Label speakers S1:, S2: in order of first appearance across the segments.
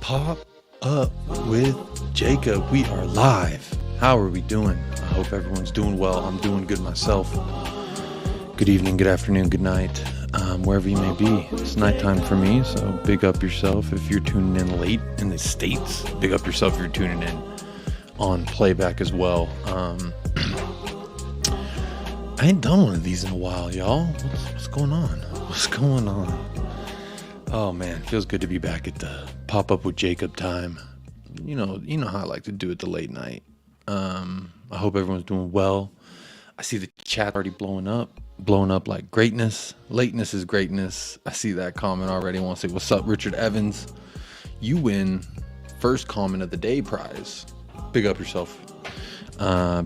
S1: Pop up with Jacob. We are live. How are we doing? I hope everyone's doing well. I'm doing good myself. Good evening, good afternoon, good night, wherever you may be. It's nighttime for me, so big up yourself if you're tuning in late in the States. Big up yourself if you're tuning in on playback as well. I ain't done one of these in a while, y'all. What's going on? What's going on? Oh man, feels good to be back at the pop up with Jacob time. You know how I like to do it the late night. I hope everyone's doing well. I see the chat already blowing up like greatness. Lateness is greatness. I see that comment already. I want to say, what's up, Richard Evans? You win first comment of the day prize. Big up yourself.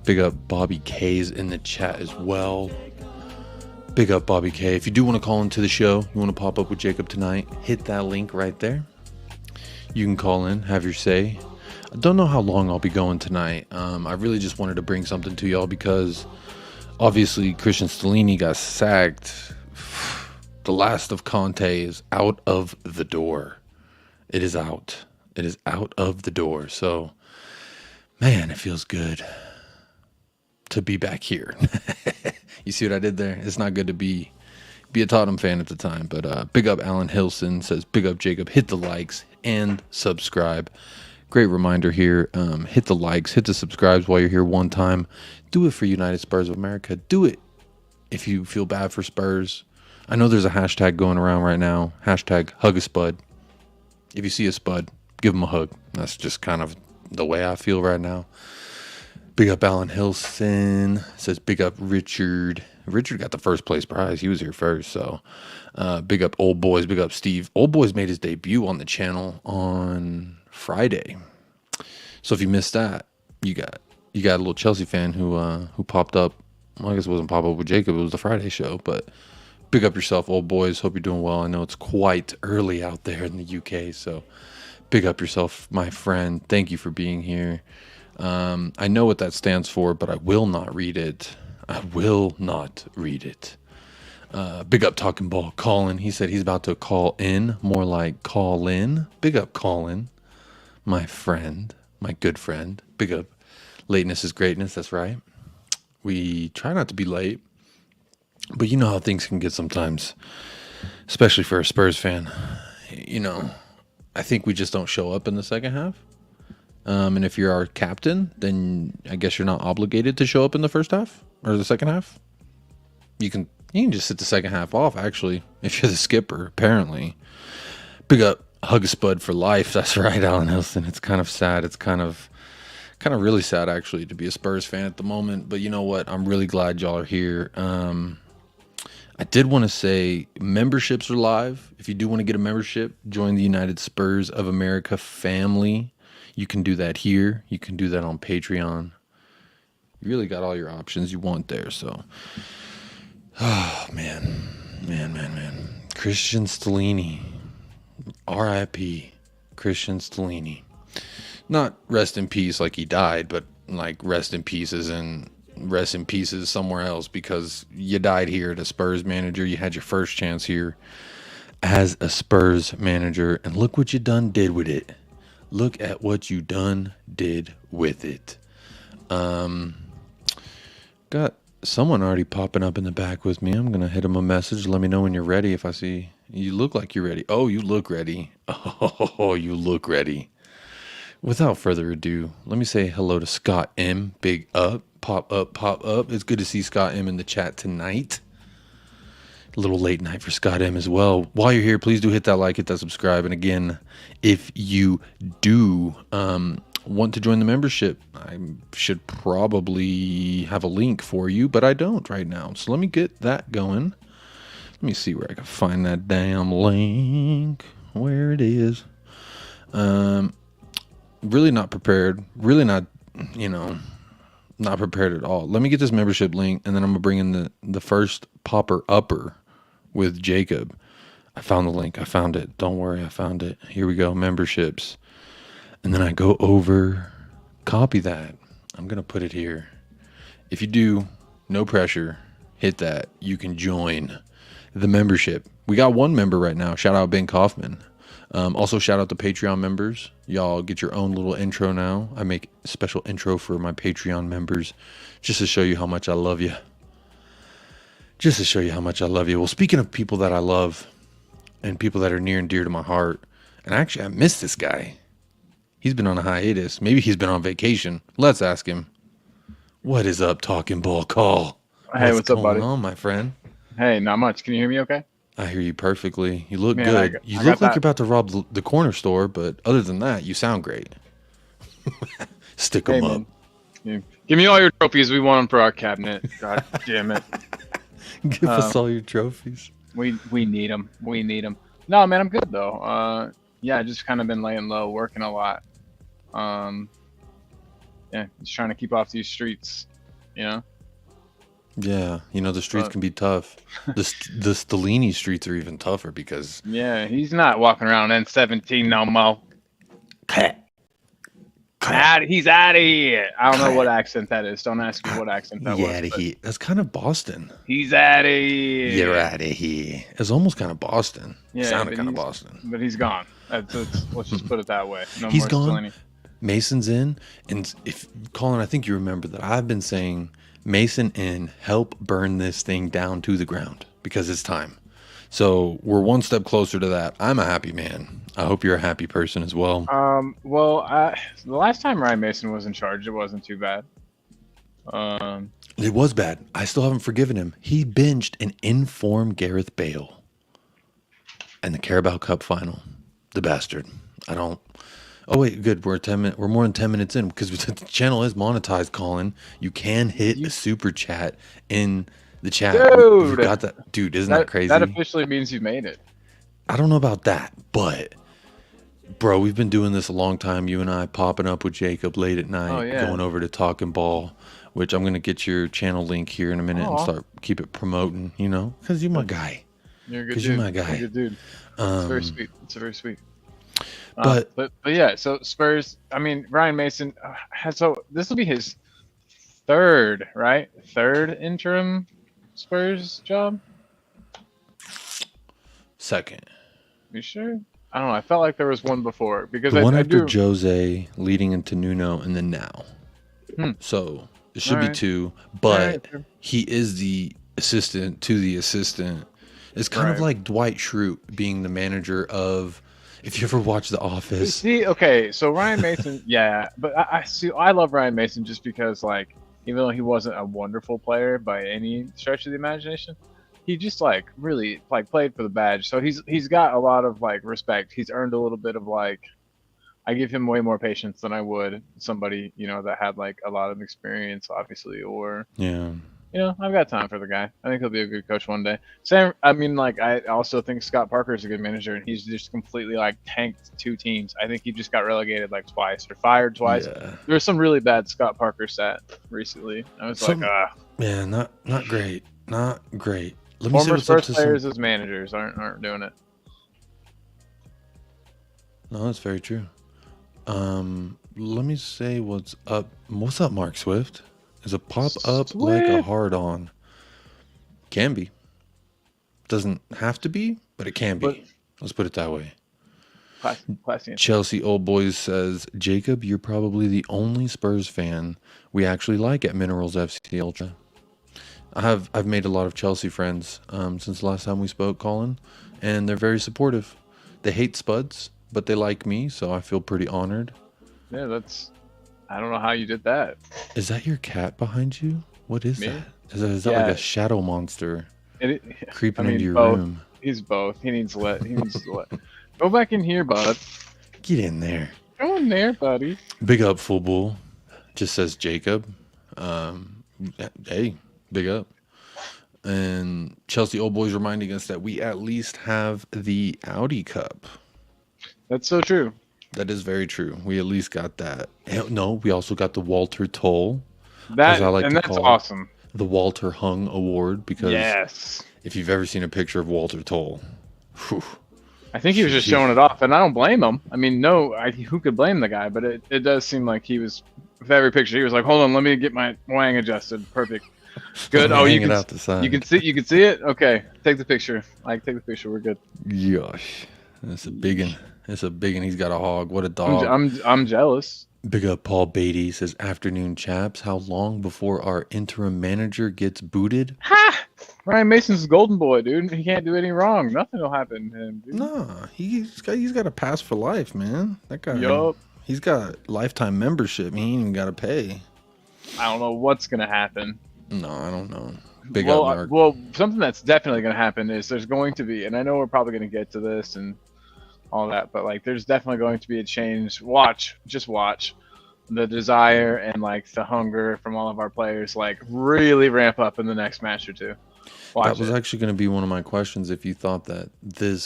S1: Big up Bobby K's in the chat as well. Big up Bobby K. If you do want to call into the show, you want to pop up with Jacob tonight, hit that link right there. You can call in, have your say. I don't know how long I'll be going tonight. I really just wanted to bring something to y'all because obviously Christian Stellini got sacked. The last of Conte is out of the door. It is out. It is out of the door. So, man, it feels good to be back here. You see what I did there? It's not good to be a Tottenham fan at the time, but big up Alan Hilson says, big up Jacob, hit the likes and subscribe. Great reminder here, hit the likes, hit the subscribes while you're here one time. Do it for United Spurs of America. Do it if you feel bad for Spurs. I know there's a hashtag going around right now, hashtag hug a spud. If you see a spud, give him a hug. That's just kind of the way I feel right now. Big up Alan Hilson says, big up Richard. Richard got the first place prize. He was here first. So big up Old Boys. Big up Steve. Old Boys made his debut on the channel on Friday. So if you missed that, you got a little Chelsea fan who popped up. Well, I guess it wasn't pop up with Jacob. It was the Friday show. But big up yourself, Old Boys. Hope you're doing well. I know it's quite early out there in the UK. So big up yourself, my friend. Thank you for being here. I know what that stands for, but I will not read it. I will not read it. Big up Talking Ball Colin. He said he's about to call in, more like call in. Big up Colin, my friend, my good friend. Big up lateness is greatness. That's right. We try not to be late, but you know how things can get sometimes, especially for a Spurs fan. You know, I think we just don't show up in the second half. And if you're our captain, then I guess you're not obligated to show up in the first half or the second half. You can just sit the second half off, actually, if you're the skipper, apparently. Big up Hug a Spud for life. That's right, Alan Hilson. It's kind of sad. It's kind of really sad, actually, to be a Spurs fan at the moment. But you know what? I'm really glad y'all are here. I did want to say memberships are live. If you do want to get a membership, join the United Spurs of America family. You can do that here. You can do that on Patreon. You really got all your options you want there. So, oh, man. Christian Stellini. R.I.P. Christian Stellini. Not rest in peace like he died, but like rest in pieces and rest in pieces somewhere else because you died here as a Spurs manager. You had your first chance here as a Spurs manager. And look what you did with it. Look at what you did with it. Got someone already popping up in the back with me. I'm going to hit him a message. Let me know when you're ready. If I see you look like you're ready. Oh, you look ready. Oh, you look ready. Without further ado, let me say hello to Scott M. Big up, pop up. It's good to see Scott M in the chat tonight. A little late night for Scott M as well. While you're here, please do hit that like, hit that subscribe. And again, if you do want to join the membership, I should probably have a link for you, but I don't right now. So let me get that going. Let me see where I can find that damn link. Where it is. Really not prepared. Really not, Not prepared at all. Let me get this membership link, and then I'm gonna bring in the first popper upper with Jacob. I found the link. I found it. Don't worry, I found it. Here we go. Memberships, and then I go over, copy that. I'm gonna put it here. If you do, no pressure. Hit that. You can join the membership. We got one member right now. Shout out Ben Kaufman. Also, shout out to Patreon members. Y'all get your own little intro now. I make a special intro for my Patreon members just to show you how much I love you. Just to show you how much I love you. Well, speaking of people that I love and people that are near and dear to my heart, and actually, I miss this guy. He's been on a hiatus. Maybe he's been on vacation. Let's ask him. What is up, Talking Ball Call?
S2: Hey, what's up, buddy?
S1: What's going on, my friend?
S2: Hey, not much. Can you hear me okay?
S1: I hear you perfectly. You look
S2: Man,
S1: good. You
S2: I
S1: look
S2: got
S1: like
S2: that.
S1: you're about to rob the corner store, but other than that, you sound great. Stick them
S2: Hey,
S1: up.
S2: man. Give me all your trophies. We want them for our cabinet. God damn it.
S1: Give us all your trophies.
S2: We need them. We need them. No, man, I'm good though. Yeah, just kind of been laying low, working a lot. Yeah, just trying to keep off these streets. You know.
S1: Yeah, you know, the streets can be tough. The Stellini streets are even tougher because...
S2: Yeah, he's not walking around N17 no more. He's out of here. I don't know what accent that is. Don't ask me what accent that was.
S1: Yeah, out of here. That's kind of Boston.
S2: He's out of here.
S1: You're out of here. It's almost kind of Boston.
S2: Yeah,
S1: Sounded kind of Boston.
S2: But he's gone. Let's just put it that way. No
S1: He's
S2: more
S1: gone.
S2: Stellini.
S1: Mason's in. And if Colin, I think you remember that I've been saying Mason in, help burn this thing down to the ground because it's time. So we're one step closer to that. I'm a happy man. I hope you're a happy person as well.
S2: Well, the last time Ryan Mason was in charge, it wasn't too bad.
S1: It was bad. I still haven't forgiven him. He binged an in-form Gareth Bale and the Carabao Cup final. The bastard. I don't. Oh wait, good. We're 10 minutes. We're more than 10 minutes in because the channel is monetized. Colin, you can hit a super chat in the chat.
S2: Dude,
S1: we got that. Dude, isn't that crazy?
S2: That officially means you made it.
S1: I don't know about that, but bro, we've been doing this a long time. You and I popping up with Jacob late at night, going over to Talking Ball, which I'm gonna get your channel link here in a minute and keep it promoting. You know, because you're my guy.
S2: You're a good dude.
S1: Because you're my guy.
S2: You're a good dude. It's very sweet. It's very sweet.
S1: But
S2: yeah, so Spurs. I mean, Ryan Mason. So this will be his third interim Spurs job.
S1: Second.
S2: You sure? I don't know. I felt like there was one before because
S1: The one
S2: I
S1: after
S2: do.
S1: Jose, leading into Nuno, and then now. So it should be two, but he is the assistant to the assistant. It's kind of like Dwight Schrute being the manager of. If you ever watch The Office.
S2: See, okay, so Ryan Mason, yeah, but I love Ryan Mason just because, like, even though he wasn't a wonderful player by any stretch of the imagination, he just really played for the badge. So he's got a lot of respect. He's earned a little bit of I give him way more patience than I would somebody that had a lot of experience, obviously, or I've got time for the guy. I think he'll be a good coach one day. I also think Scott Parker is a good manager, and he's just completely tanked two teams. I think he just got relegated twice or fired twice.
S1: Yeah.
S2: There was some really bad Scott Parker stat recently. I was
S1: Yeah, not great. Not great. Let me see
S2: former
S1: what's up
S2: Spurs
S1: to
S2: players as managers aren't doing it.
S1: No, that's very true. Let me say what's up. What's up, Mark Swift? Is a pop up like a hard on? Can be. Doesn't have to be, but it can be. Let's put it that way.
S2: Classy.
S1: Chelsea Old Boys says, Jacob, you're probably the only Spurs fan we actually like at Minerals FC Ultra. I've made a lot of Chelsea friends since the last time we spoke, Colin, and they're very supportive. They hate Spuds, but they like me, so I feel pretty honored.
S2: Yeah, I don't know how you did that.
S1: Is that your cat behind you? What is
S2: Me?
S1: that? Is that like a shadow monster creeping into your room?
S2: He's both. He needs to let. Go back in here, bud.
S1: Get in there.
S2: Go in there, buddy.
S1: Big up, Full Bull. Just says Jacob. Hey, big up. And Chelsea Old Boys reminding us that we at least have the Audi Cup.
S2: That's so true.
S1: That is very true. We at least got that. No, we also got the Walter Toll.
S2: That
S1: as I like
S2: and
S1: to
S2: that's
S1: call
S2: awesome.
S1: the Walter Heung Award, because
S2: Yes.
S1: if you've ever seen a picture of Walter Toll, whew,
S2: I think he was just showing it off, and I don't blame him. I mean, no, who could blame the guy? But it does seem like he was, with every picture, he was like, hold on, let me get my wang adjusted. Perfect. Good. Oh,
S1: hang it out the side.
S2: you can see it? Okay. Take the picture. Take the picture. We're good.
S1: Gosh, that's a big one. It's a big one. He's got a hog. What a dog.
S2: I'm jealous.
S1: Big up Paul Beatty says, afternoon chaps. How long before our interim manager gets booted?
S2: Ha! Ryan Mason's the golden boy, dude. He can't do anything wrong. Nothing will happen to him, dude.
S1: Nah, he's got a pass for life, man. That guy.
S2: Yup.
S1: He's got lifetime membership. He ain't even got to pay.
S2: I don't know what's gonna happen.
S1: No, I don't know. Big up, Mark.
S2: Well, something that's definitely gonna happen is there's going to be, and I know we're probably gonna get to this and all that, but like there's definitely going to be a change. Just watch the desire and like the hunger from all of our players like really ramp up in the next match or two.
S1: That was actually going to be one of my questions, if you thought that the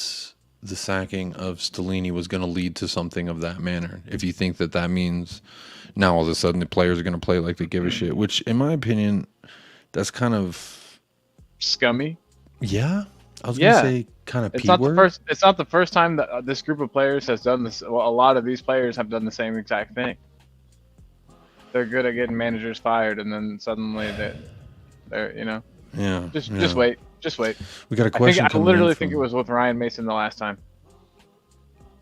S1: sacking of Stellini was going to lead to something of that manner. If you think that means now all of a sudden the players are going to play like they give a shit, which in my opinion, that's kind of
S2: scummy.
S1: Yeah. I was going to say kind of
S2: It's not the first time that this group of players has done this. Well, a lot of these players have done the same exact thing. They're good at getting managers fired, and then suddenly they're
S1: Yeah.
S2: Just wait.
S1: We got a question.
S2: I literally think it was with Ryan Mason the last time.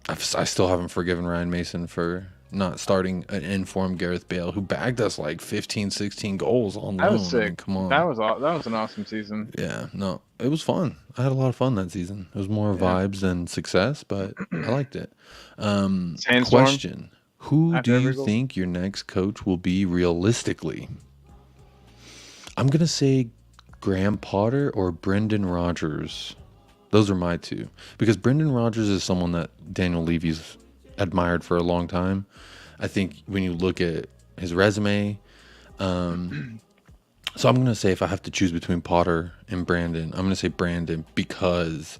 S1: I still haven't forgiven Ryan Mason for not starting an informed Gareth Bale, who bagged us like 15, 16 goals on loan.
S2: That was sick.
S1: I mean, come on.
S2: That was an awesome season.
S1: Yeah, no, it was fun. I had a lot of fun that season. It was more vibes than success, but I liked it. Question. Who do you think your next coach will be realistically? I'm going to say Graham Potter or Brendan Rodgers. Those are my two. Because Brendan Rodgers is someone that Daniel Levy's admired for a long time. I think when you look at his resume, so I'm going to say if I have to choose between Potter and Brandon, I'm going to say Brandon because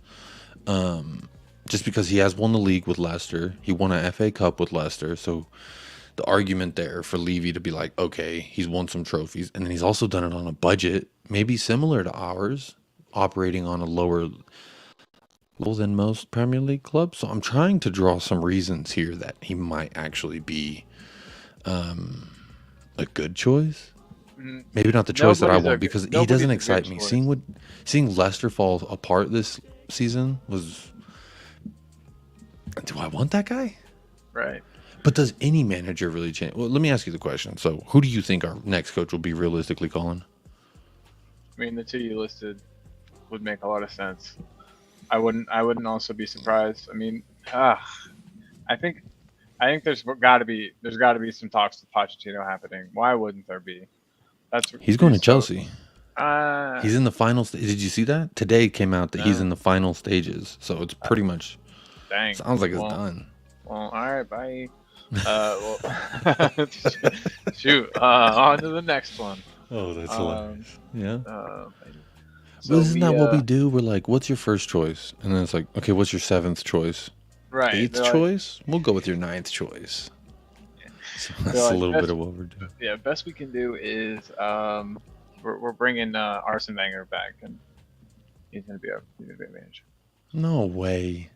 S1: just because he has won the league with Leicester. He won a FA Cup with Leicester. So the argument there for Levy to be like, okay, he's won some trophies. And then he's also done it on a budget, maybe similar to ours, operating on a lower level than most Premier League clubs. So I'm trying to draw some reasons here that he might actually be a good choice. Maybe not the choice that I want, because he doesn't excite me. Seeing Leicester fall apart this season was... Do I want that guy?
S2: Right.
S1: But does any manager really change? Well, let me ask you the question. So, who do you think our next coach will be realistically, Colin?
S2: I mean, the two you listed would make a lot of sense. I wouldn't also be surprised. I mean, I think there's got to be some talks with Pochettino happening. Why wouldn't there be?
S1: He's going to Chelsea. He's in the final stage. Did you see that? Today came out that he's in the final stages. So it's pretty much...
S2: Dang.
S1: Sounds like it's done.
S2: Well, all right, bye. Shoot. On to the next one.
S1: Oh, that's hilarious. Yeah.
S2: So
S1: isn't that what we do? We're like, what's your first choice? And then it's like, okay, what's your seventh choice?
S2: Right.
S1: Eighth choice? We'll go with your ninth choice. Yeah. So that's a little bit of what we're doing.
S2: Yeah, best we can do is we're bringing Arsene Wenger back, and he's gonna be a manager.
S1: No way.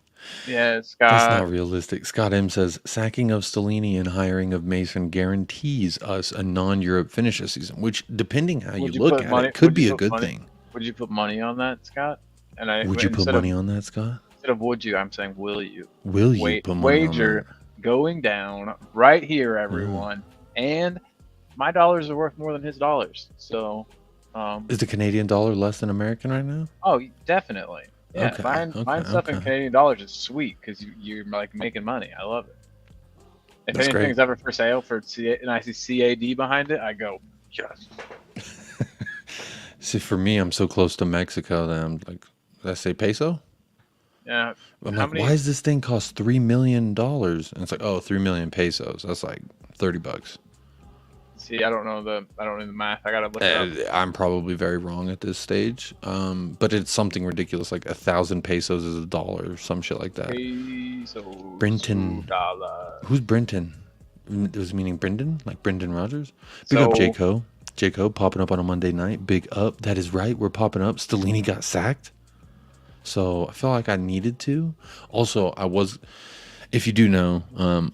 S2: Yeah, Scott.
S1: That's not realistic. Scott M says, sacking of Stellini and hiring of Mason guarantees us a non-Europe finish this season, which, depending how you look at it, could be a good thing.
S2: Would you put money on that, Scott?
S1: Would you put money on that, Scott?
S2: Instead of would you, I'm saying will you?
S1: Will you put money on that?
S2: Wager going down right here, everyone. And my dollars are worth more than his dollars. So,
S1: is the Canadian dollar less than American right now?
S2: Oh, definitely. Yeah,
S1: okay,
S2: buying stuff in Canadian dollars is sweet because you're like making money. I love it. If anything's ever for sale and I see CAD behind it, I go, yes.
S1: See, for me, I'm so close to Mexico that I'm like, did I say peso?
S2: Yeah.
S1: I'm like, why does this thing cost $3 million? And it's like, oh, 3 million pesos. That's like $30.
S2: See, I don't know the math. I gotta look it up.
S1: I'm probably very wrong at this stage. But it's something ridiculous, like 1,000 pesos is $1 or some shit like that.
S2: Pesos.
S1: Brenton. Who's Brenton? It was meaning Brendan, like Brendan Rodgers. Big up J. Co. Jacob popping up on a Monday night. Big up. That is right. We're popping up. Stellini got sacked. So I felt like I needed to. Also, if you do know, on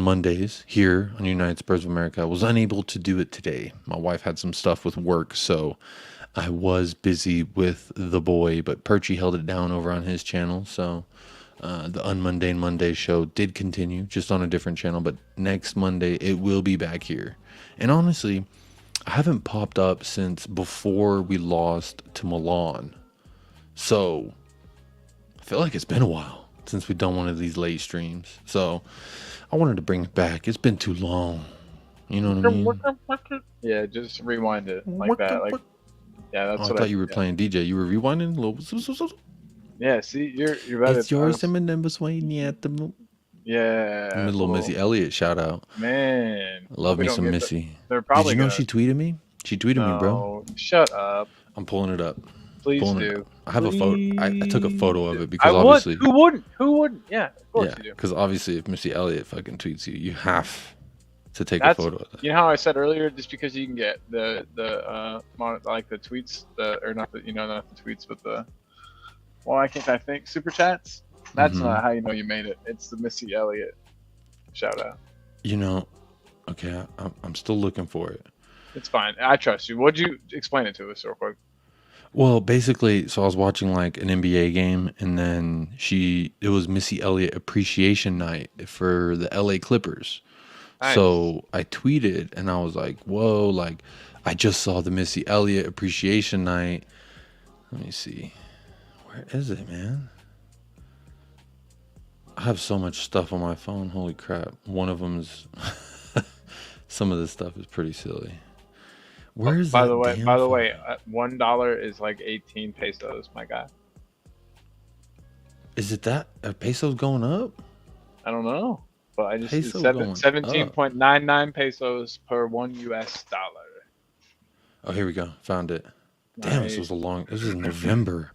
S1: Mondays here on United Spurs of America, I was unable to do it today. My wife had some stuff with work, so I was busy with the boy, but Perchy held it down over on his channel. So the Unmundane Monday show did continue, just on a different channel. But next Monday, it will be back here. And honestly, I haven't popped up since before we lost to Milan. So I feel like it's been a while since we've done one of these late streams. So I wanted to bring it back. It's been too long. You know what I mean?
S2: Yeah, just rewind it like that. Like, yeah, that's what
S1: I thought you were playing DJ. You were rewinding a little.
S2: Yeah, see, you're better.
S1: It's yours and number swing at the.
S2: Yeah.
S1: A little Missy Elliott shout out.
S2: Man.
S1: Love me some Missy.
S2: They're probably.
S1: Did you know she tweeted me? She tweeted me, bro.
S2: Shut up.
S1: I'm pulling it up.
S2: Please do.
S1: I have a photo. I took a photo of it because obviously.
S2: Who wouldn't? Who wouldn't? Yeah, of course you do.
S1: Because obviously, if Missy Elliott fucking tweets you, you have to take a photo of that.
S2: You know how I said earlier, just because you can get the like the tweets, not the tweets, but the why can't I think super chats? That's not how you know you made it. It's the Missy Elliott shout out.
S1: You know, okay, I'm still looking for it.
S2: It's fine. I trust you. Would you explain it to us real quick?
S1: Well, basically, so I was watching like an NBA game, and then it was Missy Elliott appreciation night for the LA Clippers. Nice. So I tweeted, and I was like, whoa, like, I just saw the Missy Elliott appreciation night. Let me see. Where is it, man? I have so much stuff on my phone. Holy crap. One of them is... some of this stuff is pretty silly. Where is
S2: by the way, $1 is like 18 pesos, my guy.
S1: Is it that? Are pesos going up?
S2: I don't know. But I just 17.99 pesos per $1 US.
S1: Oh, here we go. Found it. Nice. Damn, this was in November.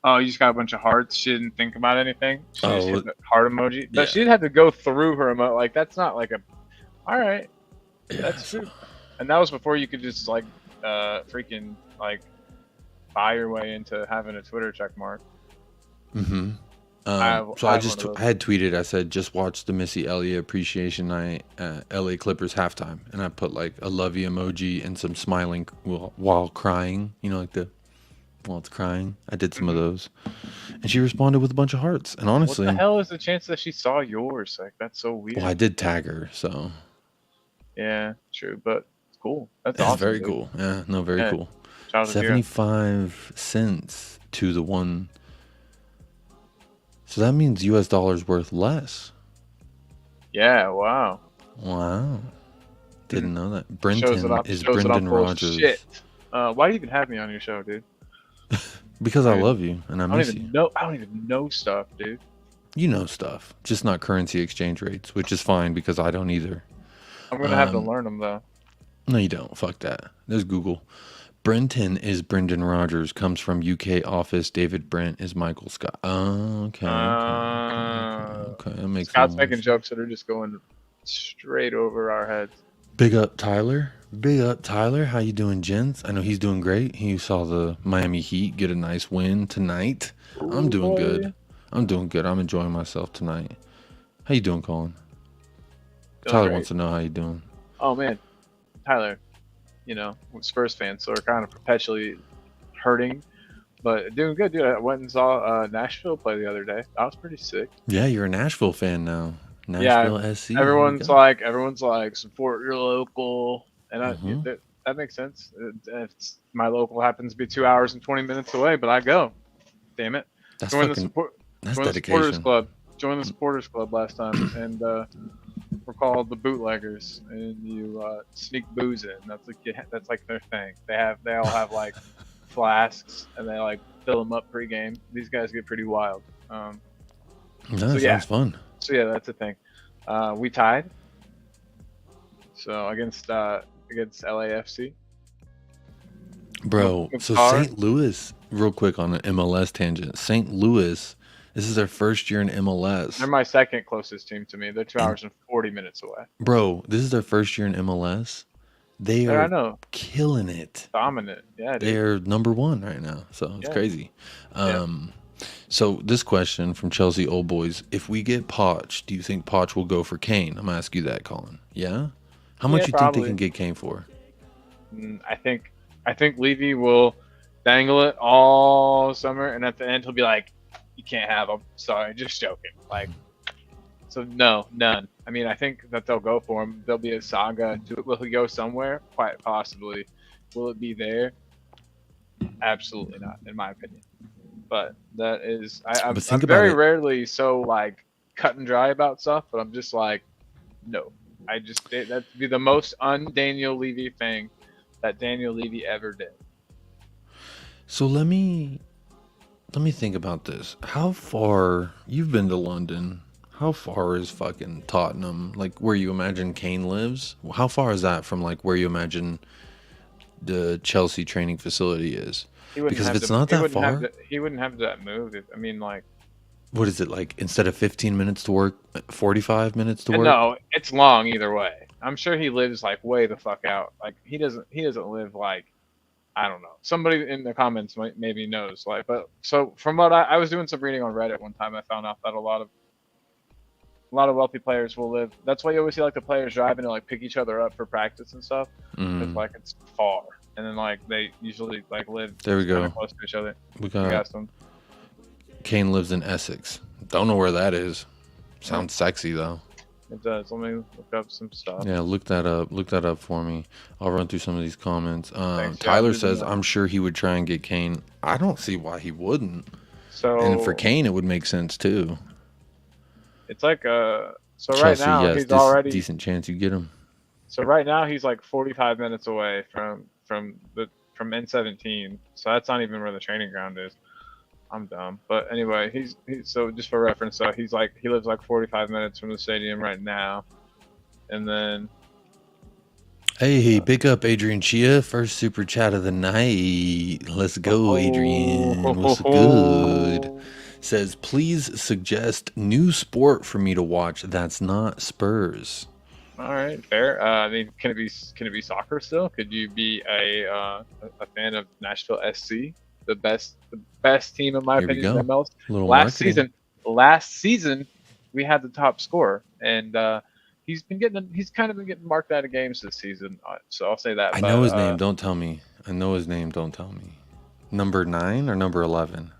S2: Oh, you just got a bunch of hearts. She didn't think about anything. She just hit the heart emoji. But
S1: yeah.
S2: She had to go through her emoji. Like, that's not like a... All right.
S1: Yeah,
S2: that's true. And that was before you could just, like, freaking, like, buy your way into having a Twitter check mark.
S1: Mm-hmm. So I had tweeted, I said, just watch the Missy Elliott appreciation night at LA Clippers halftime. And I put, like, a love you emoji and some smiling while crying. You know, like while it's crying. I did some of those. And she responded with a bunch of hearts. And honestly...
S2: What the hell is the chance that she saw yours? Like, that's so weird.
S1: Well, I did tag her, so...
S2: Yeah, true, but it's cool. That's awesome.
S1: Very cool. Yeah, no, very cool. 75 cents to the one. So that means US dollars worth less.
S2: Yeah, wow.
S1: Wow. Didn't know that. Brenton is Brendan Rogers.
S2: Shit. Why do you even have me on your show, dude?
S1: Because I love you and I miss you.
S2: I don't even know stuff, dude.
S1: You know stuff, just not currency exchange rates, which is fine because I don't either.
S2: I'm going to have to learn them, though.
S1: No, you don't. Fuck that. There's Google. Brenton is Brendan Rogers. Comes from UK office. David Brent is Michael Scott. Oh, okay. That makes sense.
S2: Scott's making jokes that are just going straight over our heads.
S1: Big up, Tyler. Big up, Tyler. How you doing, gents? I know he's doing great. He saw the Miami Heat get a nice win tonight. I'm doing good. I'm doing good. I'm enjoying myself tonight. How you doing, Colin? Tyler wants to know how you doing.
S2: Oh, man. Tyler, you know, we're Spurs fans, so we're kind of perpetually hurting. But doing good, dude. I went and saw Nashville play the other day. That was pretty sick.
S1: Yeah, you're a Nashville fan now. Nashville SC.
S2: Everyone's like, support your local. And that makes sense. My local happens to be 2 hours and 20 minutes away, but I go. Damn it.
S1: That's
S2: join
S1: dedication.
S2: The supporters club. Joined the supporters club last time, and we're called the bootleggers, and you sneak booze in. That's like their thing. They all have like flasks, and they like fill them up pregame. These guys get pretty wild.
S1: Sounds fun.
S2: So yeah, that's the thing. We tied. So against LAFC.
S1: Bro, so St. Louis, real quick on an MLS tangent. St. Louis This is their first year in
S2: They're
S1: MLS.
S2: my second closest team to me. They're 2
S1: And
S2: hours and 40 minutes away.
S1: bro, this is their first year in MLS. They
S2: I
S1: are
S2: know.
S1: killing it.
S2: Dominant. Yeah, dude.
S1: They're #1 right now, so it's
S2: Yeah.
S1: crazy.
S2: Yeah.
S1: So this question from Chelsea Old Boys: if we get Poch, do you think Poch will go for Kane? I'm gonna ask you that, Colin. Yeah. How much
S2: Yeah,
S1: you think
S2: probably.
S1: they can get Kane for?
S2: I think Levy will dangle it all summer, and at the end he'll be like, "You can't have him. Sorry, just joking." Like, so no, none. I mean, I think that they'll go for him. There'll be a saga. Will he go somewhere? Quite possibly. Will it be there? Absolutely not, in my opinion. But that is, I'm very rarely so like cut and dry about stuff, but I'm just like, no. That'd be the most un-Daniel Levy thing that Daniel Levy ever did.
S1: So let me think about this. How far you've been to London? How far is fucking Tottenham? Like where you imagine Kane lives? How far is that from like where you imagine the Chelsea training facility is? Because if it's not that far,
S2: he wouldn't have that move. I mean, like,
S1: what is it like? Instead of 15 minutes to work, 45 minutes to work?
S2: No, it's long either way. I'm sure he lives like way the fuck out. Like he doesn't live like, I don't know. Somebody in the comments maybe knows. Like, but so from what I was doing some reading on Reddit one time, I found out that a lot of wealthy players will live. That's why you always see like the players driving to like pick each other up for practice and stuff. Because like it's far, and then like they usually like live.
S1: There we go.
S2: Close to each other.
S1: We got some. Kane lives in Essex. Don't know where that is. Sounds sexy though.
S2: It does. Let me look up some stuff.
S1: Yeah, look that up. Look that up for me. I'll run through some of these comments. Tyler says, I'm sure he would try and get Kane. I don't see why he wouldn't. And for Kane, it would make sense too.
S2: It's like so Chelsea, right now
S1: yes,
S2: he's already
S1: decent chance you get him.
S2: So right now he's like 45 minutes away from N17. So that's not even where the training ground is. I'm dumb, but anyway, he's so just for reference, so he lives like 45 minutes from the stadium right now, and then.
S1: Hey, pick up Adrian Chia, first super chat of the night. Let's go, Adrian. What's good? Says, please suggest new sport for me to watch that's not Spurs.
S2: All right, fair. I mean, can it be soccer still? Could you be a fan of Nashville SC? The best team in my opinion in MLS. Last season we had the top scorer, and he's kind of been getting marked out of games this season. So I'll say that.
S1: I know his name. Don't tell me. I know his name. Don't tell me. Number 9 or number 11?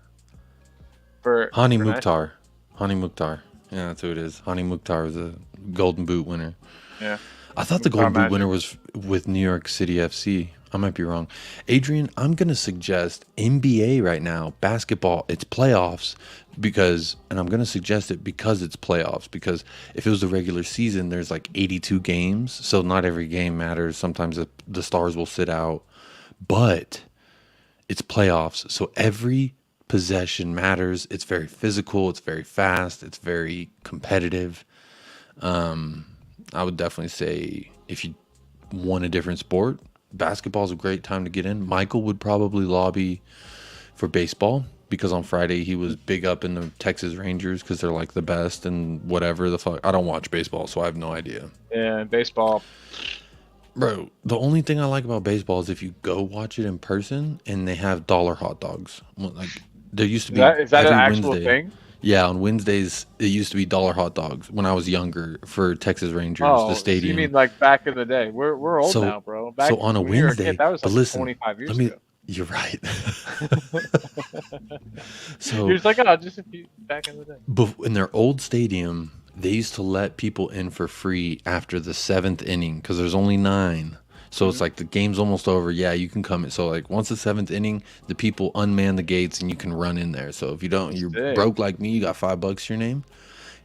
S1: Hani Mukhtar. Hani Mukhtar. Yeah, that's who it is. Hani Mukhtar was a Golden Boot winner.
S2: Yeah.
S1: I thought the Golden Boot winner was with New York City FC. I might be wrong. Adrian, I'm going to suggest NBA right now, basketball, it's playoffs and I'm going to suggest it because it's playoffs, because if it was the regular season, there's like 82 games. So not every game matters. Sometimes the stars will sit out, but it's playoffs. So every possession matters. It's very physical. It's very fast. It's very competitive. I would definitely say if you want a different sport, basketball is a great time to get in. Michael would probably lobby for baseball because on Friday he was big up in the Texas Rangers because they're like the best and whatever the fuck. I don't watch baseball, so I have no idea.
S2: Yeah, baseball.
S1: Bro, the only thing I like about baseball is if you go watch it in person and they have dollar hot dogs. Like there used to be.
S2: Is that an actual thing?
S1: Yeah, on Wednesdays it used to be dollar hot dogs when I was younger for Texas Rangers, the stadium.
S2: So you mean like back in the day? We're old now, bro.
S1: So on a Wednesday,
S2: that was like
S1: listen,
S2: 25 years ago.
S1: You're right. So
S2: you're just like, just a few back in the day.
S1: In their old stadium, they used to let people in for free after the 7th inning because there's only 9. So it's like the game's almost over. Yeah, you can come in. So like once the 7th inning, the people unman the gates and you can run in there. So if you're broke like me, you got $5 to your name.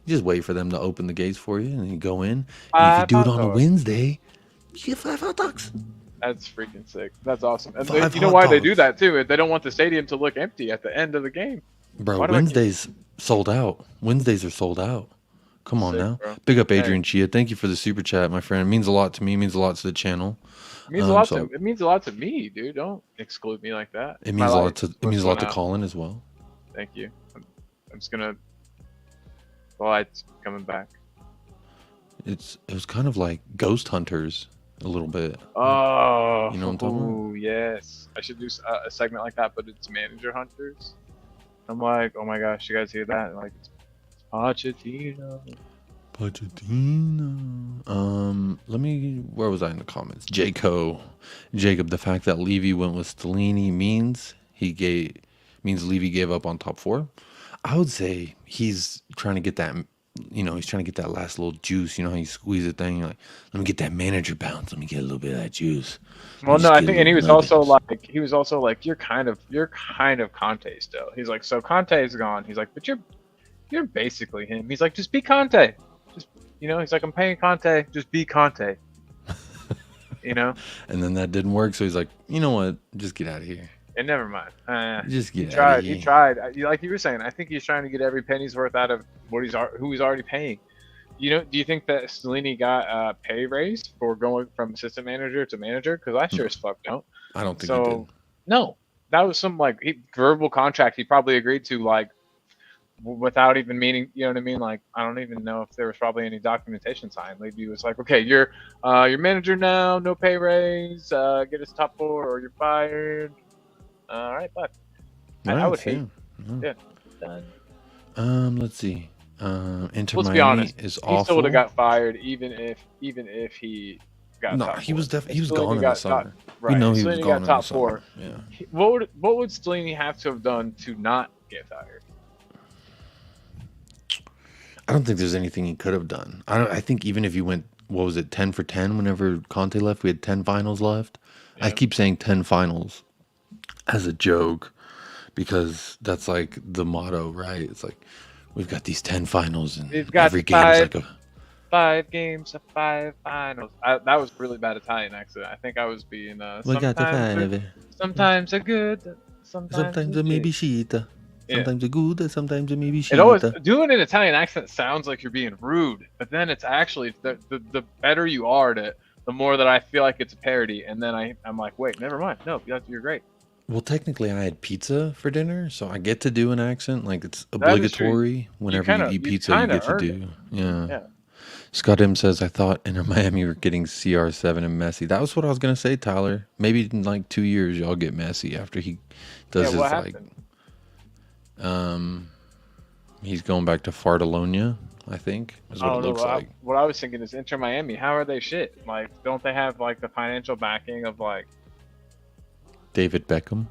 S1: You just wait for them to open the gates for you and you go in. And if you do it on a Wednesday, you get 5 hot dogs.
S2: That's freaking sick. That's awesome. And you know why they do that too? They don't want the stadium to look empty at the end of the game.
S1: Bro, Wednesdays sold out. Wednesdays are sold out. Come on now. Bro. Big up Adrian Chia. Thank you for the super chat, my friend. It means a lot to me. It means a lot to the channel.
S2: It means a lot to me, dude. Don't exclude me like that.
S1: It means a lot to Colin as well.
S2: Thank you. I'm just gonna. The light's coming back.
S1: It was kind of like Ghost Hunters a little bit.
S2: Oh,
S1: You know what I'm talking about?
S2: yes. I should do a segment like that, but it's manager hunters. I'm like, oh my gosh, you guys hear that? Like, it's Pochettino.
S1: Let me. Where was I in the comments? Jacob, the fact that Levy went with Stellini means Levy gave up on top 4. I would say he's trying to get that. He's trying to get that last little juice. You know how you squeeze a thing, like, let me get that manager bounce. Let me get a little bit of that juice.
S2: Well, no, I think, and he was also like, you're kind of Conte still. He's like, so Conte is gone. He's like, but you're basically him. He's like, just be Conte. Just, he's like, I'm paying Conte. Just be Conte. And
S1: then that didn't work. So he's like, you know what? Just get out of here.
S2: And never mind.
S1: Just get out of here.
S2: He tried. Like you were saying, I think he's trying to get every penny's worth out of who he's already paying. Do you think that Stellini got a pay raise for going from assistant manager to manager? Because I sure as fuck don't.
S1: I don't think he did.
S2: No, that was some verbal contract he probably agreed to, like, without even meaning. You know what I mean? Like, I don't even know if there was probably any documentation signed. Maybe he was like, okay, you're manager now, no pay raise, get us top 4 or you're fired. All right, bye. I would hate. Yeah.
S1: Let's see.
S2: Let's
S1: Miami
S2: be honest.
S1: Is
S2: he
S1: awful.
S2: still would have got fired even if he got.
S1: No,
S2: top
S1: he
S2: 4.
S1: was definitely he was gone in the summer.
S2: Right.
S1: We know he
S2: Stellini
S1: was gone
S2: got
S1: in the
S2: top
S1: summer.
S2: 4.
S1: Yeah.
S2: What would Stellini have to have done to not get fired?
S1: I don't think there's anything he could have done. I think even if you went, what was it, 10 for 10 whenever Conte left, we had 10 finals left. Yeah. I keep saying 10 finals as a joke because that's like the motto, right? It's like we've got these 10 finals and every game is like
S2: 5 games of 5 finals. That was really bad Italian accent. I think I was being sometimes a good, sometimes a
S1: maybe shit. Sometimes a good, sometimes a maybe shit.
S2: It always doing an Italian accent sounds like you're being rude, but then it's actually the better you are at it, the more that I feel like it's a parody, and then I'm like, wait, never mind. No, you're great.
S1: Well, technically, I had pizza for dinner, so I get to do an accent. Like, it's obligatory whenever you eat pizza, you get to do. Yeah. Scott M says, I thought Inter Miami were getting CR7 and Messi. That was what I was going to say, Tyler. Maybe in like 2 years, y'all get Messi after he does his, like... He's going back to Fartalonia, I think, is what it looks like.
S2: What I was thinking is Inter Miami, how are they shit? Like, don't they have, like, the financial backing of, like...
S1: David Beckham?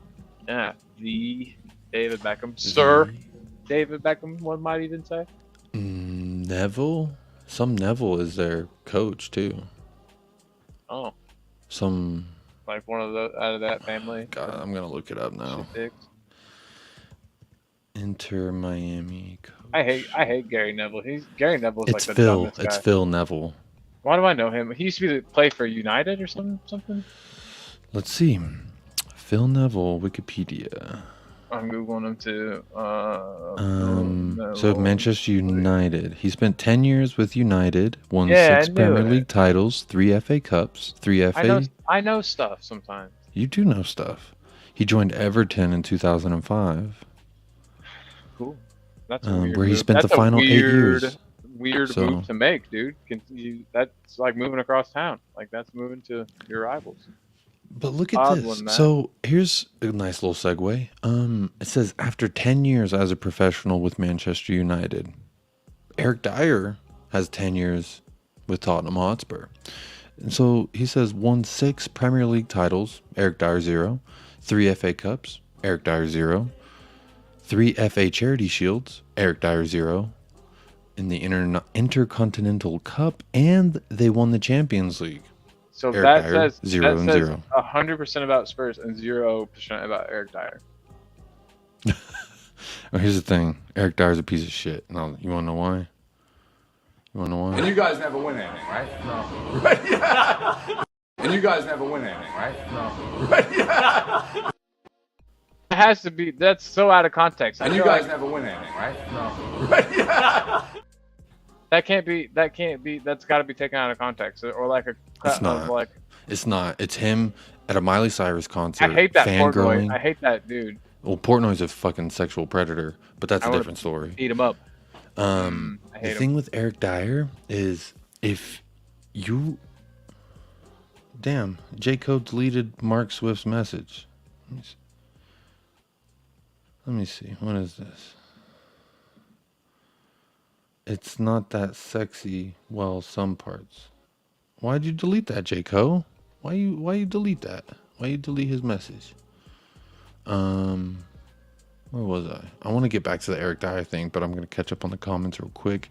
S2: Yeah, the David Beckham. Sir David Beckham, one might even say.
S1: Neville? Some Neville is their coach, too.
S2: Oh.
S1: Some...
S2: Like one of the out of that family?
S1: God, I'm going to look it up now. Inter Miami coach.
S2: I hate Gary Neville. Gary Neville's
S1: it's
S2: like the dumbest guy.
S1: It's Phil Neville.
S2: Why do I know him? He used to play for United or something.
S1: Let's see. Phil Neville, Wikipedia.
S2: I'm googling him too.
S1: So Manchester United. He spent 10 years with United. Won 6 Premier League titles, 3 FA Cups, 3 FA.
S2: I know stuff sometimes.
S1: You do know stuff. He joined Everton in 2005.
S2: Cool. That's a weird
S1: where he spent
S2: move.
S1: the final 8 years.
S2: Weird move to make, dude. That's like moving across town. Like, that's moving to your rivals.
S1: But look at this. So here's a nice little segue. It says after 10 years as a professional with Manchester United, Eric Dyer has 10 years with Tottenham Hotspur. And so he says won 6 Premier League titles, Eric Dyer 0, 3 FA Cups, Eric Dyer 0, 3 FA Charity Shields, Eric Dyer 0, in the Intercontinental Cup, and they won the Champions League.
S2: So
S1: Eric
S2: that
S1: Dyer,
S2: says
S1: 0 and 0.
S2: 100% about Spurs and 0% about Eric Dyer.
S1: Well, here's the thing. Eric Dyer's a piece of shit. No, you want to know why? You want to know why?
S3: And you guys never win anything, right? No. Right? Yeah. And you guys never win anything, right? No. Right? Yeah.
S2: It has to be. That's so out of context.
S3: And you guys never win anything, right? No. Right? Yeah.
S2: That can't be. That's got to be taken out of context, or like a cut
S1: it's not.
S2: of like.
S1: It's not. It's him at a Miley Cyrus concert.
S2: I hate that poor boy.
S1: fangirling.
S2: I hate that dude.
S1: Well, Portnoy's a fucking sexual predator, but that's a different story.
S2: Eat him up. I
S1: The
S2: hate
S1: thing
S2: him.
S1: with Eric Dyer is if you... Damn, J. Cole deleted Mark Swift's message. Let me see. What is this? It's not that sexy. Well, some parts. Why'd you delete that, J. Cole? Why you delete that? Why you delete his message? Where was I? I want to get back to the Eric Dyer thing, but I'm going to catch up on the comments real quick.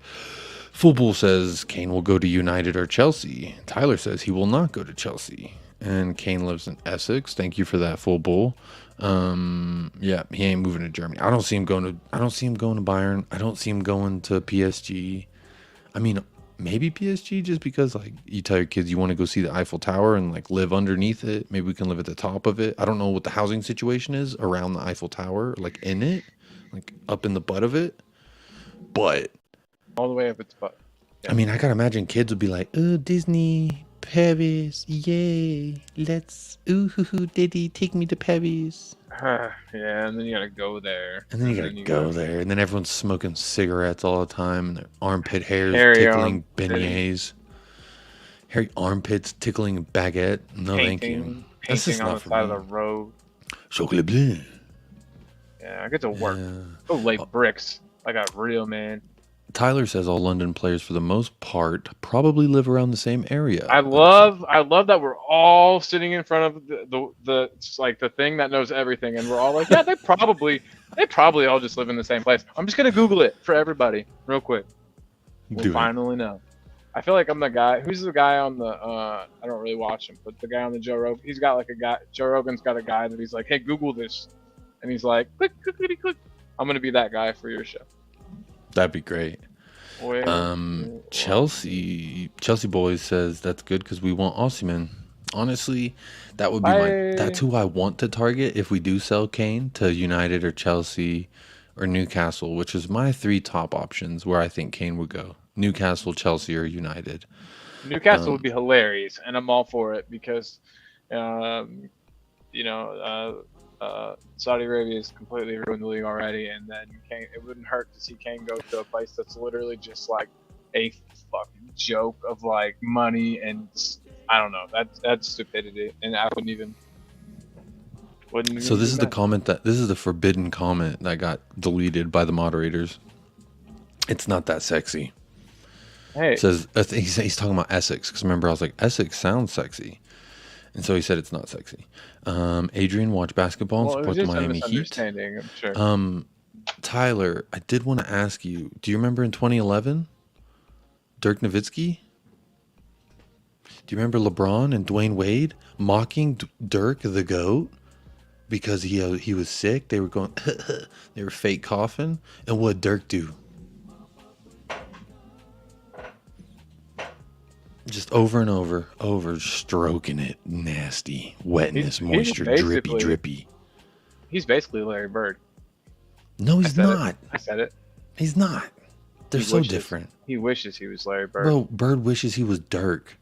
S1: Football says Kane will go to United or Chelsea. Tyler says he will not go to Chelsea. And Kane lives in Essex. Thank you for that, Full Bull. Yeah, he ain't moving to Germany. I don't see him going to Bayern. I don't see him going to PSG. I mean, maybe PSG, just because like you tell your kids you want to go see the Eiffel Tower and like live underneath it. Maybe we can live at the top of it. I don't know what the housing situation is around the Eiffel Tower, like in it, like up in the butt of it. But
S2: All the way up its butt.
S1: I mean, I gotta imagine kids would be like, "Oh, Disney, Paris, yay! Let's, ooh, hoo, hoo, Diddy, take me to Paris."
S2: Yeah, and then you gotta go there.
S1: And then you gotta go there, and then everyone's smoking cigarettes all the time, and their armpit hairs
S2: Hairy
S1: tickling
S2: armpit.
S1: beignets, hairy armpits tickling baguette. No, thank you. That's just
S2: Painting on
S1: not
S2: the
S1: for
S2: side of
S1: me.
S2: the road.
S1: Chocolat blanc.
S2: Yeah, I get to work.
S1: Yeah.
S2: Go lay bricks. I got real, man.
S1: Tyler says all London players, for the most part, probably live around the same area.
S2: I love that we're all sitting in front of the it's like the thing that knows everything, and we're all like, yeah, they probably all just live in the same place. I'm just gonna Google it for everybody, real quick. We'll
S1: Do it.
S2: finally know. I feel like I'm the guy. Who's the guy on the? I don't really watch him, but the guy on the Joe Rogan. He's got like a guy. Joe Rogan's got a guy that he's like, hey, Google this, and he's like, click, click, click, click. I'm gonna be that guy for your show.
S1: That'd be great. Chelsea boys says that's good because we want Osimhen. Honestly, that would be that's who I want to target if we do sell Kane to United or Chelsea or Newcastle, which is my 3 top options where I think Kane would go: Newcastle, Chelsea, or United.
S2: Newcastle would be hilarious, and I'm all for it because, Saudi Arabia has completely ruined the league already, and then Kane, it wouldn't hurt to see Kane go to a place that's literally just like a fucking joke of like money and I don't know. That's stupidity, and I wouldn't even.
S1: So this is the comment this is the forbidden comment that got deleted by the moderators. It's not that sexy.
S2: Hey,
S1: It says he's talking about Essex, because remember I was like, Essex sounds sexy. And so he said it's not sexy. Adrian, watch basketball and
S2: well, it was
S1: support the
S2: just a
S1: Miami Heat.
S2: misunderstanding, I'm sure.
S1: Tyler, I did want to ask you, do you remember in 2011, Dirk Nowitzki? Do you remember LeBron and Dwayne Wade mocking Dirk the GOAT because he was sick? They were going, they were fake coughing. And what did Dirk do? Just over and over, stroking it, nasty, wetness, moisture, drippy.
S2: He's basically Larry Bird.
S1: No, he's not.
S2: I said it.
S1: He's not. They're so different.
S2: He wishes he was Larry Bird.
S1: Bro, Bird wishes he was Dirk.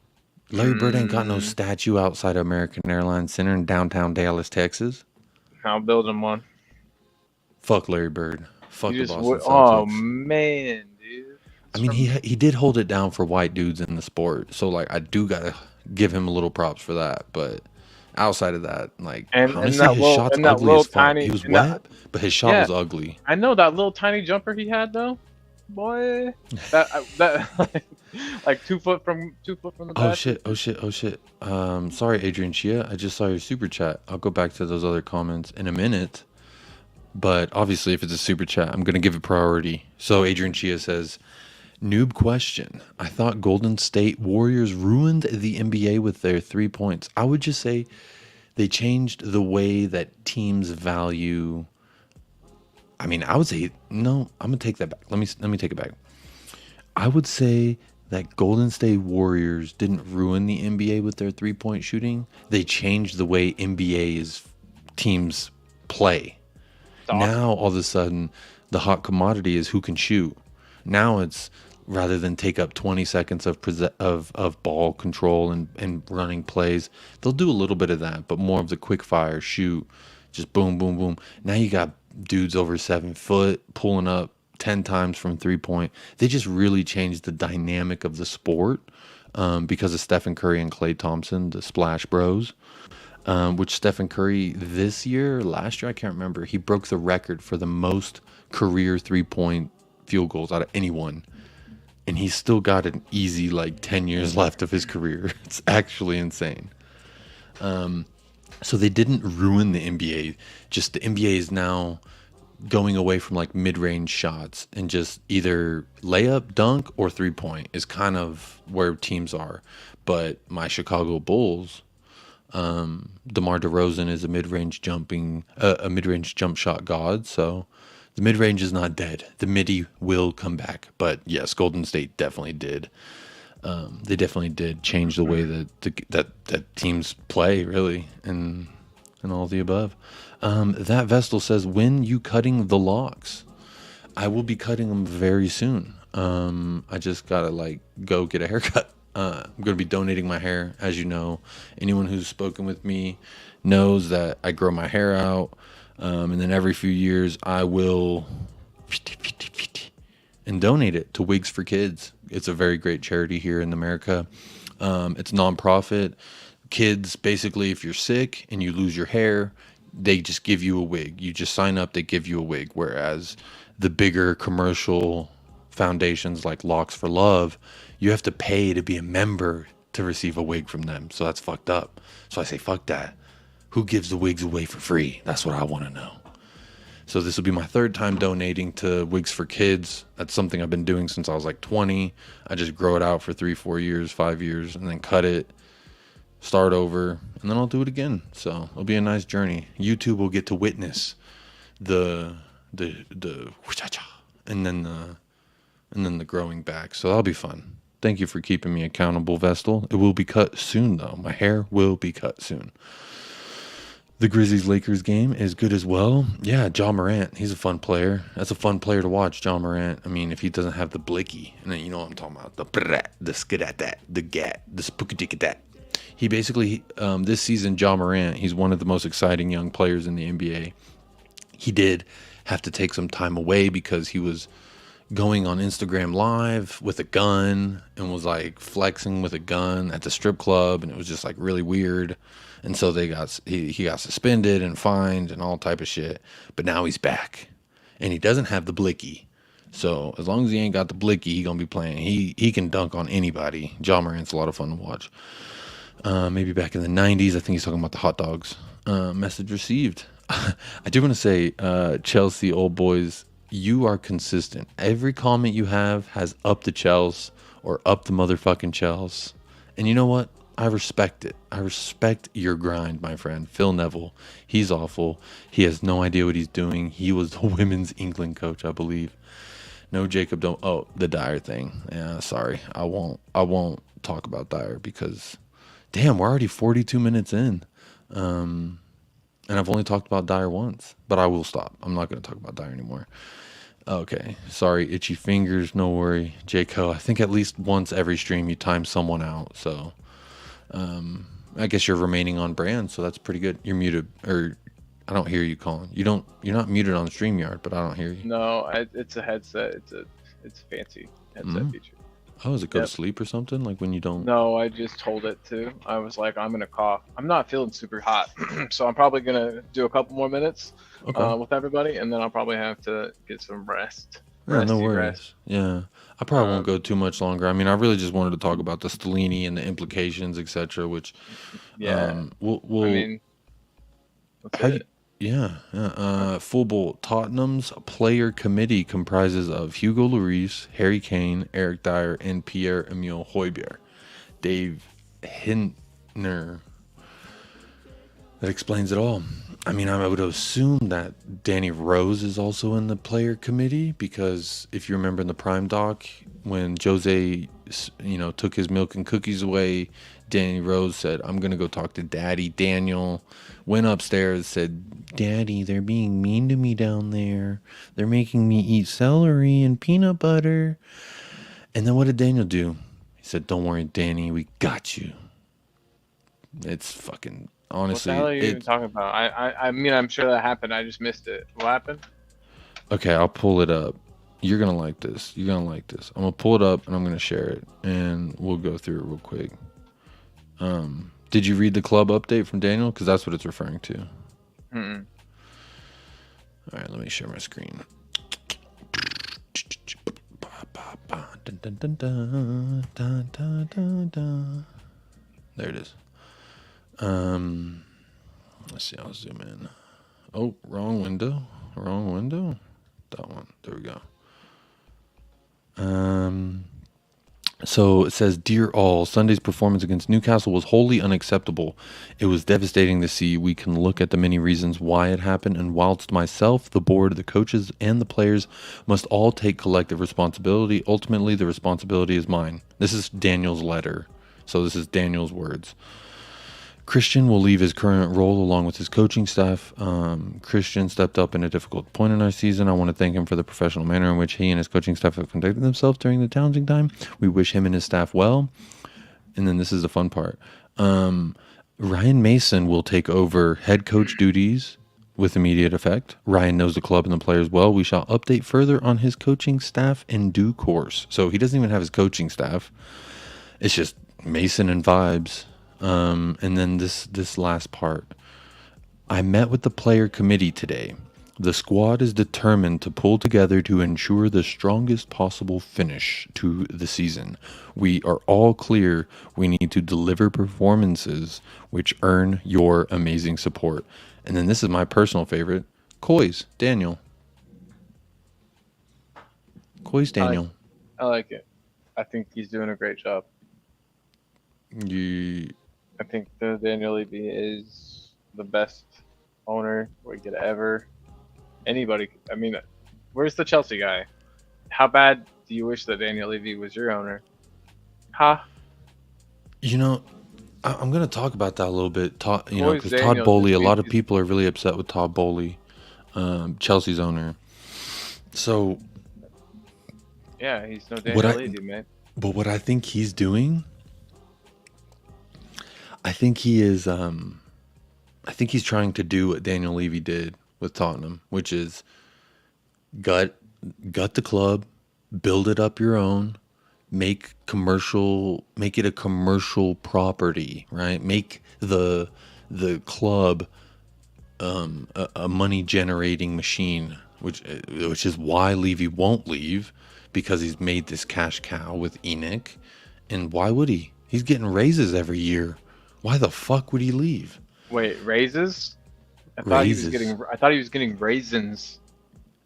S1: Larry Bird ain't got no statue outside American Airlines Center in downtown Dallas, Texas.
S2: I'll build him one.
S1: Fuck Larry Bird. Fuck the Boston Celtics.
S2: Oh man, dude.
S1: I mean, he did hold it down for white dudes in the sport, so like I do gotta give him a little props for that. But outside of that, like honestly, his shot's ugly as fuck. He was wet, but his shot was ugly.
S2: I know that little tiny jumper he had though, boy. That like 2 foot from the basket.
S1: Oh shit. Sorry, Adrian Chia. I just saw your super chat. I'll go back to those other comments in a minute. But obviously, if it's a super chat, I'm gonna give it priority. So Adrian Chia says, noob question. I thought Golden State Warriors ruined the NBA with their 3 points. I would just say they changed the way that teams value. I mean, I would say no. I'm gonna take that back. Let me take it back. I would say that Golden State Warriors didn't ruin the NBA with their 3-point shooting. They changed the way NBA's teams play.
S2: Awesome.
S1: Now all of a sudden, the hot commodity is who can shoot. Now it's rather than take up 20 seconds of ball control and running plays, they'll do a little bit of that, but more of the quick fire shoot, Just boom, boom, boom. Now you got dudes over 7 foot pulling up 10 times from 3-point. They just really changed the dynamic of the sport because of Stephen Curry and Klay Thompson, the Splash Bros. Which Stephen Curry this year, last year, I can't remember. He broke the record for the most career 3-point field goals out of anyone. And he's still got an easy, like, 10 years left of his career. It's actually insane. So they didn't ruin the NBA. Just the NBA is now going away from, like, mid-range shots and just either layup, dunk, or 3-point is kind of where teams are. But my Chicago Bulls, DeMar DeRozan is a mid-range jump shot god. So the mid-range is not dead. The midi will come back. But yes, Golden State definitely did. They definitely did change the way that teams play, really, and all the above. That Vestal says, when you cutting the locks? I will be cutting them very soon. I just gotta go get a haircut. I'm going to be donating my hair, as you know. Anyone who's spoken with me knows that I grow my hair out, and then every few years I will and donate it to Wigs for Kids. It's a very great charity here in America. It's nonprofit. Kids, basically, if you're sick and you lose your hair, they just give you a wig. You just sign up, they give you a wig. Whereas the bigger commercial foundations like Locks for Love, you have to pay to be a member to receive a wig from them. So that's fucked up. So I say, fuck that. Who gives the wigs away for free? That's what I want to know. So this will be my 3rd time donating to Wigs for Kids. That's something I've been doing since I was like 20. I just grow it out for 3, 4 years, 5 years, and then cut it, start over, and then I'll do it again. So it'll be a nice journey. YouTube will get to witness the and then the growing back. So that'll be fun. Thank you for keeping me accountable, Vestal. It will be cut soon, though. My hair will be cut soon. The Grizzlies-Lakers game is good as well. Yeah, John Morant, he's a fun player. That's a fun player to watch, John Morant. I mean, if he doesn't have the blicky, and then you know what I'm talking about, the skidat, the gat, the spookadikat. He basically, this season, John Morant, he's one of the most exciting young players in the NBA. He did have to take some time away because he was going on Instagram Live with a gun and was like flexing with a gun at the strip club, and it was just like really weird. And so he got suspended and fined and all type of shit. But now he's back, and he doesn't have the blicky. So as long as he ain't got the blicky, he gonna be playing. He can dunk on anybody. John Morant's a lot of fun to watch. Maybe back in the 90s, I think he's talking about the hot dogs. Message received. I do want to say, Chelsea old boys, you are consistent. Every comment you have has up the Chels or up the motherfucking Chels. And you know what? I respect it. I respect your grind, my friend. Phil Neville, he's awful. He has no idea what he's doing. He was the women's England coach, I believe. No, Jacob, don't. Oh, the Dyer thing. Yeah, sorry. I won't talk about Dyer because, damn, we're already 42 minutes in. And I've only talked about Dyer once, but I will stop. I'm not going to talk about Dyer anymore. Okay. Sorry, itchy fingers. No worry. Jaco, I think at least once every stream you time someone out. So, I guess you're remaining on brand, so that's pretty good. You're muted, or I don't hear you calling. You're not muted on StreamYard, but I don't hear you.
S2: No, it's a headset. It's a fancy headset feature.
S1: Oh, does it go to sleep or something? Like when you don't?
S2: No, I just told it to. I was like, I'm gonna cough. I'm not feeling super hot, so I'm probably gonna do a couple more minutes with everybody, and then I'll probably have to get some rest.
S1: Yeah, no worries. Yeah, I probably won't go too much longer. I mean, I really just wanted to talk about the Stellini and the implications, etc. Which, we'll. I mean, Full Tottenham's player committee comprises of Hugo Lloris, Harry Kane, Eric Dyer, and Pierre-Emile Højbjerg. Dave Hintner. That explains it all. I mean, I would assume that Danny Rose is also in the player committee because if you remember in the Prime doc, when Jose, took his milk and cookies away, Danny Rose said, I'm going to go talk to Daddy Daniel. Went upstairs, said, Daddy, they're being mean to me down there. They're making me eat celery and peanut butter. And then what did Daniel do? He said, don't worry, Danny, we got you. It's fucking honestly,
S2: What the hell are you even talking about? I mean, I'm sure that happened. I just missed it. What happened?
S1: okay, I'll pull it up. You're gonna like this. You're gonna like this. I'm gonna pull it up and I'm gonna share it, and we'll go through it real quick. Did you read the club update from Daniel? Because that's what it's referring to.
S2: Mm-mm.
S1: All right, let me share my screen. There it is. Let's see. I'll zoom in. Oh, wrong window. Wrong window. That one. There we go. So it says, "Dear all, Sunday's performance against Newcastle was wholly unacceptable. It was devastating to see. We can look at the many reasons why it happened, and whilst myself, the board, the coaches, and the players must all take collective responsibility, ultimately the responsibility is mine." This is Daniel's letter. So this is Daniel's words. Christian will leave his current role along with his coaching staff. Christian stepped up in a difficult point in our season. I want to thank him for the professional manner in which he and his coaching staff have conducted themselves during the challenging time. We wish him and his staff well. And then this is the fun part. Ryan Mason will take over head coach duties with immediate effect. Ryan knows the club and the players well. We shall update further on his coaching staff in due course. So he doesn't even have his coaching staff. It's just Mason and vibes. And then this last part. I met with the player committee today. The squad is determined to pull together to ensure the strongest possible finish to the season. We are all clear we need to deliver performances which earn your amazing support. And then this is my personal favorite. Coys, Daniel. Coys, Daniel.
S2: I like it. I think he's doing a great job. I think the Daniel Levy is the best owner we could ever. Anybody. I mean, where's the Chelsea guy? How bad do you wish that Daniel Levy was your owner? Huh?
S1: You know, I'm going to talk about that a little bit.
S2: Boys,
S1: Because Todd
S2: Daniel,
S1: Bowley, a
S2: this
S1: lot of
S2: week-
S1: people are really upset with Todd Bowley, Chelsea's owner. So,
S2: Yeah, he's no Daniel Levy, man.
S1: but what I think he's doing, I think he is. I think he's trying to do what Daniel Levy did with Tottenham, which is gut the club, build it up your own, make it a commercial property, right? Make the club a money generating machine, which is why Levy won't leave, because he's made this cash cow with Enoch. And why would he? He's getting raises every year. Why the fuck would he leave?
S2: Wait, raises? I thought he was getting raisins.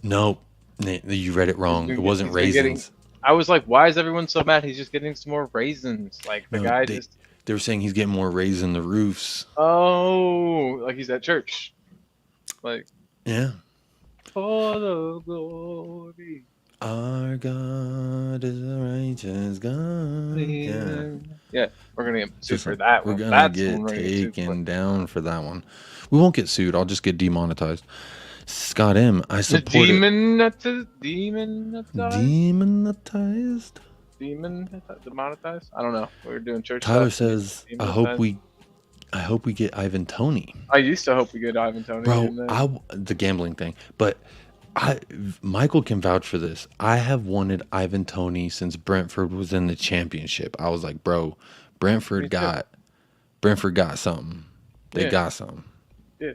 S1: No, you read it wrong. It wasn't
S2: He's been
S1: raisins.
S2: I was like, why is everyone so mad? He's just getting some more raisins. Like the guy just.
S1: They were saying he's getting more raisins in the roofs.
S2: Oh, like he's at church. Like.
S1: Yeah.
S2: For the glory.
S1: Our God is a righteous God.
S2: Yeah, we're gonna get sued for that
S1: We're
S2: one.
S1: gonna
S2: That's
S1: get
S2: one we're gonna get sued
S1: taken down for that one. We won't get sued. I'll just get demonetized. Scott M, I support it.
S2: Demonetized? I don't know. We were doing church
S1: Tyler
S2: stuff.
S1: says, I hope we get Ivan Toney.
S2: I used to hope we get Ivan Toney.
S1: Bro, the gambling thing. But Michael can vouch for this. I have wanted Ivan Toney since Brentford was in the championship. I was like, bro, Brentford got something. They got something.
S2: Yeah,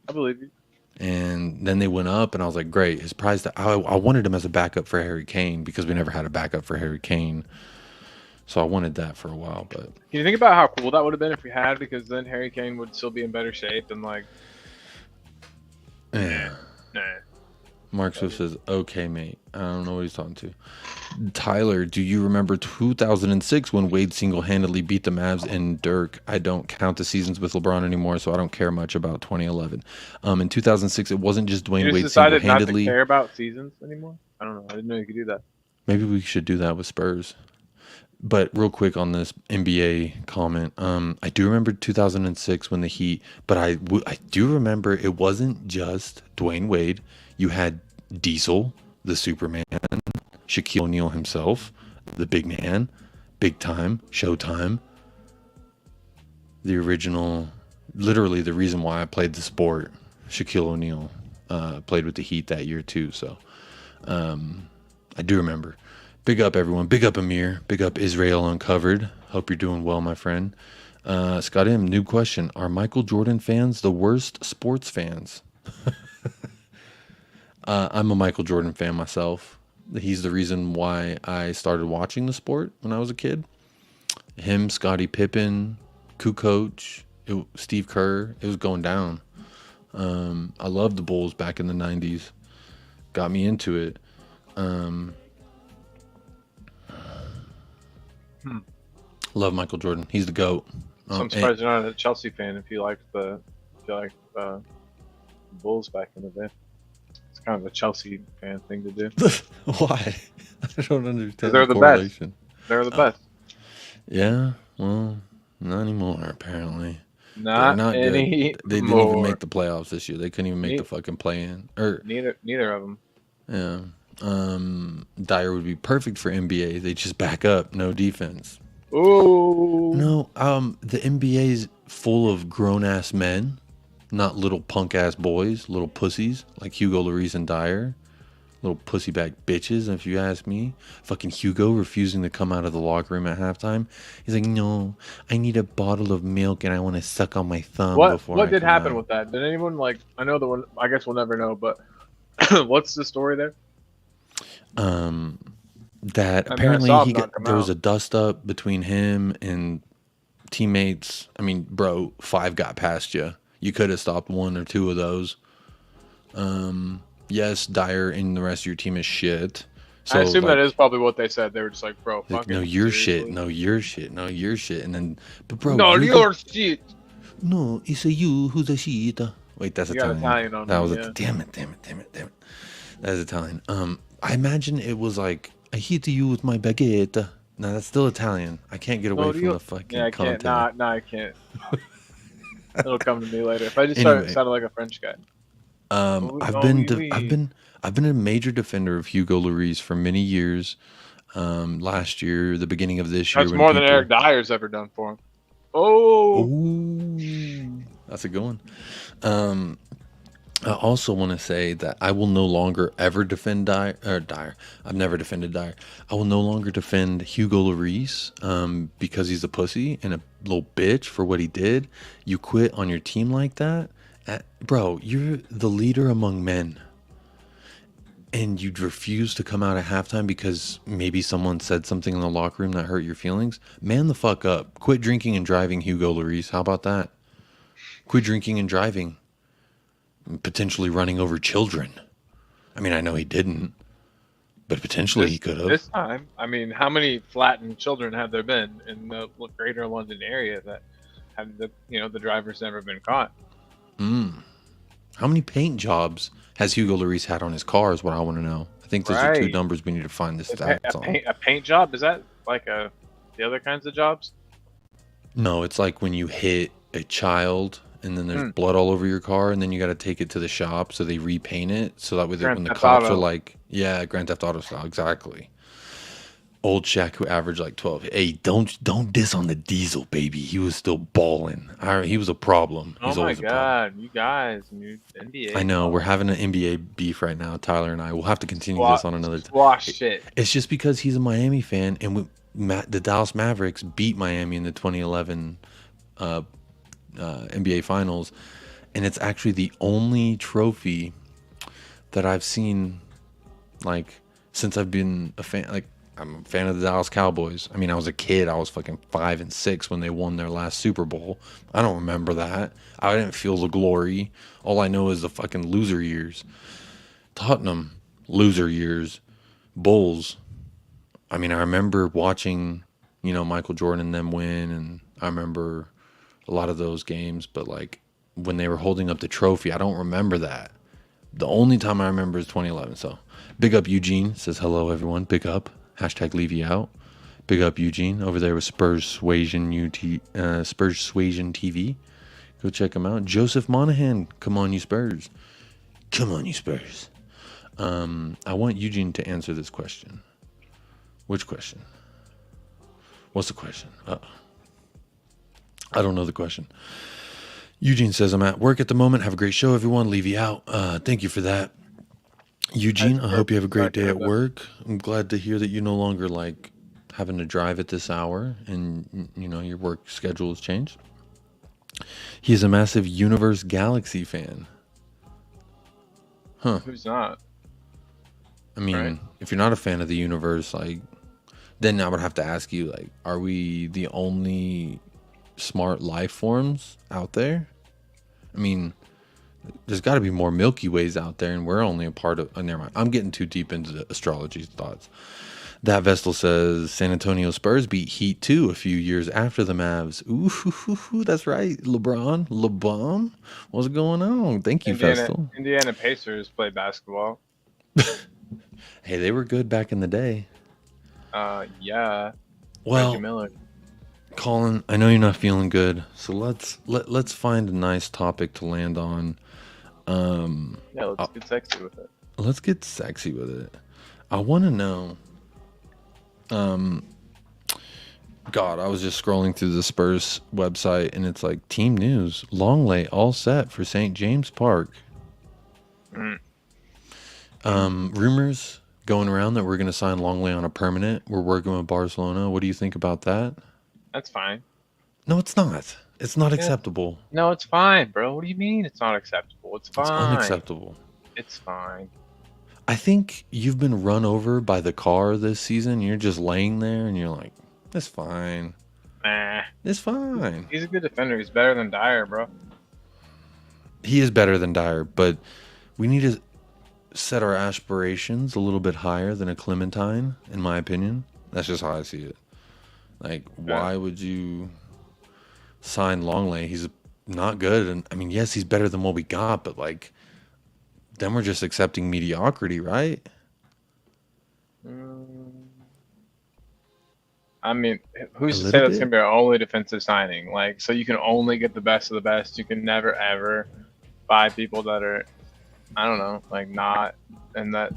S2: I believe you.
S1: And then they went up, and I was like, great. His price. I wanted him as a backup for Harry Kane because we never had a backup for Harry Kane. So I wanted that for a while. But
S2: can you think about how cool that would have been if we had? Because then Harry Kane would still be in better shape and like.
S1: Yeah.
S2: Nah.
S1: Mark Swift says, okay, mate. I don't know what he's talking to. Tyler, do you remember 2006 when Wade single-handedly beat the Mavs and Dirk? I don't count the seasons with LeBron anymore, so I don't care much about 2011. In 2006, it wasn't just Dwayne Wade
S2: decided
S1: single-handedly.
S2: Not to care about seasons anymore? I don't know. I didn't know you could do that.
S1: Maybe we should do that with Spurs. But real quick on this NBA comment, I do remember 2006 when the Heat, but I do remember it wasn't just Dwayne Wade. You had Diesel, the Superman, Shaquille O'Neal himself, the big man, big time, Showtime, the original literally the reason why I played the sport. Shaquille O'Neal played with the Heat that year too, so I do remember. Big up everyone. Big up Amir. Big up Israel Uncovered. Hope you're doing well, my friend. Scott M, new question. Are Michael Jordan fans the worst sports fans? I'm a Michael Jordan fan myself. He's the reason why I started watching the sport when I was a kid. Him, Scottie Pippen, Kukoc, Steve Kerr. It was going down. I loved the Bulls back in the 90s. Got me into it. Love Michael Jordan. He's the GOAT.
S2: So I'm surprised you're not a Chelsea fan if you like the Bulls back in the day. It's kind of a Chelsea fan thing to do.
S1: Why? I don't understand.
S2: They're the best. They're the best.
S1: Yeah, well, not anymore apparently.
S2: Not
S1: anymore. They didn't even make the playoffs this year. They couldn't even make the fucking play-in.
S2: Neither of them.
S1: Yeah. Dyer would be perfect for NBA. They just back up, no defense.
S2: Ooh.
S1: No, the NBA's full of grown-ass men, not little punk-ass boys, little pussies like Hugo Lloris and Dyer. Little pussyback bitches, if you ask me. Fucking Hugo refusing to come out of the locker room at halftime. He's like, no, I need a bottle of milk and I want to suck on my thumb before
S2: What
S1: I
S2: did
S1: come
S2: happen
S1: out.
S2: with that? Did anyone I know the one, I guess we'll never know, but what's the story there?
S1: That apparently there was a dust up between him and teammates. I mean, bro, 5 got past you. You could have stopped 1 or 2 of those. Yes, Dyer and the rest of your team is shit. So,
S2: I assume that is probably what they said. They were just like, bro, fuck
S1: no, your shit. No, your shit. No, your shit. And then, but bro,
S2: no, your shit.
S1: No, it's a you who's a shit. Wait, that's Italian.
S2: On
S1: that
S2: me,
S1: was
S2: yeah.
S1: Damn it. That is Italian. I imagine it was like, I hit you with my baguette. No, that's still Italian. I can't get away from the fucking content.
S2: Nah, I can't. It'll come to me later. If I just start sounding like a French guy.
S1: I've been a major defender of Hugo Lloris for many years. Last year, the beginning of this year.
S2: That's more than Eric Dyer's ever done for him. Oh,
S1: that's a good one. I also want to say that I will no longer ever defend Dyer. I've never defended Dyer. I will no longer defend Hugo Lloris because he's a pussy and a little bitch for what he did. You quit on your team like that? Bro, you're the leader among men. And you'd refuse to come out at halftime because maybe someone said something in the locker room that hurt your feelings? Man the fuck up. Quit drinking and driving, Hugo Lloris. How about that? Quit drinking and driving. Potentially running over children. I mean, I know he didn't, but potentially he could have.
S2: This time, I mean, how many flattened children have there been in the greater London area that have the driver's never been caught?
S1: How many paint jobs has Hugo Lloris had on his car is what I want to know. I think those are 2 numbers we need to find the stats on.
S2: A paint job? Is that like the other kinds of jobs?
S1: No, it's like when you hit a child and then there's blood all over your car and then you got to take it to the shop so they repaint it so that way when the cops are like, yeah, Grand Theft Auto style, exactly. Old Shaq who averaged like 12. Hey, don't diss on the Diesel, baby. He was still balling. He was a problem.
S2: He's always a problem. You guys and your NBA.
S1: I know we're having an NBA beef right now, Tyler and I. We'll have to continue this on another time.
S2: Squash it.
S1: It's just because he's a Miami fan and the Dallas Mavericks beat Miami in the 2011 NBA Finals, and it's actually the only trophy that I've seen like since I've been a fan. Like, I'm a fan of the Dallas Cowboys. I mean, I was a kid. I was fucking 5 and 6 when they won their last Super Bowl. I don't remember that. I didn't feel the glory. All I know is the fucking loser years. Tottenham, loser years. Bulls. I mean, I remember watching, Michael Jordan and them win, and I remember a lot of those games, but like when they were holding up the trophy, I don't remember that. The only time I remember is 2011. So big up Eugene, says hello everyone. Big up. Hashtag leave you out. Big up Eugene over there with Spurs Suasion TV. Go check him out. Joseph Monahan, come on you Spurs. Come on you Spurs. I want Eugene to answer this question. Which question? What's the question? I don't know the question. Eugene says, I'm at work at the moment. Have a great show, everyone. Leave you out. Thank you for that. Eugene, I hope you have a great day at work. I'm glad to hear that you no longer like having to drive at this hour and, you know, your work schedule has changed. He is a massive Universe Galaxy fan. Huh.
S2: Who's not?
S1: I mean, right? If you're not a fan of the universe, like, then I would have to ask you, like, are we the only smart life forms out there? I mean, there's got to be more Milky Ways out there, and we're only a part of. Oh, never mind. I'm getting too deep into the astrology thoughts. That Vestal says San Antonio Spurs beat Heat 2 a few years after the Mavs. Ooh, that's right. LeBron. What's going on? Thank you, Vestal.
S2: Indiana Pacers play basketball.
S1: Hey, they were good back in the day.
S2: Yeah.
S1: Well,
S2: Reggie Miller.
S1: Colin, I know you're not feeling good, so let's find a nice topic to land on.
S2: Yeah, let's get sexy with it.
S1: Let's get sexy with it. I want to know. God, I was just scrolling through the Spurs website, and it's like team news: Longley all set for St. James Park. Rumors going around that we're going to sign Longley on a permanent. We're working with Barcelona. What do you think about that?
S2: That's fine.
S1: No, it's not. It's not acceptable.
S2: No, it's fine, bro. What do you mean it's not acceptable? It's fine.
S1: It's unacceptable.
S2: It's fine.
S1: I think you've been run over by the car this season. You're just laying there, and you're like, it's fine.
S2: Nah.
S1: It's fine.
S2: He's a good defender. He's better than Dyer, bro.
S1: He is better than Dyer, but we need to set our aspirations a little bit higher than a Clementine, in my opinion. That's just how I see it. Like, why would you sign Longley? He's not good. And I mean, yes, he's better than what we got, but like, then we're just accepting mediocrity, right?
S2: I mean, who's to say that's going to be our only defensive signing? Like, so you can only get the best of the best. You can never, ever buy people that are, I don't know, like not, and that,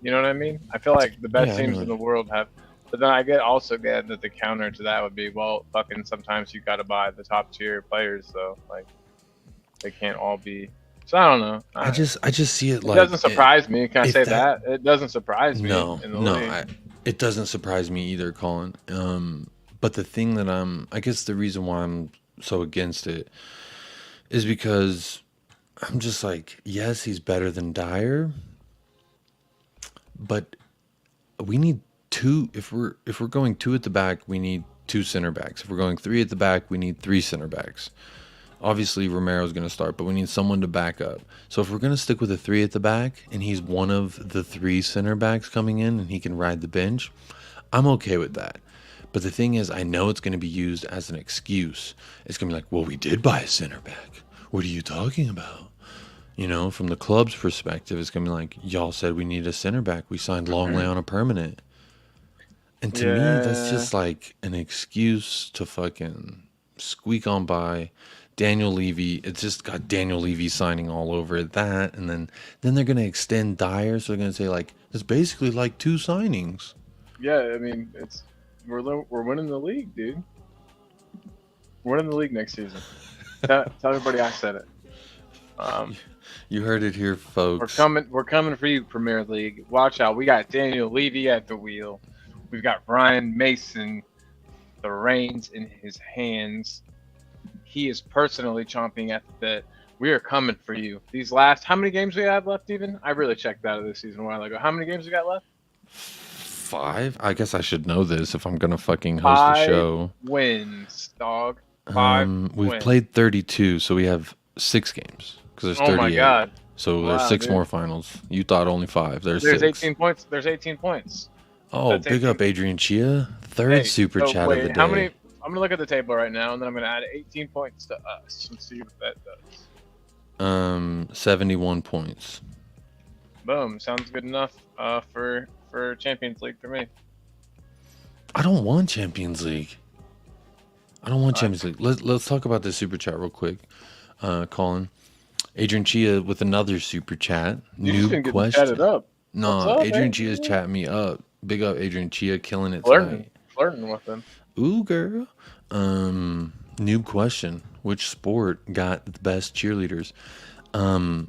S2: you know what I mean? I feel like the best teams in the world have, but then I also get that the counter to that would be, well, fucking sometimes you got to buy the top tier players, though. Like, they can't all be. So I don't know.
S1: I just see it like.
S2: It doesn't surprise me. Can I say that? It doesn't surprise me.
S1: No, it doesn't surprise me either, Colin. But the thing that I guess the reason why I'm so against it is because I'm just like, yes, he's better than Dyer, but we need two. If we're going two at the back, we need two center backs. If we're going three at the back, we need three center backs. Obviously, Romero's going to start, but we need someone to back up. So if we're going to stick with a three at the back, and he's one of the three center backs coming in, and he can ride the bench, I'm okay with that. But the thing is, I know it's going to be used as an excuse. It's going to be like, well, we did buy a center back. What are you talking about? You know, from the club's perspective, it's going to be like, y'all said we need a center back. We signed Longley on a permanent. And to me, that's just like an excuse to fucking squeak on by. Daniel Levy, it's just got Daniel Levy signing all over that, and then they're going to extend Dyer, so they're going to say, like, it's basically like two signings.
S2: Yeah, I mean, we're winning the league, dude. We're winning the league next season. Tell everybody I said it.
S1: You heard it here, folks.
S2: We're coming for you, Premier League. Watch out. We got Daniel Levy at the wheel. We've got Ryan Mason, the reins in his hands. He is personally chomping at the bit. We are coming for you. These last, how many games we have left even? I really checked out of this season a while ago. How many games we got left?
S1: 5? I guess I should know this if I'm going to fucking host a show.
S2: 5 wins, dog. 5
S1: We've played 32, so we have 6 games. Because there's 38.
S2: Oh my God.
S1: So there's 6 more finals. You thought only 5. There's 6.
S2: 18 points. There's 18 points.
S1: Oh,
S2: that's
S1: big 18. Up Adrian Chia. Third super chat of the day.
S2: How many? I'm gonna look at the table right now, and then I'm gonna add 18 points to us and see what that does.
S1: 71 points.
S2: Boom. Sounds good enough. For Champions League for me.
S1: I don't want Champions League. Champions League. Let's talk about this super chat real quick, Colin. Adrian Chia with another super chat. New question.
S2: Chatted up.
S1: No, Adrian Chia's chatting me up. Big up, Adrian Chia, killing it
S2: tonight. Flirting with him.
S1: Ooh, girl. Noob question: which sport got the best cheerleaders? I'm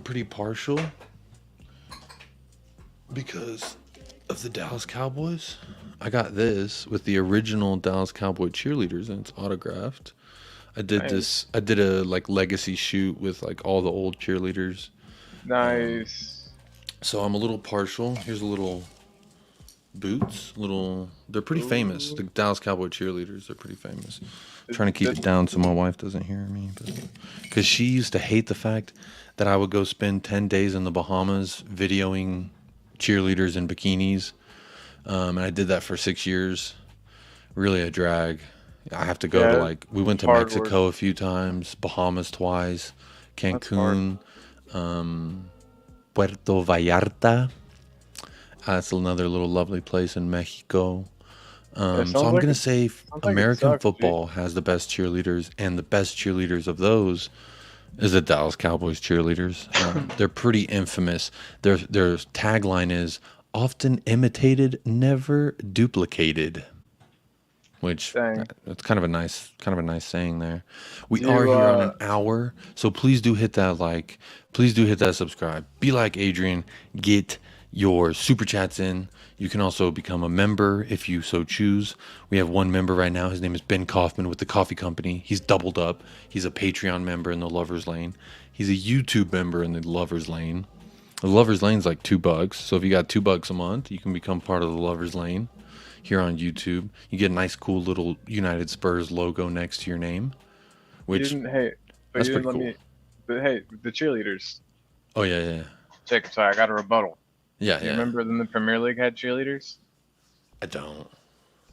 S1: pretty partial because of the Dallas Cowboys. I got this with the original Dallas Cowboy cheerleaders, and it's autographed. I did
S2: Nice.
S1: I did a like legacy shoot with like all the old cheerleaders.
S2: Nice.
S1: So I'm a little partial. Here's a little boots. They're pretty famous. The Dallas Cowboy cheerleaders, they're pretty famous. I'm trying to keep it down so my wife doesn't hear me, because she used to hate the fact that I would go spend 10 days in the Bahamas videoing cheerleaders in bikinis. And I did that for 6 years. Really a drag. I have to go to like, we went to Mexico a few times, Bahamas twice, Cancun, Puerto Vallarta. That's another little lovely place in Mexico. So I'm going to say American football has the best cheerleaders, and the best cheerleaders of those is the Dallas Cowboys cheerleaders. They're pretty infamous. Their tagline is often imitated, never duplicated. Which that's kind of a nice saying there. We are here on an hour, so please do hit that like, please do hit that subscribe. Be like Adrian, get your super chats in. You can also become a member if you so choose. We have one member right now. His name is Ben Kaufman with the coffee company. He's doubled up. He's a Patreon member in the Lovers Lane. He's a YouTube member in the Lovers Lane. The Lovers Lane's like $2. So if you got $2 a month, you can become part of the Lovers Lane here on YouTube. You get a nice, cool little United Spurs logo next to your name, which that's pretty cool.
S2: But hey, the cheerleaders.
S1: Oh yeah.
S2: Sorry, I got a rebuttal.
S1: Yeah.
S2: You remember when the Premier League had cheerleaders?
S1: I don't.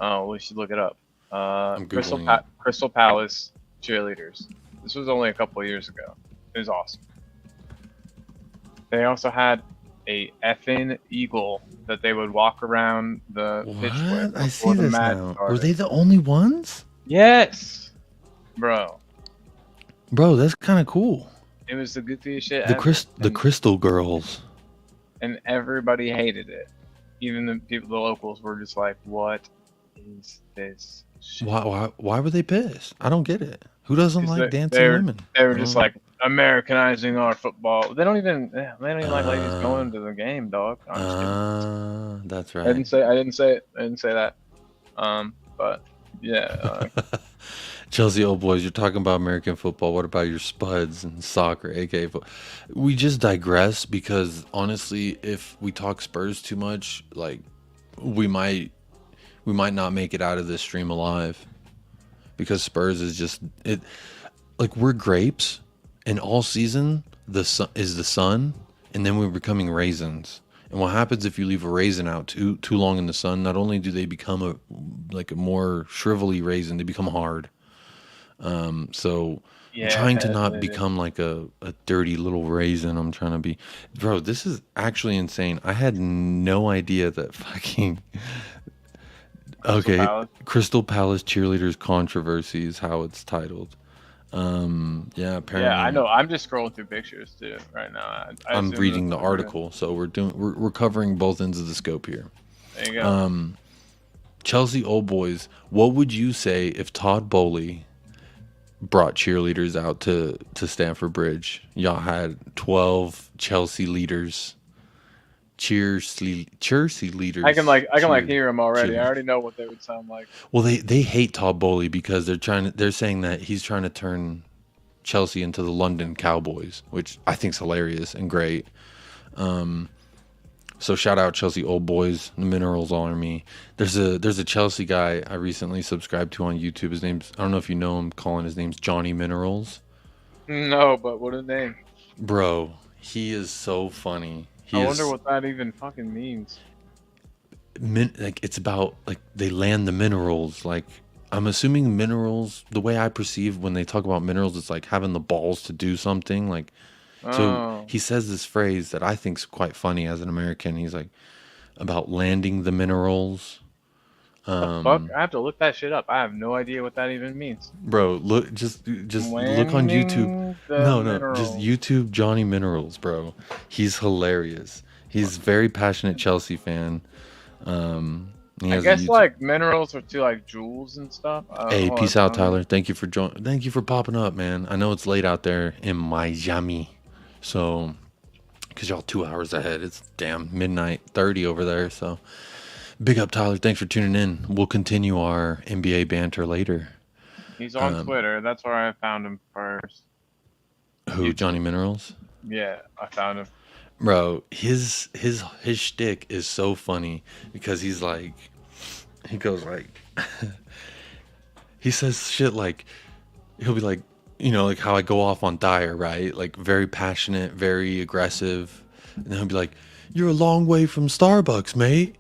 S2: Oh, we should look it up.
S1: I'm Googling
S2: Crystal Palace cheerleaders. This was only a couple of years ago. It was awesome. They also had a effing eagle that they would walk around the pitch with.
S1: I see this now. Were they the only ones?
S2: Yes, bro.
S1: That's kind of cool.
S2: It was the goofiest shit.
S1: The Crystal Girls.
S2: And everybody hated it. Even the locals were just like, "What is this shit?"
S1: Why were they pissed? I don't get it. Who doesn't like dancing women?
S2: They were just like Americanizing our football. They don't even like ladies going to the game, dog.
S1: That's right.
S2: I didn't say that. But yeah.
S1: Chelsea old boys, you're talking about American football. What about your Spuds and soccer, aka football? We just digress because honestly, if we talk Spurs too much, like we might not make it out of this stream alive, because Spurs is just it. Like we're grapes, and all season the sun is the sun, and then we're becoming raisins. And what happens if you leave a raisin out too long in the sun? Not only do they become a more shrivelly raisin, they become hard. So I'm trying to not become like a dirty little raisin. I'm trying to be, bro, this is actually insane. I had no idea that fucking Crystal Palace cheerleaders controvery is how it's titled. Apparently.
S2: Yeah, I know. I'm just scrolling through pictures too right now.
S1: I'm reading the article, so we're covering both ends of the scope here.
S2: There you go.
S1: Chelsea old boys, what would you say if Todd Bowley brought cheerleaders out to Stamford Bridge? Y'all had 12 Chelsea leaders, Chelsea leaders.
S2: I can hear them already. I already know what they would sound like.
S1: Well, they hate Todd Bowley because they're saying that he's trying to turn Chelsea into the London Cowboys, which I think is hilarious and great. So shout out Chelsea old boys, the Minerals Army. There's a Chelsea guy I recently subscribed to on YouTube. His name's, I don't know if you know him, Colin. His name's Johnny Minerals.
S2: No, but what a name.
S1: Bro, he is so funny.
S2: I wonder what that even fucking means.
S1: Like it's about like they land the minerals. Like I'm assuming minerals. The way I perceive when they talk about minerals, it's like having the balls to do something. Like so he says this phrase that I think is quite funny as an American. He's like about landing the minerals.
S2: Fuck, I have to look that shit up. I have no idea what that even means.
S1: Bro, look just look on YouTube. No, just YouTube Johnny Minerals, bro. He's hilarious. He's a very passionate Chelsea fan. He
S2: I
S1: has a
S2: guess
S1: YouTube.
S2: like minerals are to like jewels and stuff. I don't
S1: Hey,
S2: know
S1: peace
S2: what
S1: out,
S2: it's on.
S1: Tyler. Thank you for Thank you for popping up, man. I know it's late out there in Miami, so because y'all 2 hours ahead. It's damn midnight 30 over there. So big up, Tyler. Thanks for tuning in. We'll continue our NBA banter later.
S2: He's on Twitter. That's where I found him first.
S1: Who?
S2: YouTube.
S1: Johnny Minerals?
S2: Yeah, I found him.
S1: Bro, his shtick is so funny because he's like, he goes like, he says shit like, he'll be like, you know, like how I go off on Dyer, right? Like very passionate, very aggressive, and then he'll be like, "You're a long way from Starbucks, mate.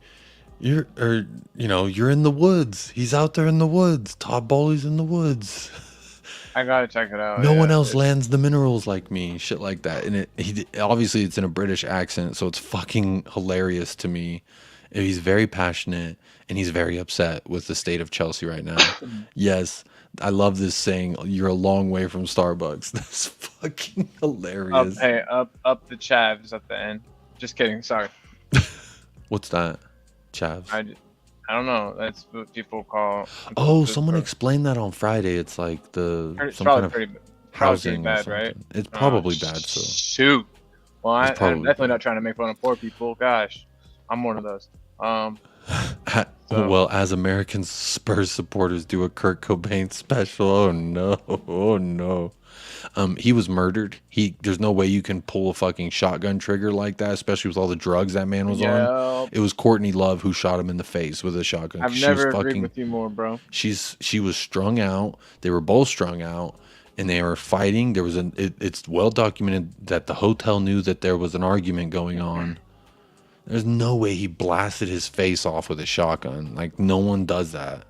S1: You're in the woods. He's out there in the woods. Todd Bowley's in the woods.
S2: I gotta check it out.
S1: No one else lands the minerals like me." Shit like that. And he obviously it's in a British accent, so it's fucking hilarious to me. And he's very passionate and he's very upset with the state of Chelsea right now. Yes, I love this saying, "You're a long way from Starbucks." That's fucking hilarious.
S2: Up the chavs at the end. Just kidding. Sorry.
S1: What's that? Chavs.
S2: I don't know. That's what people call.
S1: Oh, someone explained that on Friday. It's like some kind of housing
S2: bad,
S1: or something.
S2: right?
S1: It's probably bad. So
S2: shoot. Well, I'm definitely
S1: bad.
S2: not trying to make fun of poor people. Gosh, I'm one of those.
S1: Well, as American Spurs supporters do a Kurt Cobain special. Oh no! Oh no! He was murdered. There's no way you can pull a fucking shotgun trigger like that, especially with all the drugs that man was on. It was Courtney Love who shot him in the face with a shotgun.
S2: I've never agreed with you more, bro.
S1: She was strung out. They were both strung out, and they were fighting. There was it's well documented that the hotel knew that there was an argument going on. There's no way he blasted his face off with a shotgun. Like, no one does that.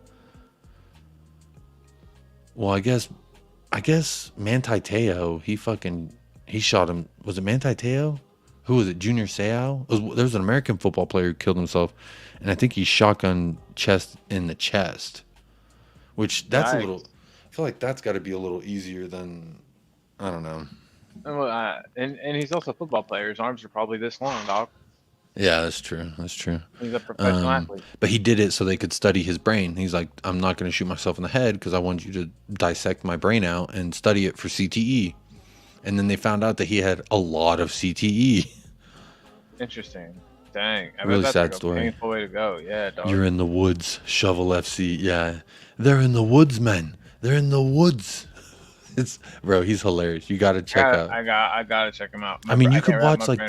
S1: Well, I guess Manti Te'o, he shot him. Was it Manti Te'o? Who was it? Junior Seau? There was an American football player who killed himself, and I think he shotgun chest in the chest. Which, that's a little... I feel like that's got to be a little easier than... I don't know.
S2: And he's also a football player. His arms are probably this long, dog.
S1: Yeah, that's true. That's true.
S2: He's a professional athlete.
S1: But he did it so they could study his brain. He's like, "I'm not going to shoot myself in the head because I want you to dissect my brain out and study it for CTE." And then they found out that he had a lot of CTE.
S2: Interesting. Dang. I
S1: really
S2: bet that's
S1: sad
S2: like
S1: story.
S2: A painful way to go. Yeah, dog.
S1: You're in the woods, Shovel FC. Yeah. They're in the woods, man. They're in the woods. Bro, he's hilarious. You gotta check out.
S2: I gotta check him out.
S1: I mean, you could watch like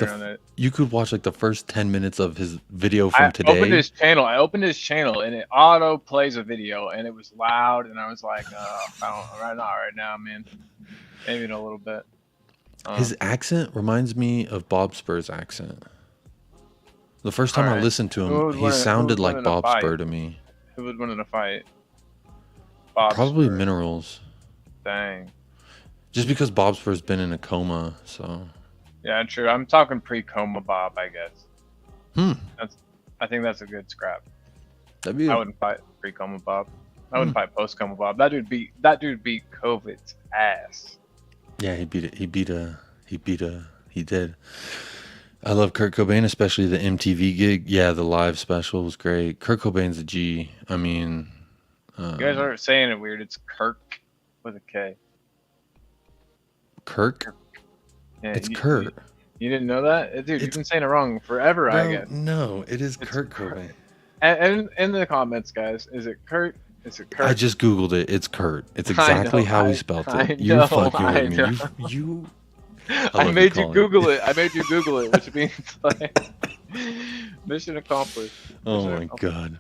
S1: the first 10 minutes of his video from today.
S2: I opened his channel and it auto plays a video and it was loud and I was like, not right now, man. Maybe in a little bit.
S1: His accent reminds me of Bob Spur's accent. The first time I listened to him, he sounded like Bob Spur to me.
S2: Who would win in a fight?
S1: Probably
S2: Spur.
S1: Minerals.
S2: Dang.
S1: Just because Bob Spur's been in a coma, so.
S2: Yeah, true. I'm talking pre-coma Bob, I guess. I think that's a good scrap. I wouldn't fight pre-coma Bob. I wouldn't fight post-coma Bob. That dude beat COVID's ass.
S1: Yeah, he did. I love Kurt Cobain, especially the MTV gig. Yeah, the live special was great. Kurt Cobain's a G. I mean,
S2: you guys are saying it weird. It's Kirk with a K.
S1: Kirk?
S2: Yeah,
S1: it's Kurt.
S2: You didn't know that? Dude, you've been saying it wrong forever, I guess.
S1: No, it is Kurt Cobain.
S2: And in the comments, guys, is it Kurt? Is it Kurt?
S1: I just Googled it. It's Kurt. It's exactly how he spelled it. You're fucking with me. You
S2: I made you Google it, which means like mission accomplished.
S1: My God.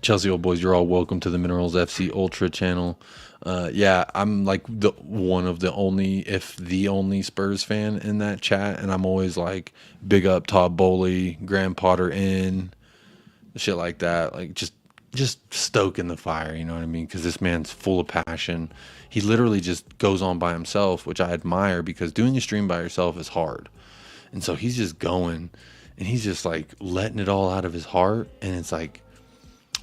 S1: Chelsea old boys, you're all welcome to the Minerals FC Ultra channel. Yeah, I'm like one of the only, if the only Spurs fan in that chat, and I'm always like, big up Todd Bowley, Graham Potter in, shit like that. Like just stoking the fire, you know what I mean? Because this man's full of passion. He literally just goes on by himself, which I admire because doing a stream by yourself is hard. And so he's just going, and he's just like letting it all out of his heart. And it's like,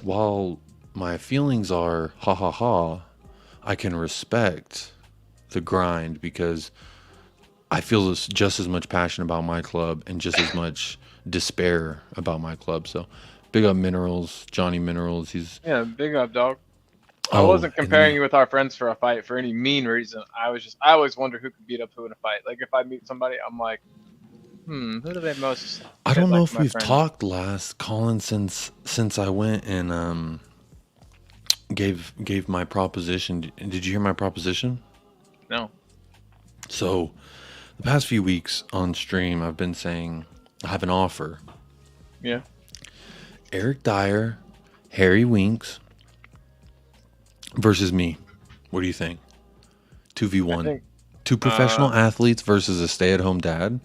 S1: while my feelings are ha ha ha, I can respect the grind because I feel just as much passion about my club and just as much despair about my club. So Big up Minerals, Johnny Minerals. He's
S2: big up, dog. I wasn't comparing you with our friends for a fight for any mean reason. I always wonder who could beat up who in a fight. Like if I meet somebody, I'm like, who do they most?
S1: I don't know if we've talked last, Colin, since I went and gave my proposition. Did you hear my proposition?
S2: No.
S1: So, the past few weeks on stream, I've been saying I have an offer.
S2: Yeah.
S1: Eric Dyer, Harry Winks versus me. What do you think? 2v1. Two professional athletes versus a stay-at-home dad.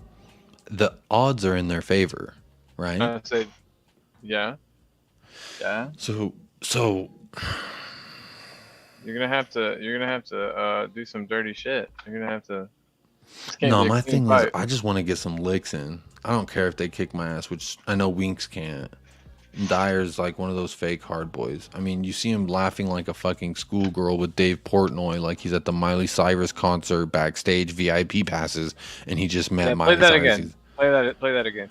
S1: The odds are in their favor, right?
S2: I'd say, yeah.
S1: So
S2: you're gonna have to do some dirty shit. You're gonna have to.
S1: No, my thing is, I just want to get some licks in. I don't care if they kick my ass, which I know Winks can't. Dyer's like one of those fake hard boys. I mean, you see him laughing like a fucking schoolgirl with Dave Portnoy, like he's at the Miley Cyrus concert backstage, VIP passes, and he just met Miley Cyrus.
S2: Play that again.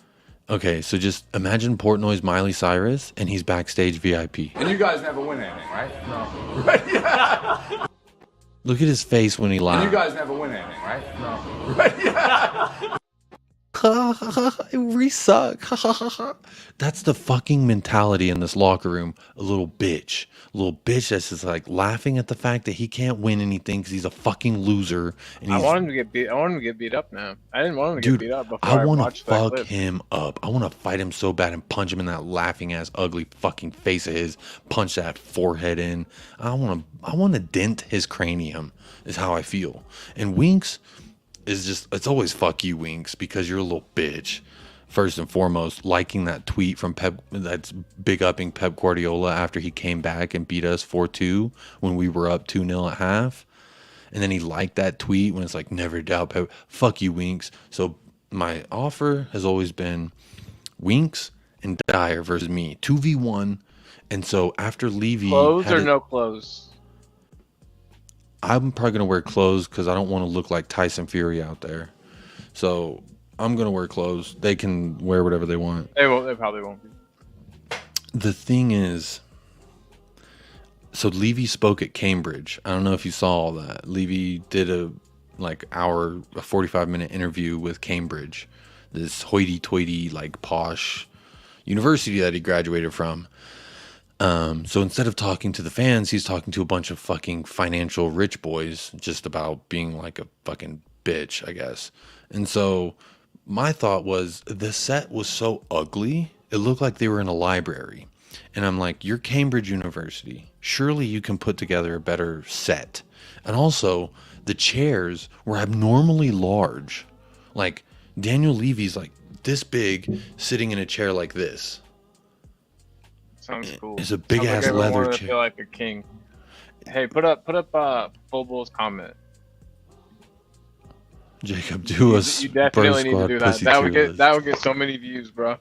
S1: Okay, so just imagine Portnoy's Miley Cyrus, and he's backstage VIP.
S3: And you guys never win anything, right? No. Right? Yeah.
S1: Look at his face when he laughs.
S3: And you guys never win anything, right? No. Right? Yeah.
S1: We suck. That's the fucking mentality in this locker room. A little bitch that's just like laughing at the fact that he can't win anything because he's a fucking loser. And
S2: I want him to get beat. I want him to get beat up now. I didn't want him to get beat up before
S1: I want to fuck him up. I want to fight him so bad and punch him in that laughing ass, ugly fucking face of his. Punch that forehead in. I want to dent his cranium. Is how I feel. And Winks is just, it's always fuck you, Winks, because you're a little bitch. First and foremost, liking that tweet from Pep, that's big upping Pep Guardiola after he came back and beat us 4-2 when we were up 2-0 at half. And then he liked that tweet when it's like, never doubt Pep. Fuck you, Winks. So my offer has always been Winks and Dyer versus me, 2v1. And so after Levy,
S2: clothes or no clothes?
S1: I'm probably going to wear clothes because I don't want to look like Tyson Fury out there. So I'm going to wear clothes. They can wear whatever they want.
S2: They probably won't be.
S1: The thing is, so Levy spoke at Cambridge. I don't know if you saw all that. Levy did a 45-minute interview with Cambridge, this hoity-toity, like posh university that he graduated from. So instead of talking to the fans, he's talking to a bunch of fucking financial rich boys just about being like a fucking bitch, I guess. And so my thought was the set was so ugly. It looked like they were in a library. And I'm like, you're Cambridge University. Surely you can put together a better set. And also the chairs were abnormally large. Like Daniel Levy's like this big sitting in a chair like this.
S2: Sounds cool.
S1: It's a big ass leather chair.
S2: I feel like a king. Hey, put up Full Bull's comment.
S1: Jacob, do us.
S2: You definitely need to do that. That would get so many views, bro.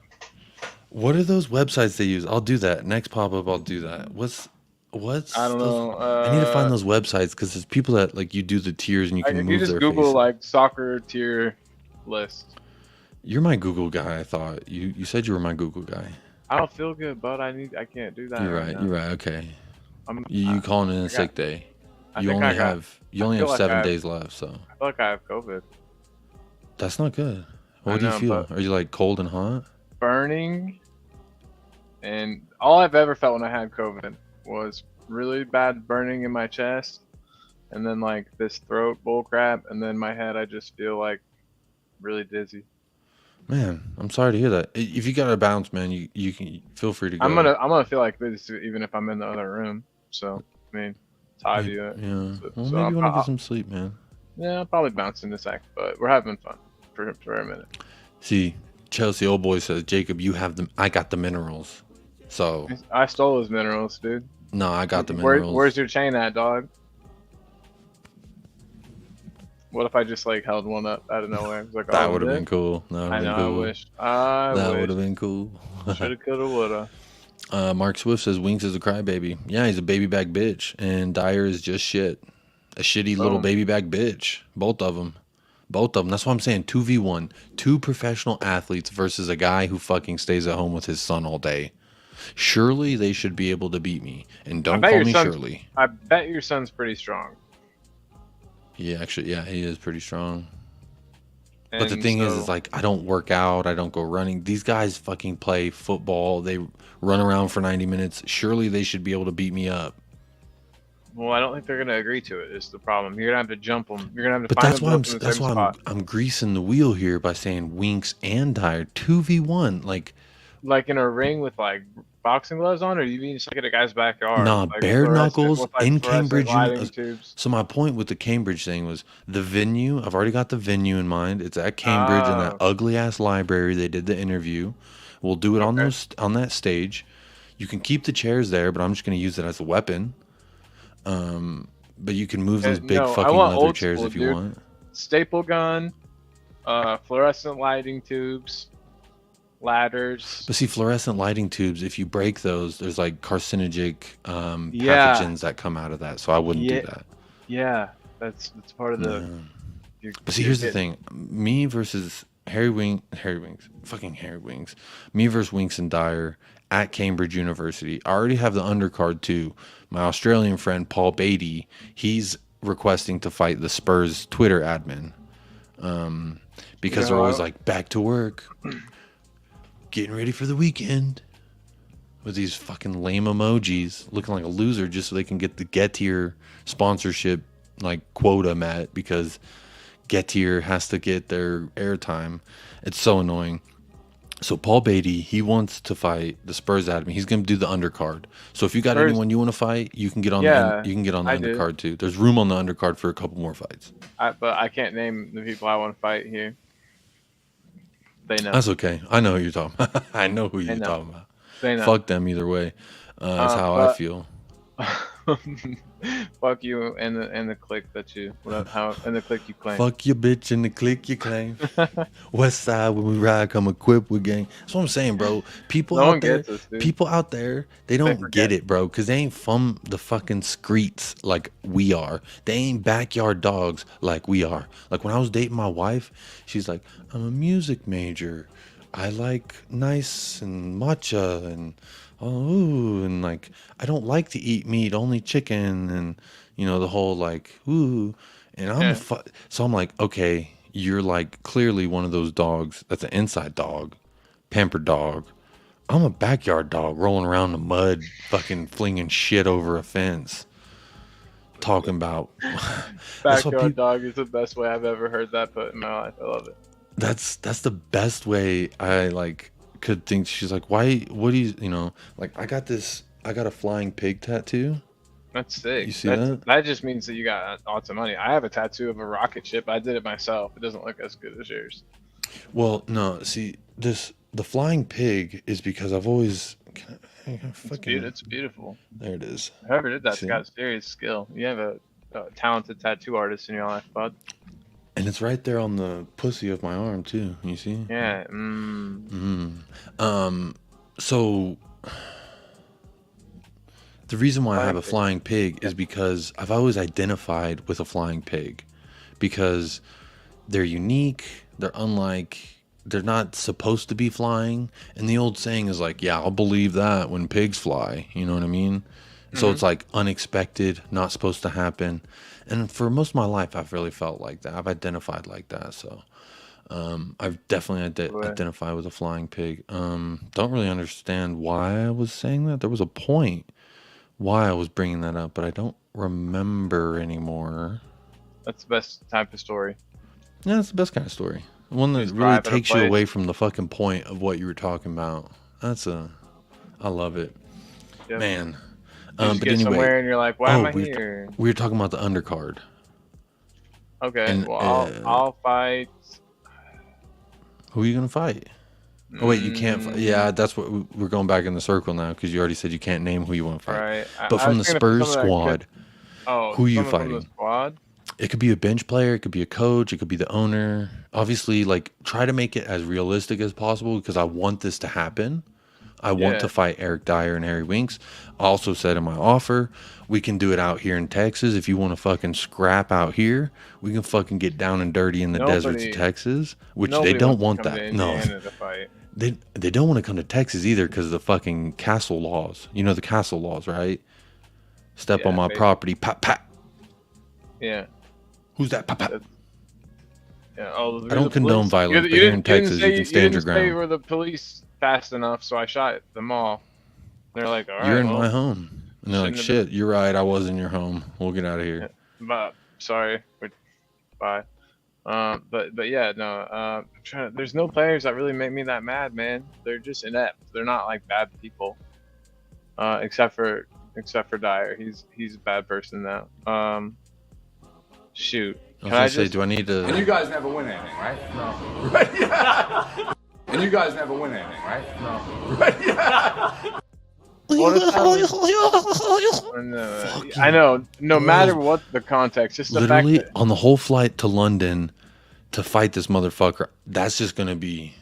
S1: What are those websites they use? I'll do that. Next pop-up, I'll do that. What's
S2: I don't know.
S1: I need to find those websites because there's people that like you do the tiers and you can move their face.
S2: You just Google like soccer tier list.
S1: You're my Google guy, I thought. You said you were my Google guy.
S2: I don't feel good, but I can't do that.
S1: You're right. Okay. You calling in a sick day. You only have 7 days left, so.
S2: I feel like I have COVID.
S1: That's not good. What do you feel? Are you like cold and hot?
S2: Burning. And all I've ever felt when I had COVID was really bad burning in my chest, and then like this throat bull crap, and then my head I just feel like really dizzy.
S1: Man, I'm sorry to hear that. If you gotta bounce, man, you can feel free to go.
S2: I'm gonna feel like this even if I'm in the other room. So I mean, it's high to it.
S1: Yeah. Well, maybe you want to get some sleep, man.
S2: Yeah, I'll probably bounce in a sec, but we're having fun for a minute.
S1: See, Chelsea old boy says, Jacob, you have them. I got the minerals. So
S2: I stole those minerals, dude.
S1: No, I got the minerals.
S2: Where's your chain at, dog? What if I just like held one up out of nowhere? Like,
S1: that would have been cool. I know.
S2: Cool.
S1: That would have been cool.
S2: Shoulda, coulda, woulda.
S1: Mark Swift says Winks is a crybaby. Yeah, he's a baby back bitch, and Dyer is just shit. A shitty little baby back bitch. Both of them. That's why I'm saying 2v1. Two professional athletes versus a guy who fucking stays at home with his son all day. Surely they should be able to beat me. And don't
S2: bet
S1: call
S2: your
S1: me
S2: son's-
S1: Shirley.
S2: I bet your son's pretty strong.
S1: Yeah, actually, yeah, he is pretty strong. But the
S2: And
S1: thing
S2: so,
S1: is like, I don't work out. I don't go running. These guys fucking play football. They run around for 90 minutes. Surely they should be able to beat me up.
S2: well, I don't think they're gonna agree to it. Is the problem? You're gonna have to jump them. You're gonna have to
S1: But
S2: find
S1: that's
S2: them
S1: why I'm
S2: both in the
S1: that's
S2: same
S1: why
S2: spot.
S1: I'm greasing the wheel here by saying Winks and Dyer 2v1. Like,
S2: Like in a ring with like boxing gloves on, or you mean just like at a guy's backyard?
S1: nah,
S2: like
S1: bare
S2: fluorescent-
S1: knuckles
S2: with, like,
S1: in
S2: fluorescent
S1: Cambridge.
S2: lighting tubes.
S1: So my point with the Cambridge thing was the venue. I've already got the venue in mind. It's at Cambridge in that ugly ass library they did the interview. We'll do it on that stage. You can keep the chairs there, but I'm just going to use it as a weapon. But you can move those big
S2: No, I
S1: fucking
S2: want
S1: leather
S2: old
S1: chairs
S2: school,
S1: if you
S2: dude.
S1: want.
S2: Staple gun, fluorescent lighting tubes, ladders.
S1: But see, fluorescent lighting tubes, if you break those, there's like carcinogenic
S2: Yeah.
S1: pathogens that come out of that. So I wouldn't do that.
S2: Yeah, that's part of the.
S1: Yeah. But see, here's the thing: me versus Harry Wings, me versus Winks and Dyer at Cambridge University. I already have the undercard too. My Australian friend Paul Beatty, he's requesting to fight the Spurs Twitter admin, because they're always like back to work, getting ready for the weekend, with these fucking lame emojis, looking like a loser just so they can get the Gettier sponsorship like quota met, because Gettier has to get their airtime. It's so annoying. So Paul Beatty, he wants to fight the Spurs admin. He's going to do the undercard. So if you got anyone you want to fight, you can get on the undercard too. There's room on the undercard for a couple more fights.
S2: But I can't name the people I want to fight here. They know.
S1: That's okay. I know who you're talking about. I know who you're talking about.
S2: They know.
S1: Fuck them either way. That's how I feel.
S2: Fuck you and the clique that you and the clique you claim.
S1: Fuck your bitch and the clique you claim. West side when we ride come equipped with gang. That's what I'm saying, bro. People out there, they don't get it, bro, because they ain't from the fucking streets like we are. They ain't backyard dogs like we are. Like when I was dating my wife, she's like, I'm a music major. I like nice and matcha and and like I don't like to eat meat, only chicken, and the whole like and I'm so I'm like, okay, you're like clearly one of those dogs that's an inside dog, pampered dog. I'm a backyard dog rolling around in the mud, fucking flinging shit over a fence, talking about
S2: backyard dog is the best way I've ever heard that put in my life. I love it.
S1: That's the best way I like could think. She's like, why, what do you like, I got a flying pig tattoo.
S2: That's sick.
S1: You see that?
S2: That just means that you got lots of money. I have a tattoo of a rocket ship. I did it myself. It doesn't look as good as yours.
S1: Well, no, see, the flying pig is because I've always
S2: it's beautiful.
S1: There it is.
S2: Whoever did that's got serious skill. You have a talented tattoo artist in your life, bud.
S1: And it's right there on the pussy of my arm too. You see?
S2: Yeah.
S1: So the reason why I have a flying pig is because I've always identified with a flying pig, because they're unique. They're unlike. They're not supposed to be flying. And the old saying is like, yeah, I'll believe that when pigs fly. You know what I mean? So it's like unexpected, not supposed to happen. And for most of my life, I've really felt like that. I've identified like that. So I've definitely identified with a flying pig. Don't really understand why I was saying that. There was a point why I was bringing that up, but I don't remember anymore.
S2: That's the best type of story.
S1: Yeah, it's the best kind of story. One that really takes you away from the fucking point of what you were talking about. I love it. Yep. Man.
S2: But get somewhere and you're like, why am I here?
S1: We were talking about the undercard.
S2: Okay, and, well, I'll fight.
S1: Who are you gonna fight? Oh wait, you can't fight. Yeah, that's what we're going back in the circle now, because you already said you can't name who you want to fight.
S2: Right.
S1: But from the Spurs squad, who are you fighting?
S2: From the squad?
S1: It could be a bench player, it could be a coach, it could be the owner. Obviously, like, try to make it as realistic as possible, because I want this to happen. I want to fight Eric Dyer and Harry Winks. I also said in my offer, we can do it out here in Texas. If you want to fucking scrap out here, we can fucking get down and dirty in the deserts of Texas, which they don't want that. No. They don't want to come to Texas either because of the fucking castle laws. You know the castle laws, right? Step on my property, pat pat.
S2: Yeah.
S1: Who's that? Pat pat.
S2: Yeah. Oh,
S1: I don't condone violence, but here in Texas, you can stand your ground.
S2: You were the police fast enough, so I shot them all. They're like, all right,
S1: you're in my home. And they're like, shit, you're right. I was in your home. We'll get out of here.
S2: But sorry. Bye. But yeah, no. There's no players that really make me that mad, man. They're just inept. They're not like bad people. Except for Dyer. He's a bad person now. Shoot.
S1: Can I say, do I need to?
S3: And you guys never win anything, right? No. Right? Yeah. And you guys never win anything, right? No. Right? Yeah.
S2: I know. No matter what the context, just the
S1: literally
S2: fact that
S1: on the whole flight to London to fight this motherfucker, that's just gonna be.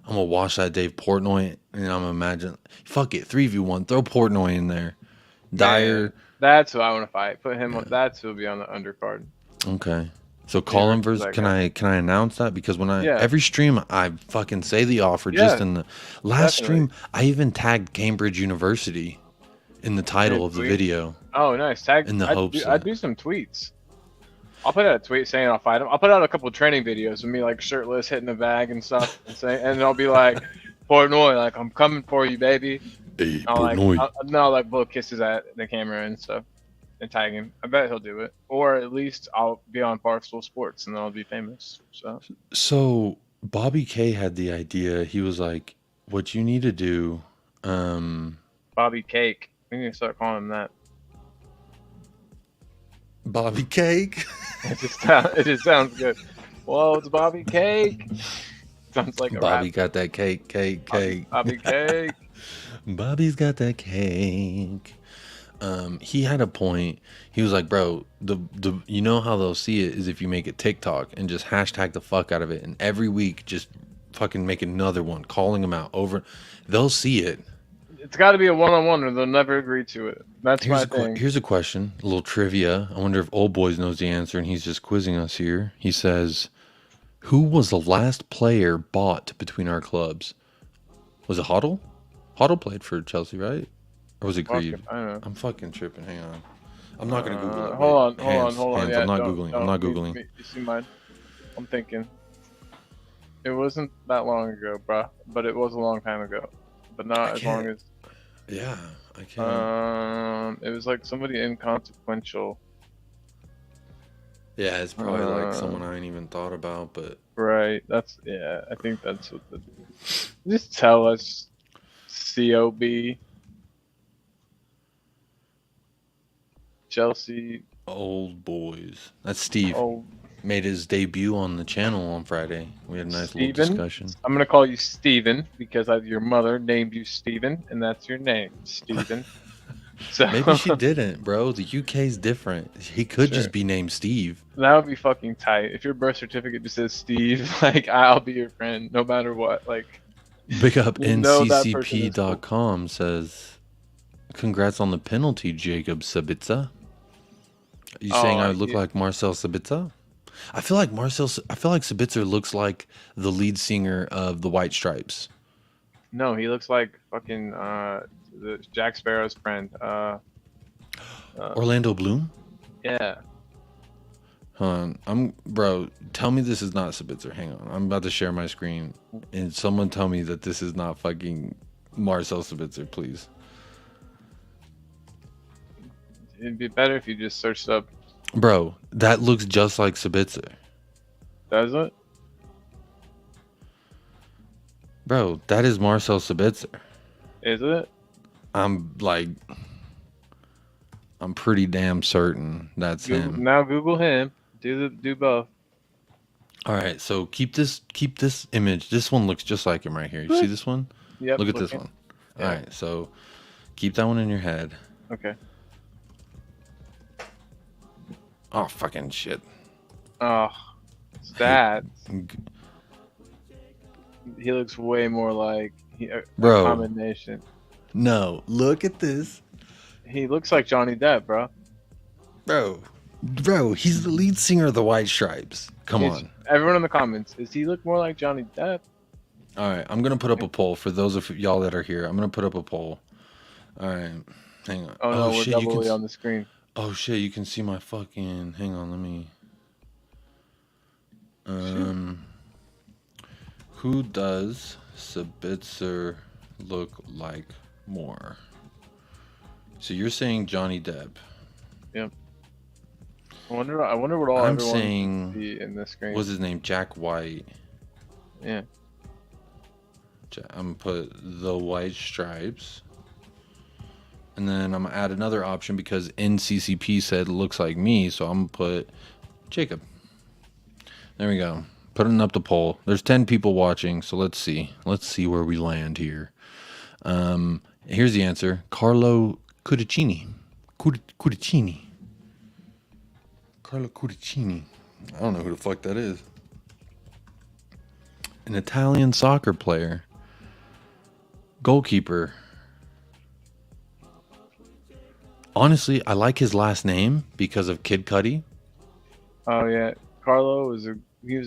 S1: I'm gonna watch that Dave Portnoy, and I'm gonna imagine. Fuck it, 3v1. Throw Portnoy in there. Dyer.
S2: Yeah, that's who I want to fight. Put him. Yeah. That's who'll be on the undercard.
S1: Okay. So call him versus. Can I announce that? Because when every stream I fucking say the offer. Just in the last stream, I even tagged Cambridge University in the title of the video.
S2: Oh, nice. Tag in the hopes. I'd do some tweets. I'll put out a tweet saying I'll fight him. I'll put out a couple of training videos of me like shirtless hitting a bag and stuff, and I'll be like, Portnoy, like I'm coming for you, baby.
S1: Hey,
S2: I'll like blow kisses at the camera and stuff. And tag him. I bet he'll do it. Or at least I'll be on Barstool Sports and then I'll be famous.
S1: So Bobby K had the idea. He was like, what you need to do
S2: Bobby Cake. We need to start calling him that.
S1: Bobby Cake?
S2: It just sounds good. Whoa, it's Bobby Cake. Sounds like a
S1: Bobby
S2: rap.
S1: Got that cake.
S2: Bobby Cake.
S1: Bobby's got that cake. He had a point. He was like, bro, the you know how they'll see it is if you make it TikTok and just hashtag the fuck out of it, and every week just fucking make another one calling them out over. They'll see it.
S2: It's got to be a one-on-one or they'll never agree to it. That's my thing.
S1: Here's a question, a little trivia. I wonder if Old Boys knows the answer, and he's just quizzing us here. He says, who was the last player bought between our clubs? Was it Hoddle? Hoddle played for Chelsea, right? Or was it Grieve?
S2: I don't know.
S1: I'm fucking tripping. Hang on. I'm not going to Google it.
S2: Hold on.
S1: Yeah, I'm not Googling. I'm not Googling.
S2: You see mine? I'm thinking. It wasn't that long ago, bro. But it was a long time ago. But not as long as...
S1: Yeah, I can't.
S2: It was like somebody inconsequential.
S1: Yeah, it's probably like someone I ain't even thought about, but...
S2: Right. I think that's what the... Just tell us, COB... Chelsea.
S1: Old Boys. That's Steve. Made his debut on the channel on Friday. We had a nice little discussion.
S2: I'm going to call you Steven because your mother named you Steven, and that's your name, Steven. So
S1: maybe she didn't, bro. The UK's different. He could just be named Steve.
S2: That would be fucking tight. If your birth certificate just says Steve, like, I'll be your friend no matter what. Like,
S1: Big up NCCP.com says, congrats on the penalty, Jacob Sabitzer. You saying I look like Marcel Sabitzer? I feel like Sabitzer looks like the lead singer of the White Stripes.
S2: No, he looks like fucking the Jack Sparrow's friend.
S1: Orlando Bloom?
S2: Yeah.
S1: Bro, tell me this is not Sabitzer. Hang on. I'm about to share my screen. And someone tell me that this is not fucking Marcel Sabitzer, please.
S2: It'd be better if you just searched up.
S1: Bro, that looks just like Sabitzer.
S2: Does it?
S1: Bro, that is Marcel Sabitzer.
S2: Is it?
S1: I'm pretty damn certain that's him.
S2: Now Google him. Do both.
S1: All right, so keep this image. This one looks just like him right here. You see this one?
S2: Yep.
S1: Look at this one. Yeah. All right, so keep that one in your head.
S2: Okay.
S1: Oh, fucking shit.
S2: Oh, stats. He looks way more like
S1: bro.
S2: A combination.
S1: No, look at this.
S2: He looks like Johnny Depp, bro.
S1: Bro, he's the lead singer of the White Stripes. Come on.
S2: Everyone in the comments, does he look more like Johnny Depp?
S1: All right, I'm gonna put up a poll for those of y'all that are here. I'm gonna put up a poll. All right, hang on.
S2: Oh no, we're
S1: shit,
S2: doubly on the screen.
S1: Oh shit, you can see my fucking. Hang on, let me. Who does Sabitzer look like more? So you're saying Johnny Depp.
S2: Yep. I wonder what all
S1: I'm
S2: everyone
S1: saying.
S2: can see in this screen.
S1: What's his name? Jack White.
S2: Yeah.
S1: I'm gonna put the white stripes. And then I'm gonna add another option because NCCP said looks like me, so I'm gonna put Jacob. There we go. Putting up the poll. There's 10 people watching, so let's see. Let's see where we land here. Here's the answer. Carlo Cudicini. Cudicini. Carlo Cudicini. I don't know who the fuck that is. An Italian soccer player. Goalkeeper. Honestly, I like his last name because of Kid Cudi.
S2: Oh yeah, Carlo was a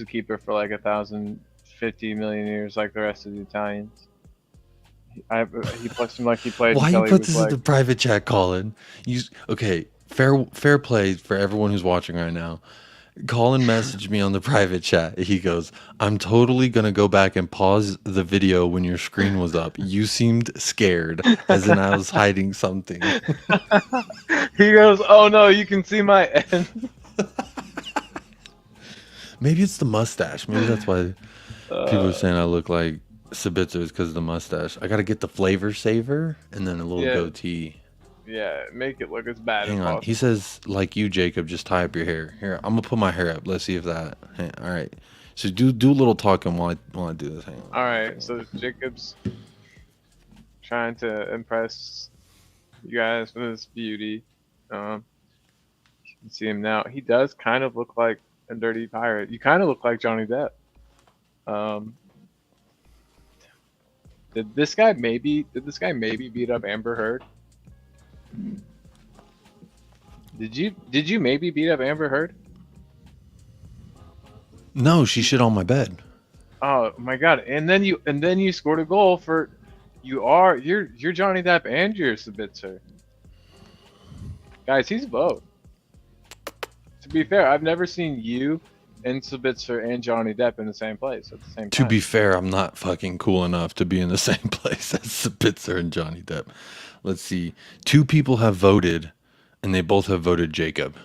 S2: keeper for like 1,050 million years, like the rest of the Italians. He seemed like he played.
S1: Why
S2: until
S1: you
S2: he
S1: put
S2: was
S1: this
S2: like,
S1: in the private chat, Colin? Okay? Fair play for everyone who's watching right now. Colin messaged me on the private chat. He goes, "I'm totally gonna go back and pause the video when your screen was up. You seemed scared, as in I was hiding something."
S2: He goes, "Oh no, you can see my end."
S1: Maybe it's the mustache. Maybe that's why people are saying I look like Sabitzer is because of the mustache. I gotta get the flavor saver and then a little goatee.
S2: Yeah, make it look as bad
S1: Hang
S2: as
S1: on.
S2: possible.
S1: He says, like you, Jacob, just tie up your hair. Here, I'm gonna put my hair up. Let's see if that. All right. So do a little talking while I do this. Hang on.
S2: All right, so Jacob's trying to impress you guys with his beauty. You can see him now. He does kind of look like a dirty pirate. You kind of look like Johnny Depp. Did this guy maybe beat up Amber Heard? Did you maybe beat up Amber Heard?
S1: No, she shit on my bed.
S2: Oh my god! And then you scored a goal for. You're Johnny Depp and you're Sabitzer. Guys, he's both. To be fair, I've never seen you and Sabitzer and Johnny Depp in the same place at the same time.
S1: To be fair, I'm not fucking cool enough to be in the same place as Sabitzer and Johnny Depp. Let's see. 2 people have voted, and they both have voted Jacob.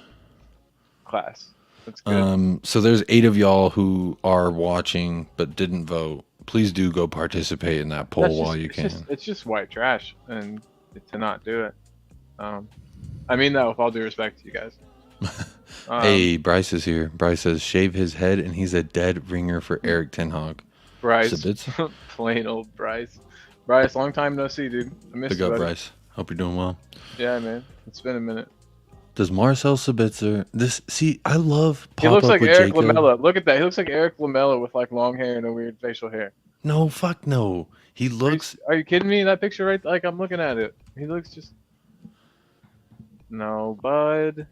S2: Class. That's good.
S1: So there's 8 of y'all who are watching but didn't vote. Please do go participate in that poll while you can.
S2: It's just white trash, and to not do it. I mean that with all due respect to you guys.
S1: Hey, Bryce is here. Bryce says shave his head, and he's a dead ringer for Eric Ten Hag.
S2: Bryce, plain old Bryce. Bryce, long time no see, dude. I missed you.
S1: Big up, Bryce. Hope you're doing well.
S2: Yeah, man. It's been a minute.
S1: Does Marcel Sabitzer I love pop
S2: He looks
S1: up
S2: like
S1: with
S2: Eric
S1: Jacob.
S2: Lamela. Look at that. He looks like Eric Lamela with like long hair and a weird facial hair.
S1: No, fuck no. He looks.
S2: Are you kidding me? That picture right, like I'm looking at it. He looks just. No, bud.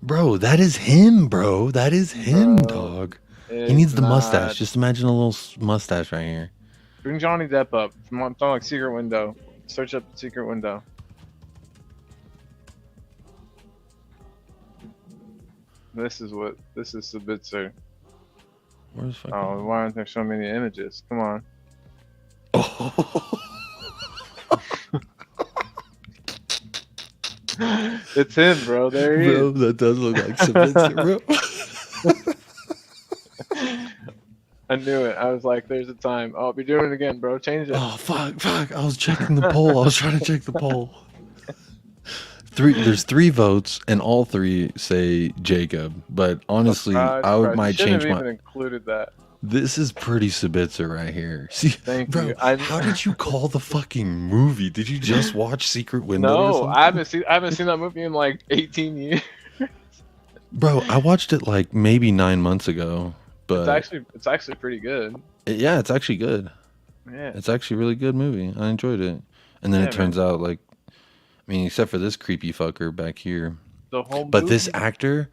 S1: Bro, that is him, bro. That is him, dog. He needs the mustache. Just imagine a little mustache right here.
S2: Bring Johnny Depp up. I'm talking like Secret Window. Search up Secret Window. This is Sabitzer.
S1: Where's fucking...
S2: Oh, why aren't there so many images? Come on.
S1: Oh.
S2: It's him, bro. There he
S1: is. That does look like Sabitzer, bro.
S2: I knew it. I was like, there's a time. Oh, you're doing it again, bro. Change it.
S1: Oh, fuck. I was checking the poll. I was trying to check the poll. There's 3 votes, and all 3 say Jacob. But honestly, might change my...
S2: even included that.
S1: This is pretty Sabitzer right here. See,
S2: Thank
S1: bro,
S2: you.
S1: How did you call the fucking movie? Did you just watch Secret Window?
S2: No,
S1: or something?
S2: I haven't seen that movie in like 18 years.
S1: Bro, I watched it like maybe 9 months ago. But
S2: it's actually pretty good.
S1: Yeah, it's actually good.
S2: Yeah,
S1: it's actually a really good movie. I enjoyed it. And then it turns out like, I mean, except for this creepy fucker back here.
S2: The whole
S1: but
S2: movie?
S1: This actor,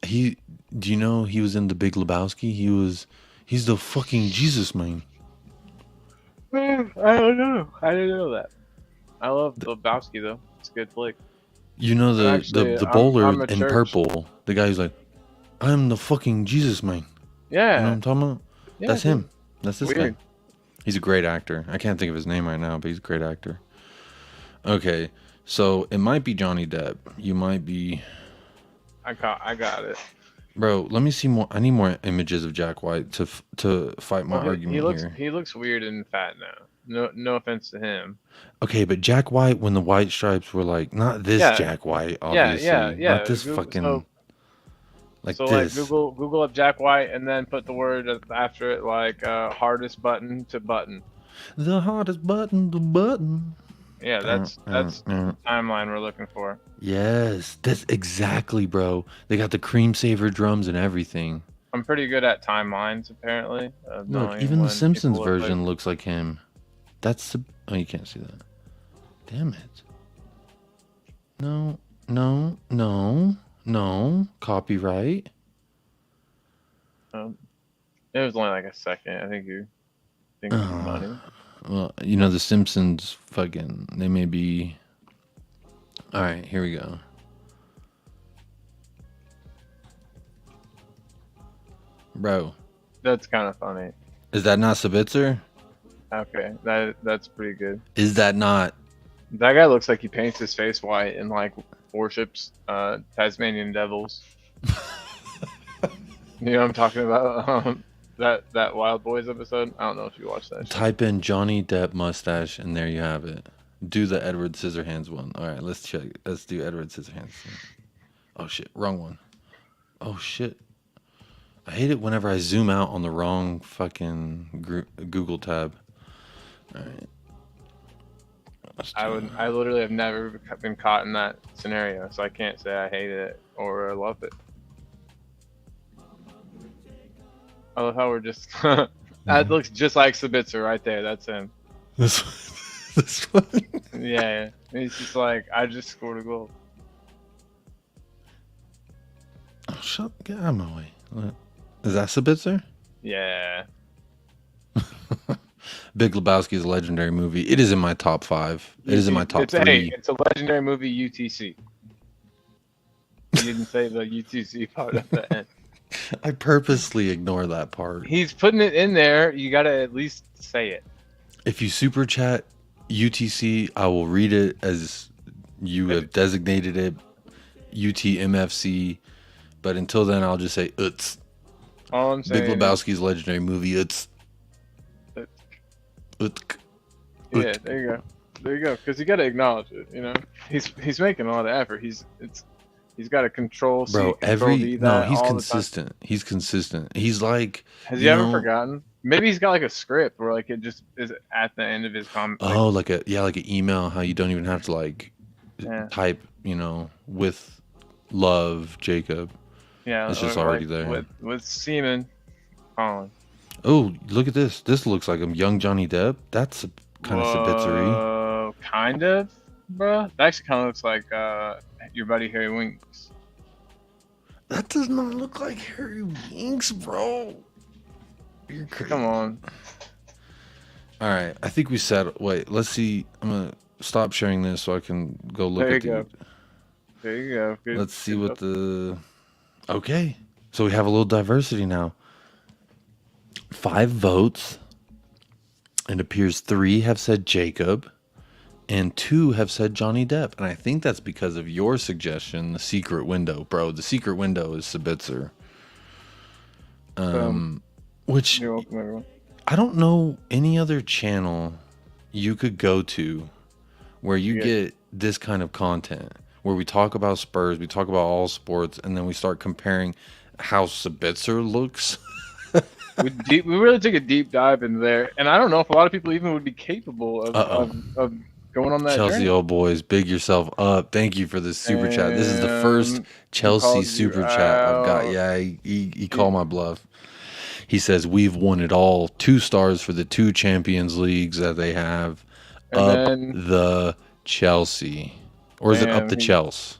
S1: do you know he was in The Big Lebowski? He was He's the fucking Jesus, man.
S2: I don't know. I didn't know that. I love Lebowski though. It's a good flick.
S1: You know the bowler
S2: I'm a
S1: in
S2: church.
S1: purple, the guy who's like, I'm the fucking Jesus, man.
S2: Yeah.
S1: You know what I'm talking about?
S2: Yeah,
S1: That's him. That's this
S2: Weird.
S1: guy. He's a great actor. I can't think of his name right now, but he's a great actor. Okay, so it might be Johnny Depp. You might be.
S2: I got it.
S1: Bro, let me see more. I need more images of Jack White to fight my argument here.
S2: He looks weird and fat now. No offense to him.
S1: Okay, but Jack White when the white stripes were like not this Jack White, obviously.
S2: Yeah.
S1: Not this fucking like this.
S2: Like Google up Jack White and then put the word after it like hardest button to button.
S1: The hardest button to button.
S2: Yeah, that's the timeline we're looking for.
S1: Yes, that's exactly, bro. They got the cream saver drums and everything.
S2: I'm pretty good at timelines, apparently.
S1: Look, even the Simpsons version looks like him. That's the... Oh, you can't see that. Damn it. No. Copyright.
S2: It was only like a second. I think you're thinking of money.
S1: Well, you know, the Simpsons fucking... They may be... All right, here we go. Bro.
S2: That's kind of funny.
S1: Is that not Sabitzer?
S2: Okay, that's pretty good.
S1: Is that not?
S2: That guy looks like he paints his face white and like worships Tasmanian devils. You know what I'm talking about? That Wild Boys episode. I don't know if you watched that.
S1: Type in Johnny Depp mustache, and there you have it. Do the Edward Scissorhands one. All right, let's check. Let's do Edward Scissorhands. Oh shit, wrong one. Oh shit. I hate it whenever I zoom out on the wrong fucking Google tab. All right.
S2: I literally have never been caught in that scenario, so I can't say I hate it or love it. I love how we're just. That looks just like Sabitzer right there. That's him.
S1: This one.
S2: Yeah. He's just like, I just scored a goal.
S1: Oh, get out of my way. Is that Sabitzer?
S2: Yeah.
S1: Big Lebowski is a legendary movie. It is in my top 5. It is in my top 3.
S2: It's a legendary movie, UTC. You didn't say the UTC part at the end.
S1: I purposely ignore that part.
S2: He's putting it in there. You got to at least say it.
S1: If you super chat UTC, I will read it as you have designated it, UTMFC. But until then, I'll just say UTS.
S2: All I'm saying.
S1: Big Lebowski's legendary movie. UTS.
S2: Yeah, there you go. There you go. Because you got to acknowledge it. You know, he's making all the effort. He's got to control.
S1: Bro, he's consistent. He's consistent. He's like.
S2: Has he ever forgotten? Maybe he's got like a script where like it just is at the end of his comment.
S1: Oh, like an email. How you don't even have to like type. You know, with love, Jacob.
S2: Yeah,
S1: it's just already there.
S2: With semen, Colin.
S1: Oh, look at this. This looks like a young Johnny Depp. That's kind of Sabitzery.
S2: Kind of, bro. That actually kind of looks like your buddy Harry Winks.
S1: That does not look like Harry Winks, bro. You're crazy.
S2: Come on.
S1: All right, I think we said. Wait, let's see. I'm gonna stop sharing this so I can go look at the.
S2: There you go. Good,
S1: let's see what the. Okay, so we have a little diversity now. 5 votes. It appears 3 have said Jacob, and 2 have said Johnny Depp. And I think that's because of your suggestion, the secret window, bro. The secret window is Sabitzer. Which
S2: you're welcome, everyone.
S1: I don't know any other channel you could go to where you get this kind of content, where we talk about Spurs, we talk about all sports, and then we start comparing how Sabitzer looks.
S2: We really took a deep dive into there, and I don't know if a lot of people even would be capable of going on that
S1: Chelsea
S2: journey.
S1: old boys, big yourself up. Thank you for this super chat. This is the first Chelsea super chat I've got. Yeah, he called my bluff. He says, we've won it all. 2 stars for the 2 Champions Leagues that they have. And up the Chelsea. Or is it up the Chelsea?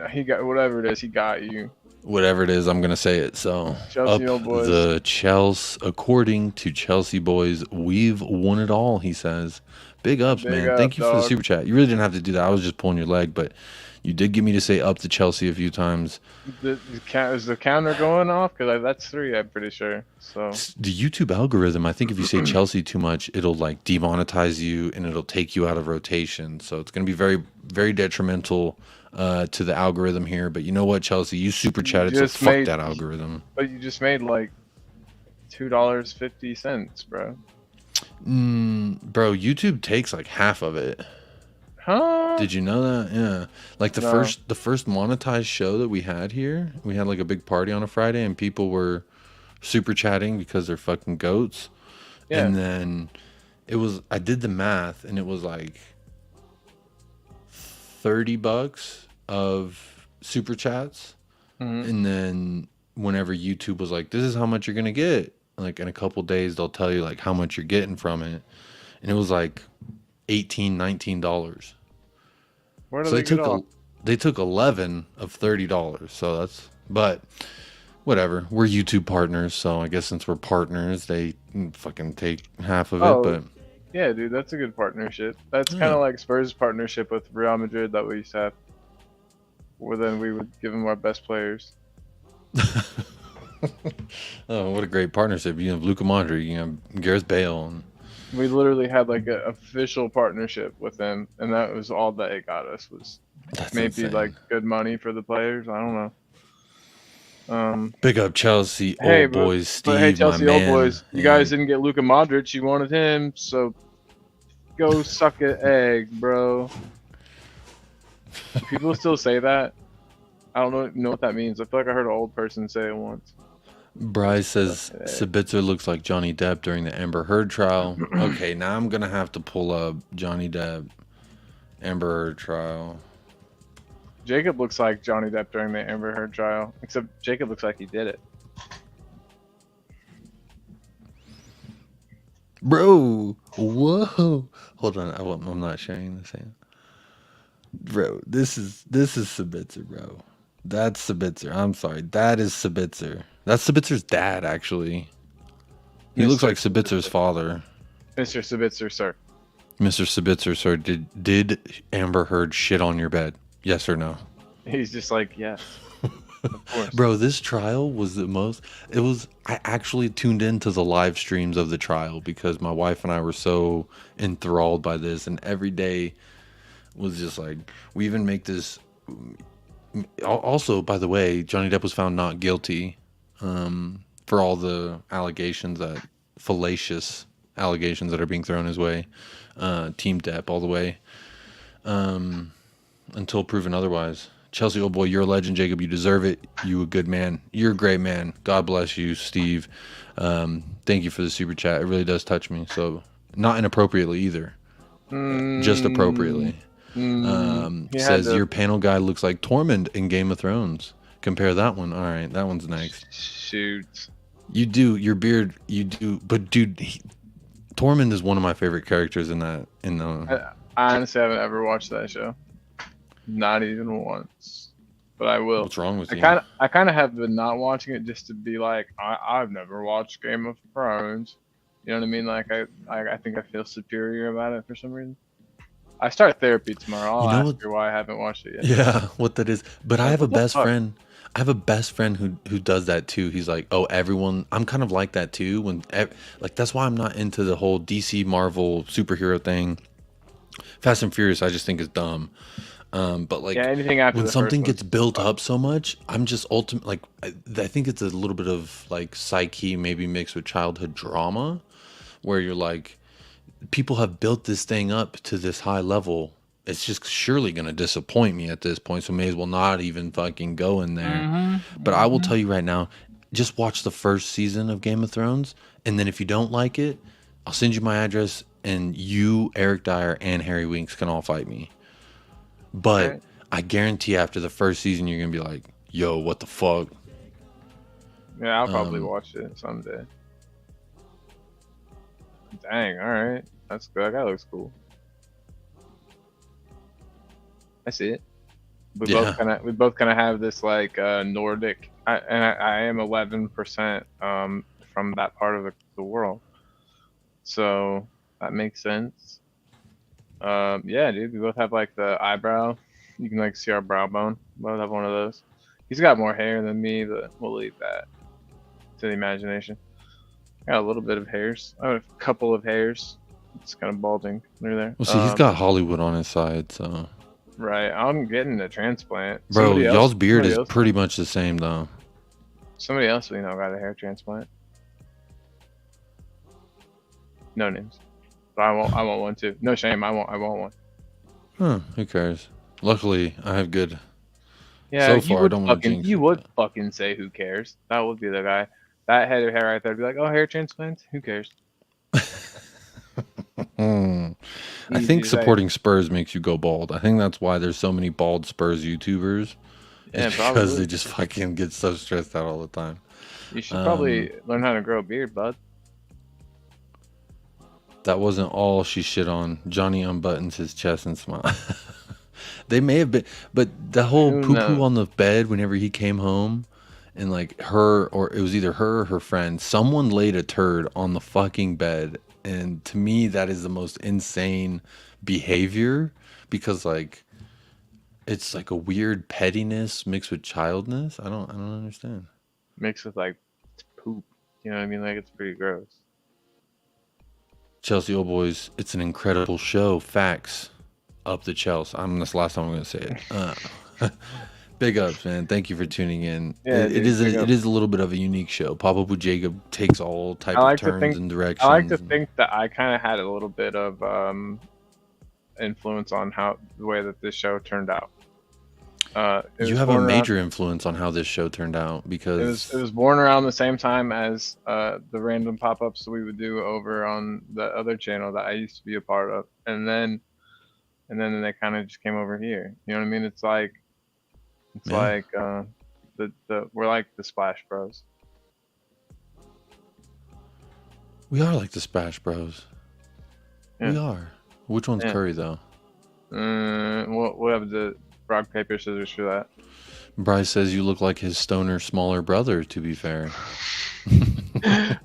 S2: He got whatever it is. He got you.
S1: Whatever it is, I'm gonna say it. So
S2: Chelsea
S1: up
S2: old boys.
S1: the Chelsea, according to Chelsea boys, we've won it all. He says, "Big ups,
S2: Big
S1: man.
S2: up,
S1: Thank you for the
S2: dog.
S1: super chat. You really didn't have to do that. I was just pulling your leg, but you did get me to say up to Chelsea a few times.
S2: Is the counter going off? Because that's 3, I'm pretty sure. So
S1: The YouTube algorithm, I think if you say Chelsea too much, it'll like demonetize you and it'll take you out of rotation. So it's gonna be very, very detrimental to the algorithm here. But you know what, Chelsea, you super chatted, so fuck that algorithm.
S2: But you just made like $2.50, bro.
S1: Bro, YouTube takes like half of it.
S2: Huh?
S1: Did you know that? Yeah. Like the first monetized show that we had here, we had like a big party on a Friday and people were super chatting because they're fucking goats. Yeah. And then I did the math and it was like $30 of super chats. And then whenever YouTube was like, this is how much you're going to get, like in a couple days, they'll tell you like how much you're getting from it. And it was like $18-19.
S2: Where do
S1: So
S2: they
S1: took 11 of $30. So that's, but whatever. We're YouTube partners, so I guess since we're partners, they fucking take half of it. But
S2: yeah, dude, that's a good partnership. That's kind of like Spurs' partnership with Real Madrid that we used to have, where then we would give them our best players.
S1: Oh, what a great partnership! You have Luka Modric, you have Gareth Bale. And
S2: we literally had like an official partnership with them, and that was all that it got us, was maybe insane. Like good money for the players. I don't know.
S1: Big up Chelsea old boys, Steve.
S2: But hey, Chelsea
S1: my
S2: old
S1: man.
S2: boys, you guys didn't get Luka Modric. You wanted him, so go suck an egg, bro. People still say that. I don't know what that means. I feel like I heard an old person say it once.
S1: Bryce says Sabitzer looks like Johnny Depp during the Amber Heard trial. Okay, now I'm gonna have to pull up Johnny Depp Amber Heard trial.
S2: Jacob looks like Johnny Depp during the Amber Heard trial, except Jacob looks like he did it.
S1: Bro, whoa! Hold on, I'm not sharing the same. Bro, this is Sabitzer, bro. That's Sabitzer. I'm sorry, that is Sabitzer. That's Sabitzer's dad, actually. He looks like Sabitzer's father.
S2: Mr. Sabitzer, sir.
S1: Mr. Sabitzer, sir, did Amber Heard shit on your bed? Yes or no?
S2: He's just like, yes. Of course.
S1: Bro, this trial was the most... I actually tuned into the live streams of the trial because my wife and I were so enthralled by this, and every day was just like... We even make this... Also, by the way, Johnny Depp was found not guilty for all the allegations, fallacious allegations that are being thrown his way. Team Depp all the way until proven otherwise. Chelsea, old boy, you're a legend, Jacob. You deserve it. You a good man. You're a great man. God bless you, Steve. Thank you for the super chat. It really does touch me. So not inappropriately either. Just appropriately. Says your panel guy looks like Tormund in Game of Thrones. Compare that one. All right, that one's next.
S2: Shoot.
S1: You do, your beard, you do, but dude, Tormund is one of my favorite characters in that.
S2: I honestly haven't ever watched that show. Not even once. But I will.
S1: What's wrong with you?
S2: I kind of have been not watching it just to be like, I've never watched Game of Thrones. You know what I mean? Like I think I feel superior about it for some reason. I start therapy tomorrow. I'll ask her why I haven't watched it yet.
S1: Yeah, what that is. But I have a best friend. I have a best friend who does that too. He's like, oh, everyone. I'm kind of like that too. Like that's why I'm not into the whole DC Marvel superhero thing. Fast and Furious, I just think is dumb. But like,
S2: anything after
S1: when something gets built up so much, I'm just like, I think it's a little bit of like psyche, maybe mixed with childhood drama, where you're like, people have built this thing up to this high level. It's just surely going to disappoint me at this point. So may as well not even fucking go in there. But I will tell you right now, just watch the first season of Game of Thrones. And then if you don't like it, I'll send you my address and you, Eric Dyer, and Harry Winks can all fight me. But I guarantee after the first season, you're going to be like, yo, what the fuck?
S2: Yeah, I'll probably watch it someday. Dang, alright. That's good. That guy looks cool. I see it. we both kind of have this like Nordic. I am 11% from that part of the world, so that makes sense. Yeah, dude, we both have like the eyebrow. You can like see our brow bone. Both have one of those. He's got more hair than me, but we'll leave that to the imagination. Got a little bit of hairs. I have a couple of hairs. It's kind of balding near there.
S1: Well, see, he's got Hollywood on his side, so.
S2: Right, I'm getting a transplant.
S1: Bro, y'all's beard is pretty much the same, though.
S2: Somebody else we know got a hair transplant. No names, but I want one too. No shame, I want one.
S1: Huh? Who cares? Luckily, I have good.
S2: Yeah,
S1: so far, I don't want to jinx
S2: you would fucking say who cares. That would be the guy. That head of hair right there would be like, oh, hair transplant? Who cares?
S1: I think supporting Spurs makes you go bald. I think that's why there's so many bald Spurs YouTubers. Yeah, because they just fucking get so stressed out all the time.
S2: You should probably learn how to grow a beard, bud.
S1: That wasn't all she shit on. Johnny unbuttons his chest and smiles. They may have been, but the whole poo-poo on the bed whenever he came home, and like her, or it was either her or her friend, someone laid a turd on the fucking bed. And to me, that is the most insane behavior, because like it's like a weird pettiness mixed with childness. I don't understand.
S2: Mixed with like poop. You know what I mean? Like it's pretty gross.
S1: Chelsea old boys, it's an incredible show. Facts. Up the Chelsea. That's the last time I'm gonna say it. Big ups, man. Thank you for tuning in. Yeah, it is a little bit of a unique show. Pop Up with Jacob takes all types of turns and directions.
S2: I like to think that I kind of had a little bit of influence on the way that this show turned out.
S1: You have a major influence on how this show turned out, because
S2: it was born around the same time as the random pop-ups that we would do over on the other channel that I used to be a part of, and then they kind of just came over here. You know what I mean? It's like we're like the Splash Bros.
S1: We are like the Splash Bros. Yeah. We are. Which one's Curry though?
S2: We'll have the rock paper scissors for that.
S1: Bryce says you look like his stoner smaller brother. To be fair,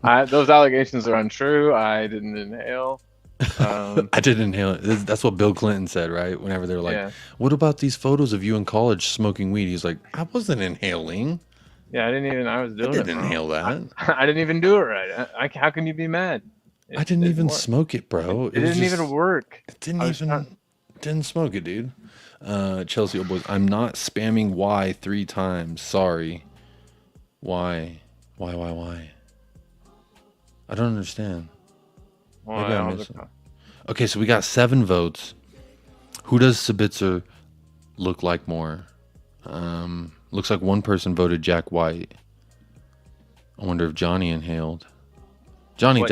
S2: those allegations are untrue. I didn't inhale.
S1: I didn't inhale it. That's what Bill Clinton said, right? Whenever they're like, "What about these photos of you in college smoking weed?" He's like, "I wasn't inhaling."
S2: Yeah, I didn't even. I was doing
S1: it. I didn't inhale that.
S2: I didn't even do it right. How can you be mad?
S1: I didn't even smoke it, bro.
S2: It didn't even work.
S1: It didn't smoke it, dude. Chelsea old boys, I'm not spamming Y 3 times. Sorry. Why? I don't understand. Okay, so we got 7 votes. Who does Sabitzer look like more? Looks like one person voted Jack White. I wonder if Johnny inhaled. Johnny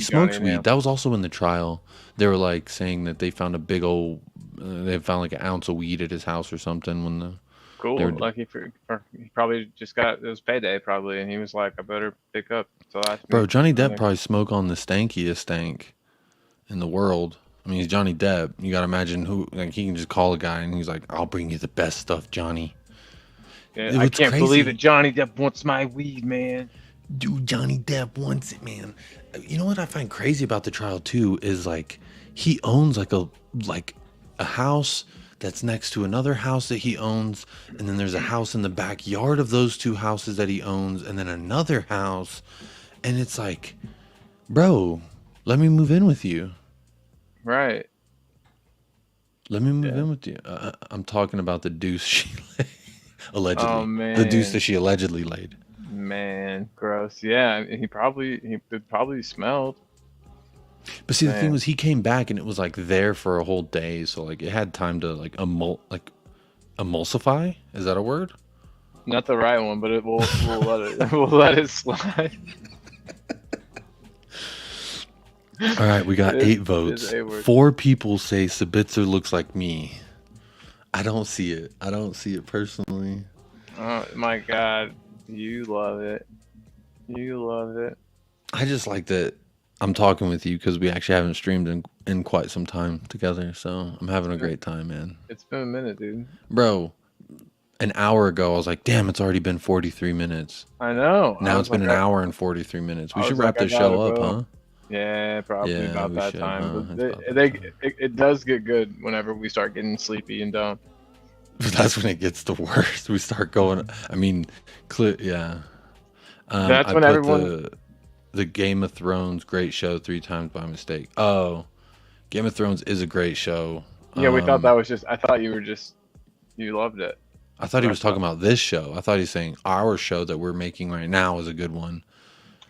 S1: smokes weed. That was also in the trial. They were like saying that they found a big old, they found like an ounce of weed at his house or something when the.
S2: Cool. Like he probably just got his payday probably, and he was like, I better pick up. So
S1: bro, Johnny Depp probably smoke on the stankiest stank in the world. I mean, he's Johnny Depp. You gotta imagine who, like, he can just call a guy and he's like, I'll bring you the best stuff, Johnny.
S2: Yeah, I can't believe that Johnny Depp wants my weed, man.
S1: Dude, Johnny Depp wants it, man. You know what I find crazy about the trial too is like he owns like a house that's next to another house that he owns, and then there's a house in the backyard of those 2 houses that he owns, and then another house, and it's like, bro, let me move in with you.
S2: Right.
S1: Let me move in with you. I'm talking about the deuce she laid. Allegedly.
S2: Oh, man.
S1: The deuce that she allegedly laid.
S2: Man, gross. Yeah, he probably smelled.
S1: But see, the thing was, he came back and it was like there for a whole day, so like it had time to like emulsify. Is that a word?
S2: Not the right one, but we'll let it slide.
S1: All right, we got 8 votes. 4 people say Sabitzer looks like me. I don't see it. I don't see it personally.
S2: Oh my God, you love it. You love it.
S1: I just like that. I'm talking with you because we actually haven't streamed in quite some time together. So I'm having a great time, man.
S2: It's been a minute, dude.
S1: Bro, an hour ago, I was like, damn, it's already been 43 minutes.
S2: I know.
S1: Now it's been an hour and 43 minutes. We
S2: I
S1: should
S2: was
S1: wrap
S2: like, I
S1: this show
S2: gotta
S1: up,
S2: go.
S1: huh?
S2: Yeah, probably
S1: Yeah,
S2: about
S1: we
S2: that
S1: should,
S2: time.
S1: huh?
S2: But
S1: It's about that time.
S2: it does get good whenever we start getting sleepy and dumb.
S1: That's when it gets the worst. We start going. I mean, yeah.
S2: That's
S1: I
S2: when
S1: put
S2: everyone.
S1: the Game of Thrones great show 3 times by mistake. Oh, Game of Thrones is a great show.
S2: Yeah, we thought that was just. I thought you loved it.
S1: I thought he was talking about this show. I thought he's saying our show that we're making right now is a good one.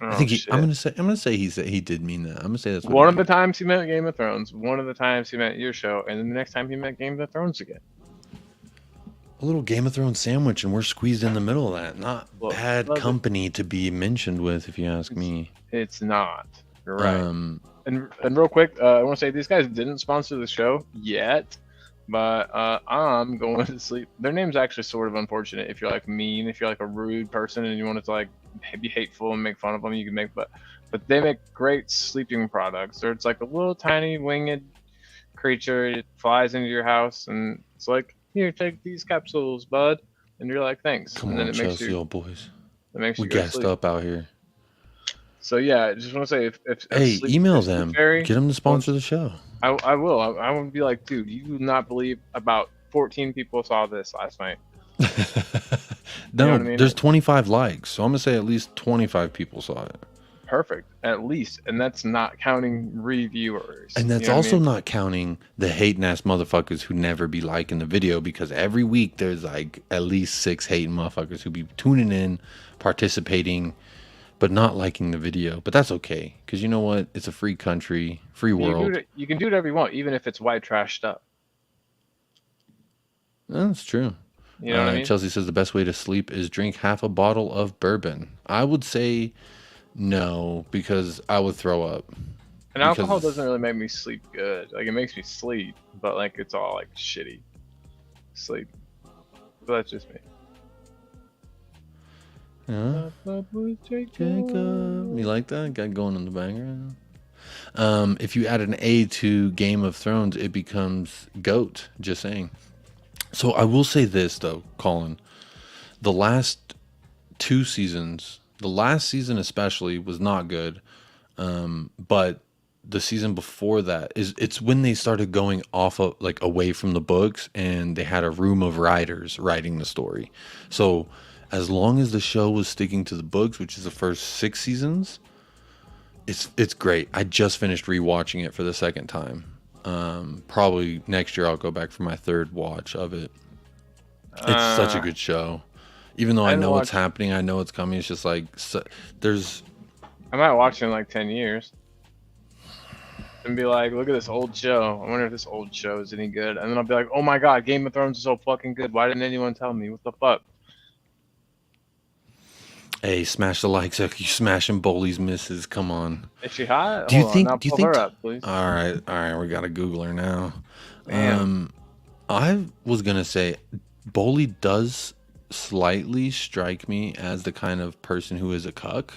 S2: Oh,
S1: I think
S2: shit.
S1: I'm gonna say he did mean that. I'm gonna say that's what
S2: One of the times he meant Game of Thrones. One of the times he meant your show, and then the next time he meant Game of Thrones again.
S1: A little Game of Thrones sandwich, and we're squeezed in the middle of that. Not bad company to be mentioned with, if you ask me.
S2: It's not. You're right. And real quick, I want to say these guys didn't sponsor the show yet, but I'm going to sleep. Their name's actually sort of unfortunate. If you're like mean, if you're like a rude person, and you want to like be hateful and make fun of them, you can make. But they make great sleeping products. Or it's like a little tiny winged creature. It flies into your house, and it's like, here, take these capsules, bud. And you're like, thanks.
S1: Come
S2: and then
S1: on,
S2: it makes
S1: Chelsea, old boys.
S2: It makes
S1: we
S2: you go
S1: gassed
S2: sleep.
S1: up out here.
S2: So yeah, I just want to say, if
S1: hey, email them, get them to sponsor the show.
S2: I will. I would be like, dude, you do not believe about 14 people saw this last night.
S1: No,
S2: you know what I mean?
S1: There's 25 likes, so I'm gonna say at least 25 people saw it.
S2: Perfect, at least, and that's not counting reviewers.
S1: And that's also not counting the hating ass motherfuckers who never be liking the video, because every week there's like at least 6 hating motherfuckers who be tuning in, participating, but not liking the video. But that's okay, because you know what? It's a free country, free world.
S2: You can do whatever you want, even if it's white trash stuff.
S1: That's true.
S2: You know what I mean?
S1: Chelsea says the best way to sleep is drink half a bottle of bourbon. I would say no, because I would throw up.
S2: And alcohol doesn't really make me sleep good. Like, it makes me sleep, but like it's all like shitty sleep. But that's just me.
S1: Yeah. Jacob. You like that? Got going in the background. If you add an A to Game of Thrones, it becomes GOAT. Just saying. So I will say this though, Colin. The last 2 seasons, the last season especially, was not good. But the season before that it's when they started going off of, like, away from the books, and they had a room of writers writing the story. So as long as the show was sticking to the books, which is the first 6 seasons, it's great. I just finished rewatching it for the second time. Probably next year I'll go back for my 3rd watch of it. It's such a good show. Even though I know what's happening, I know it's coming. It's just like, there's...
S2: I might watch it in like 10 years. And be like, look at this old show. I wonder if this old show is any good. And then I'll be like, oh my god, Game of Thrones is so fucking good. Why didn't anyone tell me? What the fuck?
S1: Hey, smash the likes. You smashing Bowley's misses. Come on.
S2: Is she hot?
S1: Do you
S2: Hold
S1: think?
S2: on,
S1: Do you think?
S2: her up, please.
S1: All right. We gotta Google her now.
S2: Damn.
S1: I was gonna say, Bowley does slightly strike me as the kind of person who is a cuck,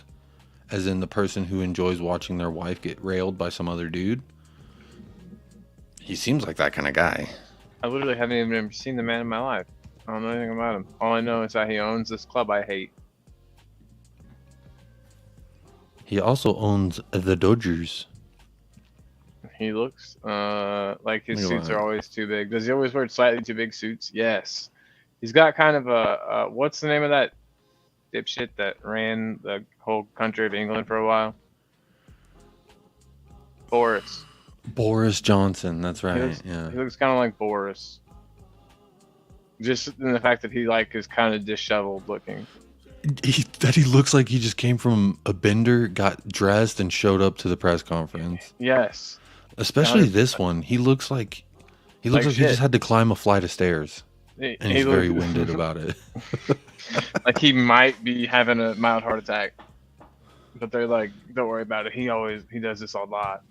S1: as in the person who enjoys watching their wife get railed by some other dude. He seems like that kind of guy.
S2: I literally haven't even ever seen the man in my life. I don't know anything about him. All I know is that he owns this club I hate.
S1: He also owns the Dodgers.
S2: He looks like his suits are always too big. Does he always wear slightly too big suits? Yes. He's got kind of a what's the name of that dipshit that ran the whole country of England for a while? Boris
S1: Johnson. That's right.
S2: He looks kind of like Boris. Just in the fact that he like is kind of disheveled looking.
S1: He looks like he just came from a bender, got dressed, and showed up to the press conference.
S2: Yes.
S1: Especially this one. He looks like he just had to climb a flight of stairs. And he's very winded about it.
S2: Like he might be having a mild heart attack. But they're like, don't worry about it. He does this a lot.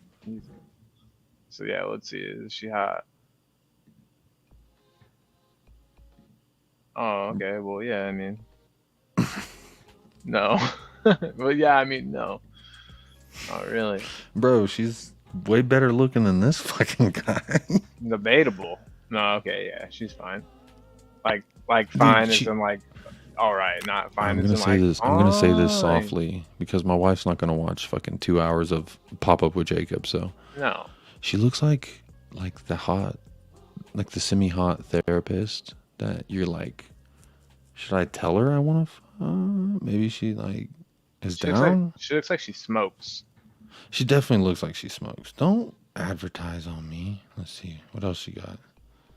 S2: So yeah, let's see. Is she hot? Oh, okay. Well, yeah, I mean, no. But yeah, I mean, no. Oh, really?
S1: Bro, she's way better looking than this fucking guy.
S2: Debatable. No, okay, yeah, she's fine. Like fine
S1: Dude,
S2: as in like, all right, not fine
S1: I'm
S2: as
S1: gonna
S2: in
S1: say
S2: like.
S1: this. I'm gonna say this
S2: Fine.
S1: softly because my wife's not gonna watch fucking 2 hours of Pop Up with Jacob. So
S2: No.
S1: she looks like the semi-hot therapist that you're like. Should I tell her I want to? Maybe she like is down.
S2: She looks like she smokes.
S1: She definitely looks like she smokes. Don't advertise on me. Let's see what else she got.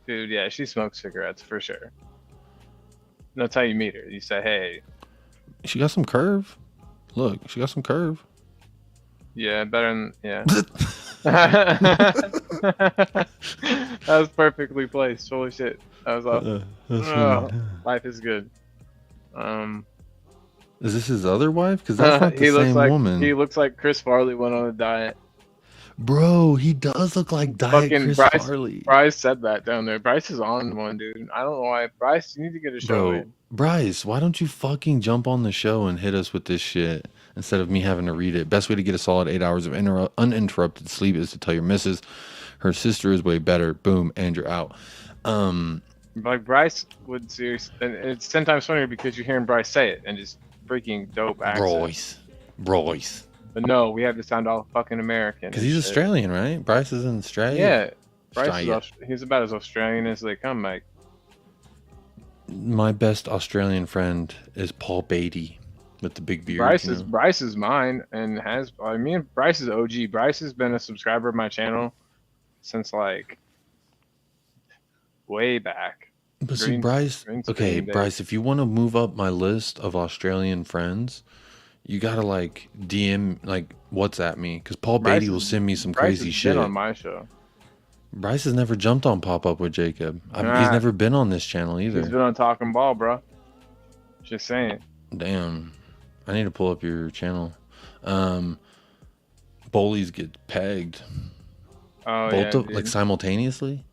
S2: Dude, yeah, she smokes cigarettes for sure. That's how you meet her. You say, hey.
S1: She got some curve. Look, she got some curve.
S2: Yeah, better than yeah. That was perfectly placed. Holy shit. That was awesome. Life is good.
S1: Is this his other wife? Because that's not the same woman.
S2: He looks like Chris Farley went on a diet.
S1: Bro, he does look like Diet Chris Farley.
S2: Bryce said that down there. Bryce is on one, dude. I don't know why. Bryce, you need to get a show in.
S1: Bryce, why don't you fucking jump on the show and hit us with this shit instead of me having to read it? Best way to get a solid 8 hours of uninterrupted sleep is to tell your missus her sister is way better. Boom, and you're out.
S2: Like Bryce would seriously, and it's 10 times funnier because you're hearing Bryce say it and just freaking dope accent.
S1: Bryce.
S2: But no, we have to sound all fucking American.
S1: Because he's Australian, right? Bryce is in Australia.
S2: Yeah. Bryce he's about as Australian as they come, Mike.
S1: My best Australian friend is Paul Beatty with the big beard.
S2: Bryce is mine and me and Bryce is OG. Bryce has been a subscriber of my channel since like way back.
S1: But see, Bryce, Bryce, if you want to move up my list of Australian friends, you gotta like DM, like WhatsApp me, because Paul Beatty will send me some crazy shit.
S2: On my show.
S1: Bryce has never jumped on Pop Up with Jacob. He's never been on this channel either.
S2: He's been on Talking Ball, bro. Just saying.
S1: Damn, I need to pull up your channel. Bullies get pegged.
S2: Oh
S1: both
S2: yeah,
S1: like simultaneously.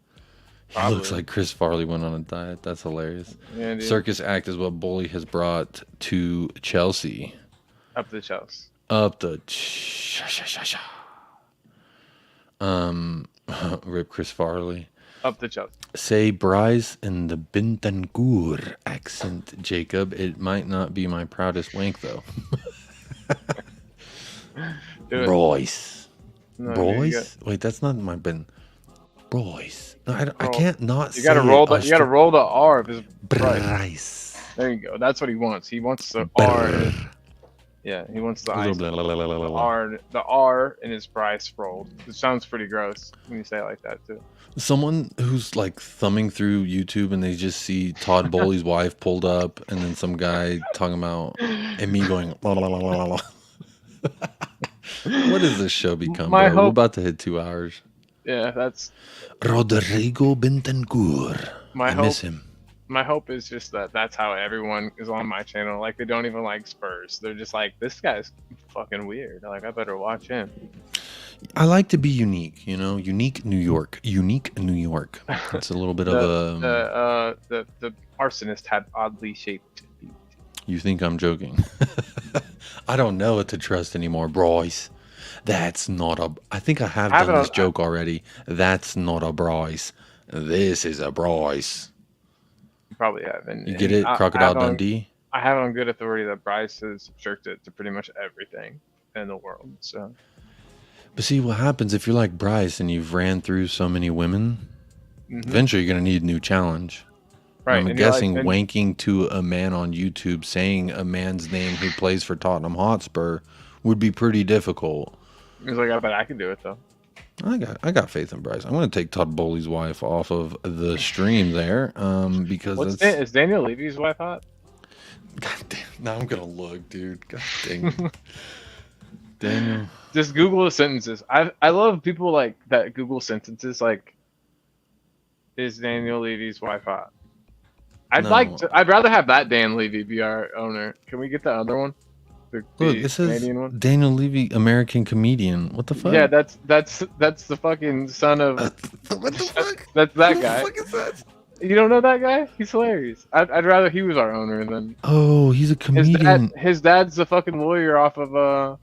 S2: Probably.
S1: He looks like Chris Farley went on a diet. That's hilarious.
S2: Yeah, dude.
S1: Circus act is what Bully has brought to Chelsea.
S2: Up the Chelsea.
S1: Up the rip Chris Farley.
S2: Up the Chelsea.
S1: Say Bryce in the Bintangur accent, Jacob. It might not be my proudest wank though. Bryce.
S2: No,
S1: Bryce? Wait, that's not my bin. Bryce. No, I can't not say
S2: You gotta roll the R of his
S1: Bryce.
S2: There you go. That's what he wants. He wants the R. Yeah, he wants the R in his price rolled. It sounds pretty gross when you say it like that too.
S1: Someone who's like thumbing through YouTube and they just see Todd Bowley's wife pulled up and then some guy talking about and me going la la la la la. What does this show become, bro? We're about to hit 2 hours.
S2: Yeah, that's
S1: Rodrigo Bentancur. I miss him.
S2: My hope is just that that's how everyone is on my channel. Like, they don't even like Spurs. They're just like, this guy's fucking weird. Like, I better watch him.
S1: I like to be unique, you know? Unique New York. Unique New York. It's a little bit of a...
S2: The arsonist had oddly shaped feet.
S1: You think I'm joking? I don't know what to trust anymore, Bryce. That's not a... I think I have done this joke already. That's not a Bryce. This is a Bryce.
S2: You probably have. And,
S1: you get it? Crocodile Dundee?
S2: I have on good authority that Bryce is subjected to pretty much everything in the world. So,
S1: but see, what happens if you're like Bryce and you've ran through so many women, eventually you're going to need a new challenge. Right. I'm guessing wanking to a man on YouTube saying a man's name who plays for Tottenham Hotspur would be pretty difficult.
S2: He's like, I bet I can do it, though.
S1: I got faith in Bryce. I'm going to take Todd Bowley's wife off of the stream there because
S2: is Daniel Levy's wife hot?
S1: God damn. Now I'm going to look, dude. God dang. Daniel.
S2: Just Google the sentences. I love people like that Google sentences like, is Daniel Levy's wife hot? I'd rather have that Dan Levy be our owner. Can we get the other one?
S1: Look, this is Daniel Levy, American comedian. What the fuck?
S2: Yeah, that's the fucking son of.
S1: What the fuck?
S2: That's that guy.
S1: What the fuck is that?
S2: You don't know that guy? He's hilarious. I'd rather he was our owner than.
S1: Oh, he's a comedian.
S2: His dad's the fucking lawyer off of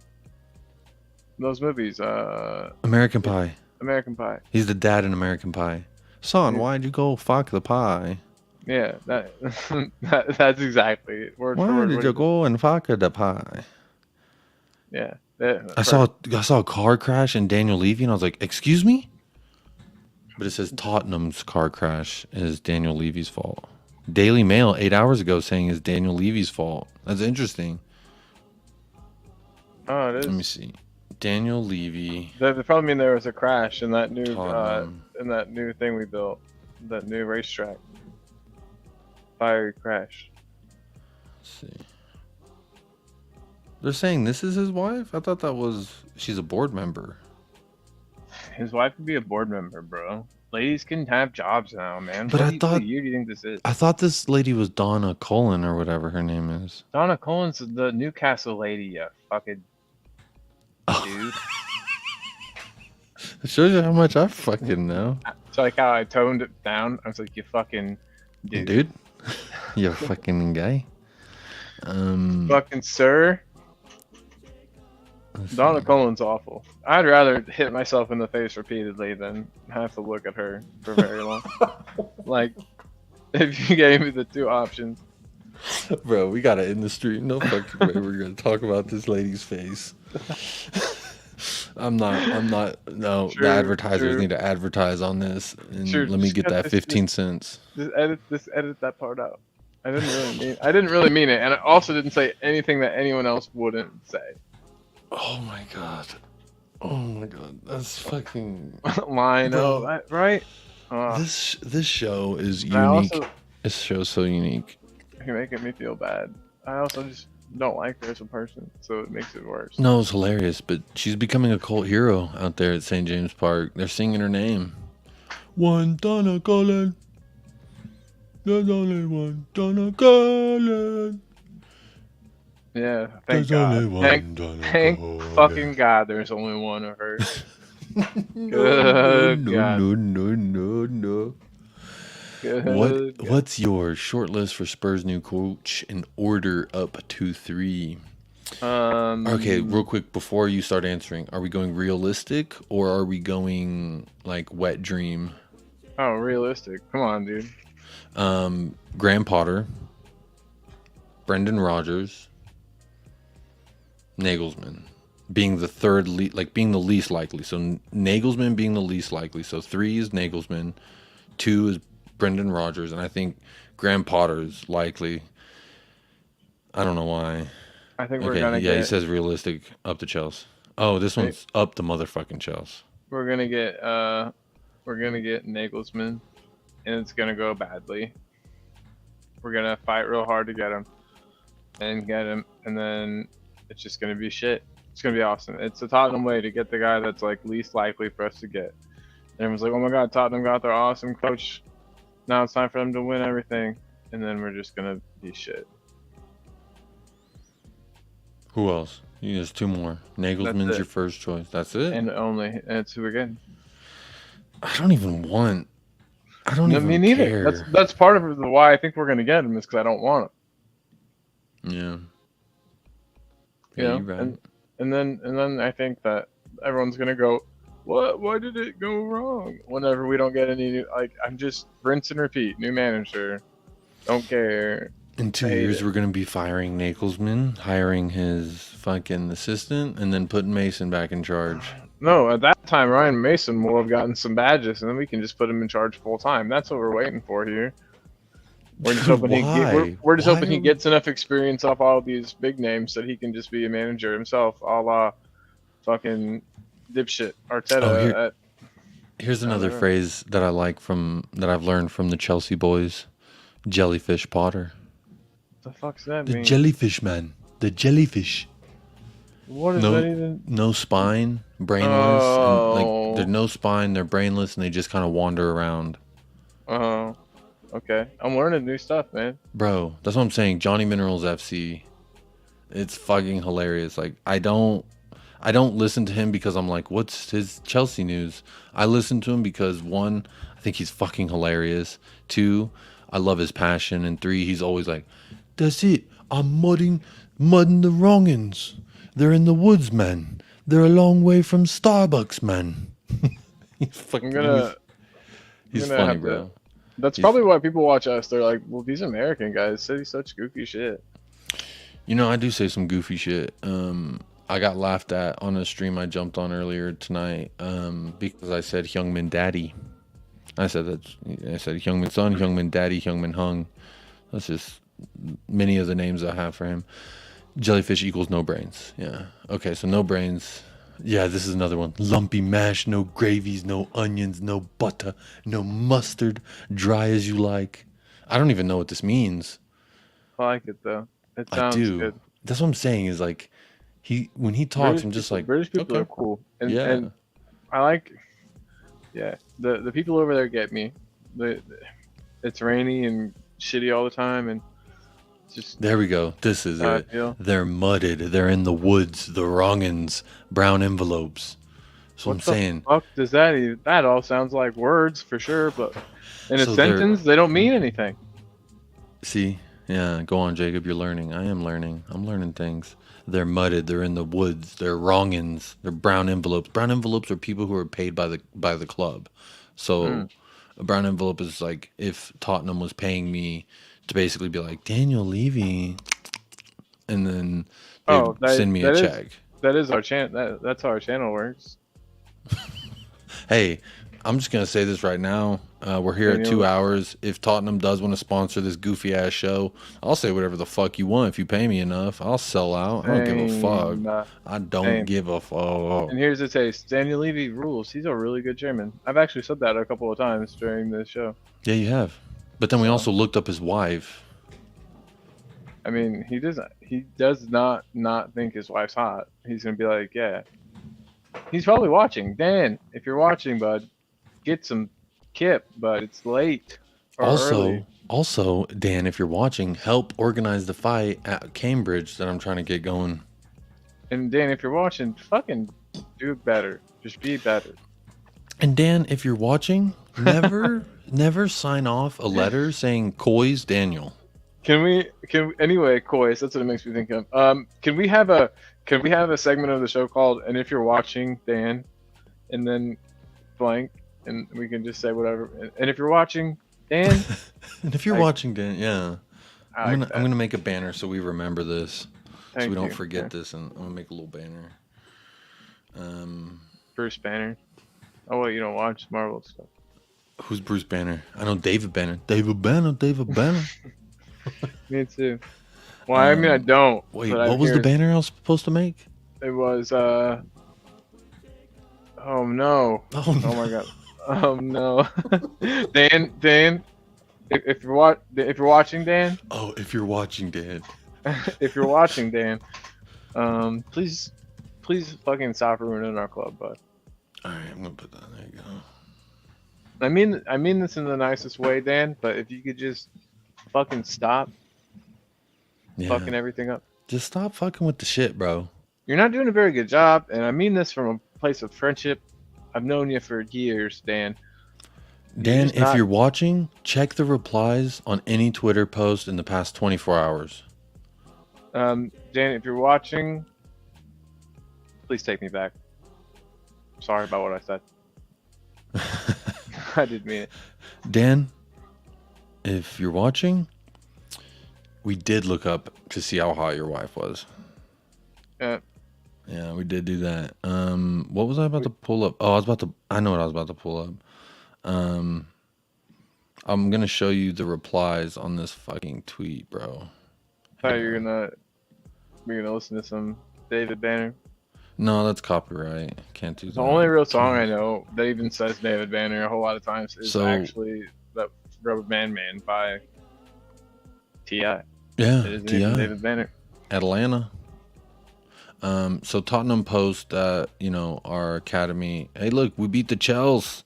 S2: those movies.
S1: American Pie.
S2: American Pie.
S1: He's the dad in American Pie. Son,
S2: Yeah.
S1: why'd you go fuck the pie?
S2: Yeah, that's exactly word for
S1: Why
S2: word.
S1: did you go and fuck the pie?
S2: Yeah.
S1: I saw a car crash in Daniel Levy, and I was like, excuse me? But it says Tottenham's car crash is Daniel Levy's fault. Daily Mail 8 hours ago saying it's Daniel Levy's fault. That's interesting.
S2: Oh, it is.
S1: Let me see. Daniel Levy.
S2: They probably mean there was a crash in that new
S1: Tottenham.
S2: thing we built, that new racetrack. Fiery crash.
S1: Let's see. They're saying this is his wife? I thought that was... She's a board member.
S2: His wife could be a board member, bro. Ladies can have jobs now, man.
S1: But
S2: What year do you think this is?
S1: I thought this lady was Donna Cullen or whatever her name is.
S2: Donna Cohen's the Newcastle lady, you fucking dude.
S1: It shows you how much I fucking know.
S2: It's like how I toned it down. I was like, you fucking dude.
S1: You fucking guy.
S2: Fucking sir. Donna Cohen's awful. I'd rather hit myself in the face repeatedly than have to look at her for very long. Like, if you gave me the two options.
S1: Bro, we gotta end the stream. No fucking way we're gonna talk about this lady's face. I'm not. No,
S2: True,
S1: the advertisers
S2: true.
S1: need to advertise on this, and
S2: True,
S1: let me
S2: just
S1: get
S2: cut
S1: that
S2: this-
S1: 15 cents.
S2: Just edit that part out. I didn't really mean it, and I also didn't say anything that anyone else wouldn't say.
S1: Oh my god. Oh my god. That's fucking.
S2: Line
S1: Bro.
S2: up, right?
S1: This show is
S2: I
S1: unique.
S2: also,
S1: This show's so unique.
S2: you're making me feel bad. I also just don't like her as a person, so it makes it worse.
S1: No, it's hilarious, but she's becoming a cult hero out there at St. James Park. They're singing her name. One Donna Cullen. There's only one Donna Cullen.
S2: Yeah, thank
S1: There's only
S2: God.
S1: one Donna
S2: Thank
S1: Cullen.
S2: fucking God there's only one of her. Good
S1: no,
S2: God.
S1: no.
S2: Good God.
S1: What's your short list for Spurs' new coach in order up to 3? Okay, real quick before you start answering, are we going realistic or are we going like wet dream?
S2: Oh, realistic. Come on, dude.
S1: Graham Potter, Brendan Rodgers, Nagelsmann being the third, being the least likely. So Nagelsmann being the least likely. So 3 is Nagelsmann, 2 is Brendan Rodgers, and I think Graham Potter is likely. I don't know why.
S2: I think we're gonna get.
S1: He says realistic up to Chelsea. Oh, this one's up to motherfucking Chelsea.
S2: We're gonna get Nagelsmann, and it's gonna go badly. We're gonna fight real hard to get him, and then it's just gonna be shit. It's gonna be awesome. It's the Tottenham way to get the guy that's like least likely for us to get. Everyone's like, oh my god, Tottenham got their awesome coach. Now it's time for them to win everything, and then we're just gonna be shit.
S1: Who else? There's 2 more. Nagelsmann's
S2: it.
S1: your first choice. That's it?
S2: And it's who again?
S1: I don't even want. I don't even
S2: Me neither.
S1: care.
S2: That's part of why I think we're gonna get him is because I don't want him.
S1: Yeah.
S2: You
S1: Yeah,
S2: know?
S1: you're right.
S2: And then I think that everyone's gonna go, what? Why did it go wrong? Whenever we don't get any new, I'm just rinse and repeat. New manager, don't care.
S1: In 2 years, we're gonna be firing Nagelsmann, hiring his fucking assistant, and then putting Mason back in charge.
S2: No, at that time Ryan Mason will have gotten some badges, and then we can just put him in charge full time. That's what we're waiting for here. We're just hoping hoping he gets enough experience off all these big names that he can just be a manager himself, a la fucking dipshit Arteta.
S1: Here's another phrase that I like that I've learned from the Chelsea boys: jellyfish Potter.
S2: What the fuck's that
S1: The
S2: mean?
S1: jellyfish man. The jellyfish.
S2: What is that even?
S1: No spine, brainless. And, there's no spine. They're brainless, and they just kind of wander around.
S2: Oh, okay. I'm learning new stuff, man.
S1: Bro, that's what I'm saying. Johnny Minerals FC. It's fucking hilarious. Like I don't listen to him because I'm like, what's his Chelsea news? I listen to him because 1, I think he's fucking hilarious. 2, I love his passion. And 3, he's always like, that's it. I'm mudding the wrongins. They're in the woods, man. They're a long way from Starbucks, man. He's fucking. He's funny, bro.
S2: That's probably why people watch us. They're like, well, these American guys say such goofy shit.
S1: You know, I do say some goofy shit. I got laughed at on a stream I jumped on earlier tonight because I said Heung-min daddy. I said Heung-min son, Heung-min daddy, Heung-min Heung. That's just many of the names I have for him. Jellyfish equals no brains. Yeah. Okay, so no brains. Yeah, this is another one. Lumpy mash, no gravies, no onions, no butter, no mustard, dry as you like. I don't even know what this means.
S2: I like it though. It sounds good.
S1: That's what I'm saying is like when he talks, I'm just like
S2: British people are cool. And I like the people over there get me. It's rainy and shitty all the time and just
S1: there we go. This is it. They're mudded. They're in the woods. The wrongins. Brown envelopes. So I'm saying.
S2: What the fuck does that even? That all sounds like words for sure, but in a sentence they don't mean anything.
S1: See, yeah. Go on, Jacob. You're learning. I am learning. I'm learning things. They're mudded. They're in the woods. They're wrongins. They're brown envelopes. Brown envelopes are people who are paid by the club. So a brown envelope is like if Tottenham was paying me to basically be like, Daniel Levy, and then they send me a check.
S2: That is our channel. That's how our channel works.
S1: Hey, I'm just going to say this right now. We're here at 2 hours. If Tottenham does want to sponsor this goofy-ass show, I'll say whatever the fuck you want. If you pay me enough, I'll sell out. I don't give a fuck. I don't give a fuck.
S2: And here's the taste. Daniel Levy rules. He's a really good chairman. I've actually said that a couple of times during this show.
S1: Yeah, you have. But then we also looked up his wife.
S2: I mean, he does not think his wife's hot. He's gonna be like, yeah. He's probably watching. Dan, if you're watching, bud, get some kip, but it's late.
S1: Also, Dan, if you're watching, help organize the fight at Cambridge that I'm trying to get going.
S2: And Dan, if you're watching, fucking do better. Just be better.
S1: And Dan, if you're watching, never sign off a letter saying Coys Daniel.
S2: Anyway, Coys, that's what it makes me think of. Can we have a segment of the show called "And if you're watching, Dan," and then blank, and we can just say whatever. And if you're watching, Dan.
S1: And if you're watching, Dan, yeah. I'm gonna make a banner so we remember this, so we don't forget this, and I'm gonna make a little banner.
S2: Bruce Banner. Oh well, you don't watch Marvel stuff.
S1: Who's Bruce Banner? I know David Banner. David Banner.
S2: Me too. Well, I mean, I don't.
S1: Wait, what was the banner I was supposed to make?
S2: It was, oh no. Oh my god. Oh no. Dan, if you're watching, Dan.
S1: Oh, if you're watching, Dan.
S2: If you're watching, Dan, please fucking stop ruining our club, bud.
S1: All right, I'm gonna put that. There you go.
S2: I mean this in the nicest way, Dan. But if you could just fucking stop fucking everything up.
S1: Just stop fucking with the shit, bro.
S2: You're not doing a very good job, and I mean this from a place of friendship. I've known you for years, Dan.
S1: Dan, if you're watching, check the replies on any Twitter post in the past 24 hours.
S2: Dan, if you're watching, please take me back. Sorry about what I said. I didn't mean it.
S1: Dan, if you're watching, we did look up to see how hot your wife was. Yeah, we did do that. What was I about to pull up? Oh, I know what I was about to pull up. I'm gonna show you the replies on this fucking tweet, bro.
S2: Oh, you're gonna listen to some David Banner?
S1: No, that's copyright. Can't do that.
S2: The only real song I know that even says David Banner a whole lot of times is actually that Rubber Band Man by T.I.
S1: Yeah,
S2: it is
S1: T.I.
S2: David Banner.
S1: Atlanta. So Tottenham post that, our academy. Hey, look, we beat the Chels.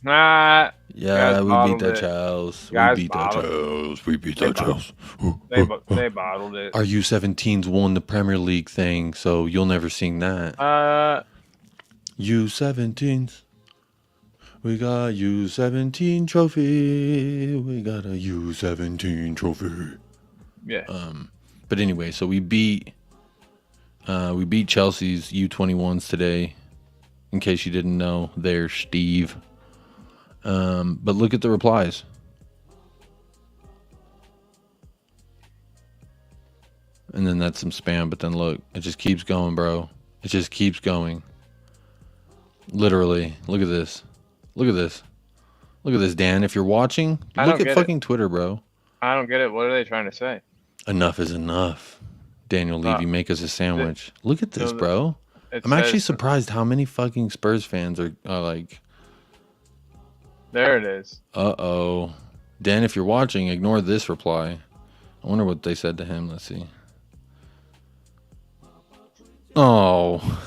S2: Nah.
S1: Yeah, we beat the Chels. We beat the Chels.
S2: They bottled it.
S1: Our U17s won the Premier League thing, so you'll never sing that. U17s. We got U17 trophy. We got a U17 trophy.
S2: Yeah.
S1: But anyway, so we beat We beat Chelsea's U21s today. In case you didn't know, there's Steve. But look at the replies. And then that's some spam, but then look, it just keeps going, bro. It just keeps going. Literally. Look at this. Look at this. Look at this, Dan. If you're watching, look at fucking Twitter, bro.
S2: I don't get it. What are they trying to say?
S1: Enough is enough. Daniel Levy, make us a sandwich. Look at this, bro. I'm actually surprised how many fucking Spurs fans are like...
S2: There it is.
S1: Uh-oh. Dan, if you're watching, ignore this reply. I wonder what they said to him. Let's see. Oh.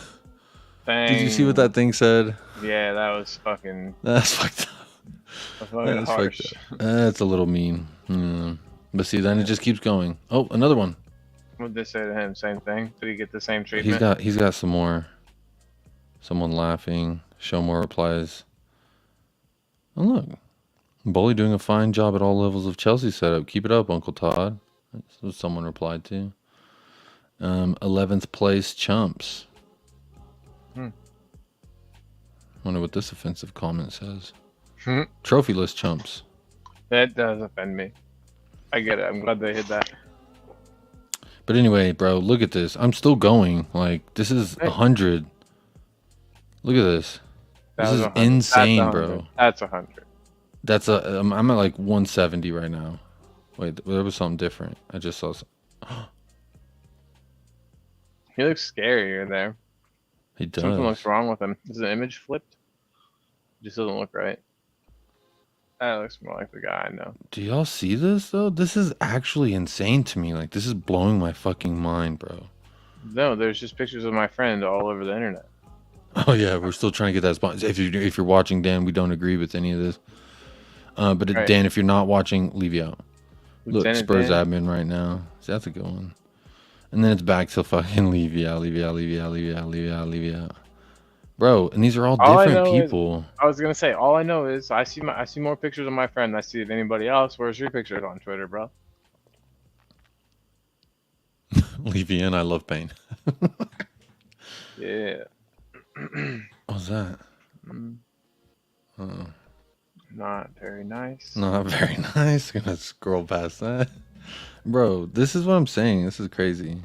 S2: Dang.
S1: Did you see what that thing said?
S2: Yeah, that was fucking...
S1: That's fucked up.
S2: That's fucking harsh.
S1: That's a little mean. But see, then it just keeps going. Oh, another one.
S2: What did they say to him? Same thing? Did he get the same treatment?
S1: He's got some more. Someone laughing. Show more replies. Oh, look. Bully doing a fine job at all levels of Chelsea setup. Keep it up, Uncle Todd. That's what someone replied to. 11th place chumps. Wonder what this offensive comment says. Trophyless chumps.
S2: That does offend me. I get it. I'm glad they hit that.
S1: But anyway, bro, look at this. I'm still going. Like, this is 100. Look at this. This is insane, bro.
S2: That's 100.
S1: That's I'm at like 170 right now. Wait, there was something different. I just saw some.
S2: He looks scarier there.
S1: He does.
S2: Something looks wrong with him. Is the image flipped? Just doesn't look right. That looks more like the guy I know.
S1: Do y'all see this though? This is actually insane to me. Like, this is blowing my fucking mind, bro.
S2: No, there's just pictures of my friend all over the internet.
S1: Oh yeah, we're still trying to get that sponsor. If you're watching, Dan, we don't agree with any of this. But right. Dan, if you're not watching, leave you out. Lieutenant Look, Spurs Dan. Admin right now. See, that's a good one. And then it's back to fucking leave you out, leave you out, leave you out, leave you out, leave you out, leave you out. Bro, and these are all different people.
S2: I was gonna say, all I know is I see more pictures of my friend than I see of anybody else. Where's your pictures on Twitter, bro?
S1: Leave you in. I love pain.
S2: Yeah.
S1: What's that?
S2: Not very nice.
S1: Not very nice. Gonna scroll past that. Bro, this is what I'm saying. This is crazy.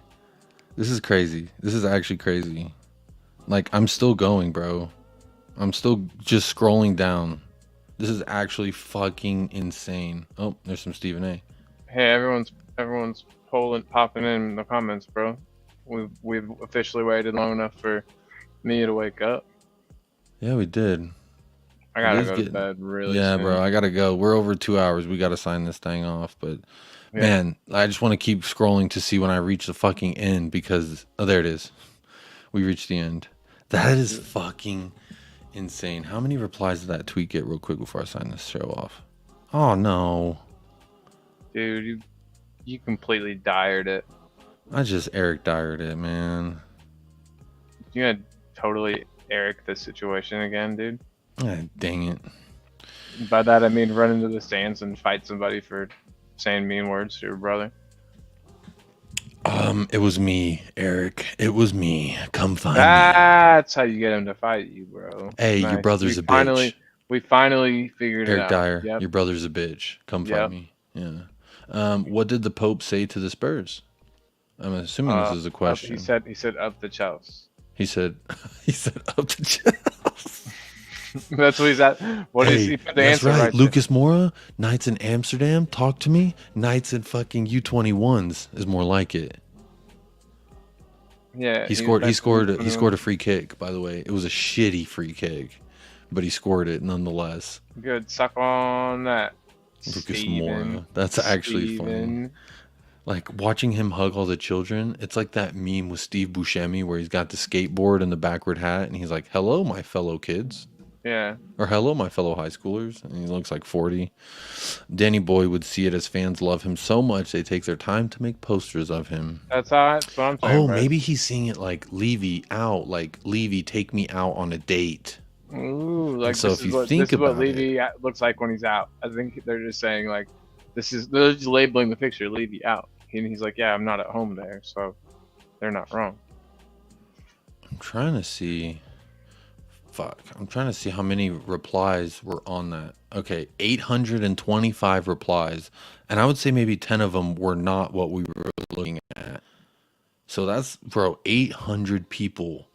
S1: This is crazy. This is actually crazy. Like, I'm still going, bro. I'm still just scrolling down. This is actually fucking insane. Oh, there's some Stephen A.
S2: Hey, everyone's popping in the comments, bro. We've officially waited long enough for me to wake up.
S1: Yeah, we did.
S2: I gotta go to bed really soon.
S1: Yeah, bro, I gotta go. We're over 2 hours. We gotta sign this thing off. But man, I just want to keep scrolling to see when I reach the fucking end because there it is. We reached the end. That is fucking insane. How many replies did that tweet get real quick before I sign this show off? Oh no.
S2: Dude, you completely dired it.
S1: I just Eric dired it, man.
S2: You had totally Eric the situation again, dude.
S1: Dang it.
S2: By that I mean run into the stands and fight somebody for saying mean words to your brother.
S1: It was me, Eric. It was me. Come find me.
S2: That's how you get him to fight you, bro.
S1: Hey, nice. Your brother's a bitch.
S2: We finally figured it out.
S1: Eric Dyer, your brother's a bitch. Come find me. Yeah. What did the Pope say to the Spurs? I'm assuming this is a question.
S2: He said up the Chelsea.
S1: He said up the Chelsea.
S2: That's what he's at. What is he put the answer right?
S1: Lucas Moura, Knights in Amsterdam, talk to me. Knights in fucking U21s is more like it.
S2: Yeah.
S1: He scored a free kick, by the way. It was a shitty free kick, but he scored it nonetheless.
S2: Good. Suck on that.
S1: Lucas Moura. That's actually funny. Like, watching him hug all the children, it's like that meme with Steve Buscemi where he's got the skateboard and the backward hat, and he's like, hello, my fellow kids.
S2: Yeah.
S1: Or hello, my fellow high schoolers. And he looks like 40. Danny Boy would see it as fans love him so much they take their time to make posters of him.
S2: That's what I'm saying.
S1: Oh, maybe he's seeing it like Levy out. Like, Levy, take me out on a date.
S2: Ooh, like,
S1: so if you think about
S2: what Levy looks like when he's out. I think they're just saying, like, they're just labeling the picture Levy out. And he's like, yeah, I'm not at home there. So they're not wrong.
S1: trying to see. Fuck. I'm trying to see how many replies were on that. Okay, 825 replies. And I would say maybe 10 of them were not what we were looking at. So that's, bro, 800 people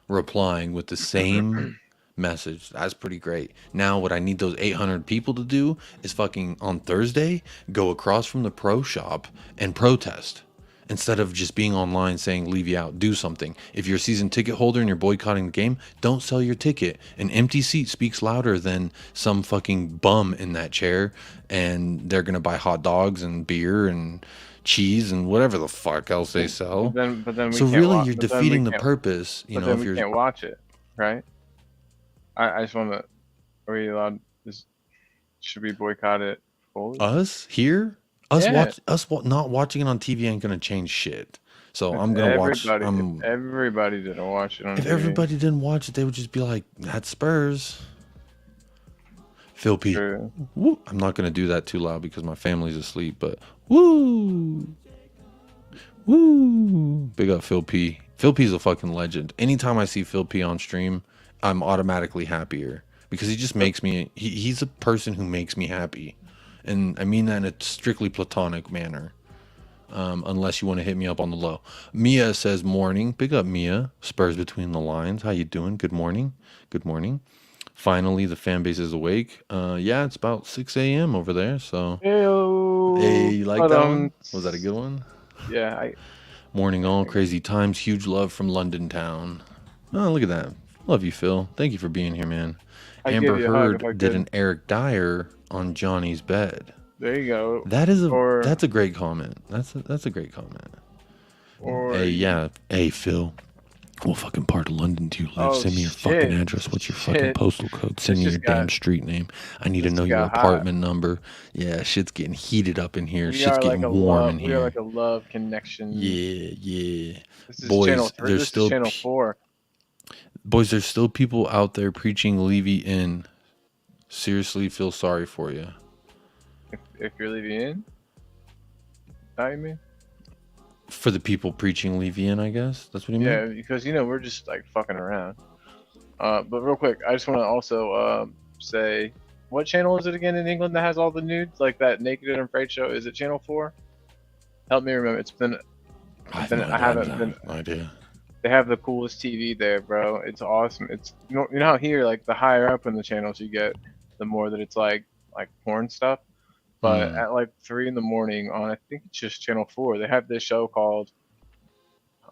S1: replying with the same message. That's pretty great. Now, what I need those 800 people to do is fucking on Thursday go across from the pro shop and protest. Instead of just being online saying leave you out, do something. If you're a season ticket holder and you're boycotting the game, don't sell your ticket. An empty seat speaks louder than some fucking bum in that chair, and they're gonna buy hot dogs and beer and cheese and whatever the fuck else they sell.
S2: But then we
S1: So
S2: can't
S1: really,
S2: wa-
S1: you're
S2: but then
S1: defeating
S2: we
S1: the
S2: can't-
S1: purpose. You
S2: But
S1: know,
S2: then
S1: if
S2: we
S1: you're
S2: can't watch it, right? I just want to. Are we allowed? Should we boycott it fully?
S1: us here, us
S2: Yeah.
S1: not watching it on TV ain't gonna change shit. So I'm gonna watch.
S2: If everybody didn't watch it on
S1: If
S2: TV.
S1: everybody didn't watch it, they would just be like, "That's Spurs." Phil P.
S2: True.
S1: Woo. I'm not gonna do that too loud because my family's asleep. But woo, woo. Big up Phil P. Phil P's a fucking legend. Anytime I see Phil P on stream, I'm automatically happier because he just makes me. He's a person who makes me happy, and I mean that in a strictly platonic manner. Unless you want to hit me up on the low. Mia says morning. Big up Mia. Spurs between the lines. How you doing? Good morning. Good morning. Finally, the fan base is awake. Yeah, it's about 6 a.m. over there. So,
S2: Ew.
S1: hey, you like that one? Was that a good one?
S2: Yeah.
S1: Morning all. Crazy times. Huge love from London town. Oh, look at that. Love you, Phil. Thank you for being here, man.
S2: I'd
S1: Amber
S2: give you a hug if I
S1: Heard did
S2: could.
S1: an Eric Dyer on Johnny's bed.
S2: There you go.
S1: That's a great comment. That's a great comment. Hey, yeah. Hey, Phil. What fucking part of London do you live?
S2: Oh,
S1: Send me your
S2: shit.
S1: fucking address. What's your fucking
S2: Shit.
S1: postal code? Send me
S2: This
S1: your
S2: just got-
S1: damn street name. I need to
S2: this
S1: know
S2: just
S1: your
S2: got hot.
S1: apartment number. Yeah, shit's getting heated up in here.
S2: We
S1: Shit's
S2: are
S1: getting
S2: like a
S1: warm
S2: love,
S1: in
S2: We
S1: here.
S2: are like a love connection.
S1: Yeah.
S2: This is
S1: Boys,
S2: channel 3.
S1: there's
S2: This
S1: still
S2: is channel 4.
S1: Boys, there's still people out there preaching Levy in. Seriously, feel sorry for you.
S2: If you're leaving in, how you mean?
S1: For the people preaching Levy in, I guess. That's what you mean?
S2: Yeah, because we're just like fucking around. But real quick, I just want to also say, what channel is it again in England that has all the nudes, like that Naked and Afraid show? Is it channel 4? Help me remember. It's been.
S1: I
S2: I haven't been.
S1: no idea.
S2: They have the coolest TV there, bro. It's awesome. It's you know how here, like the higher up in the channels you get, the more that it's like porn stuff. But at like 3 in the morning on, I think it's just channel 4, they have this show called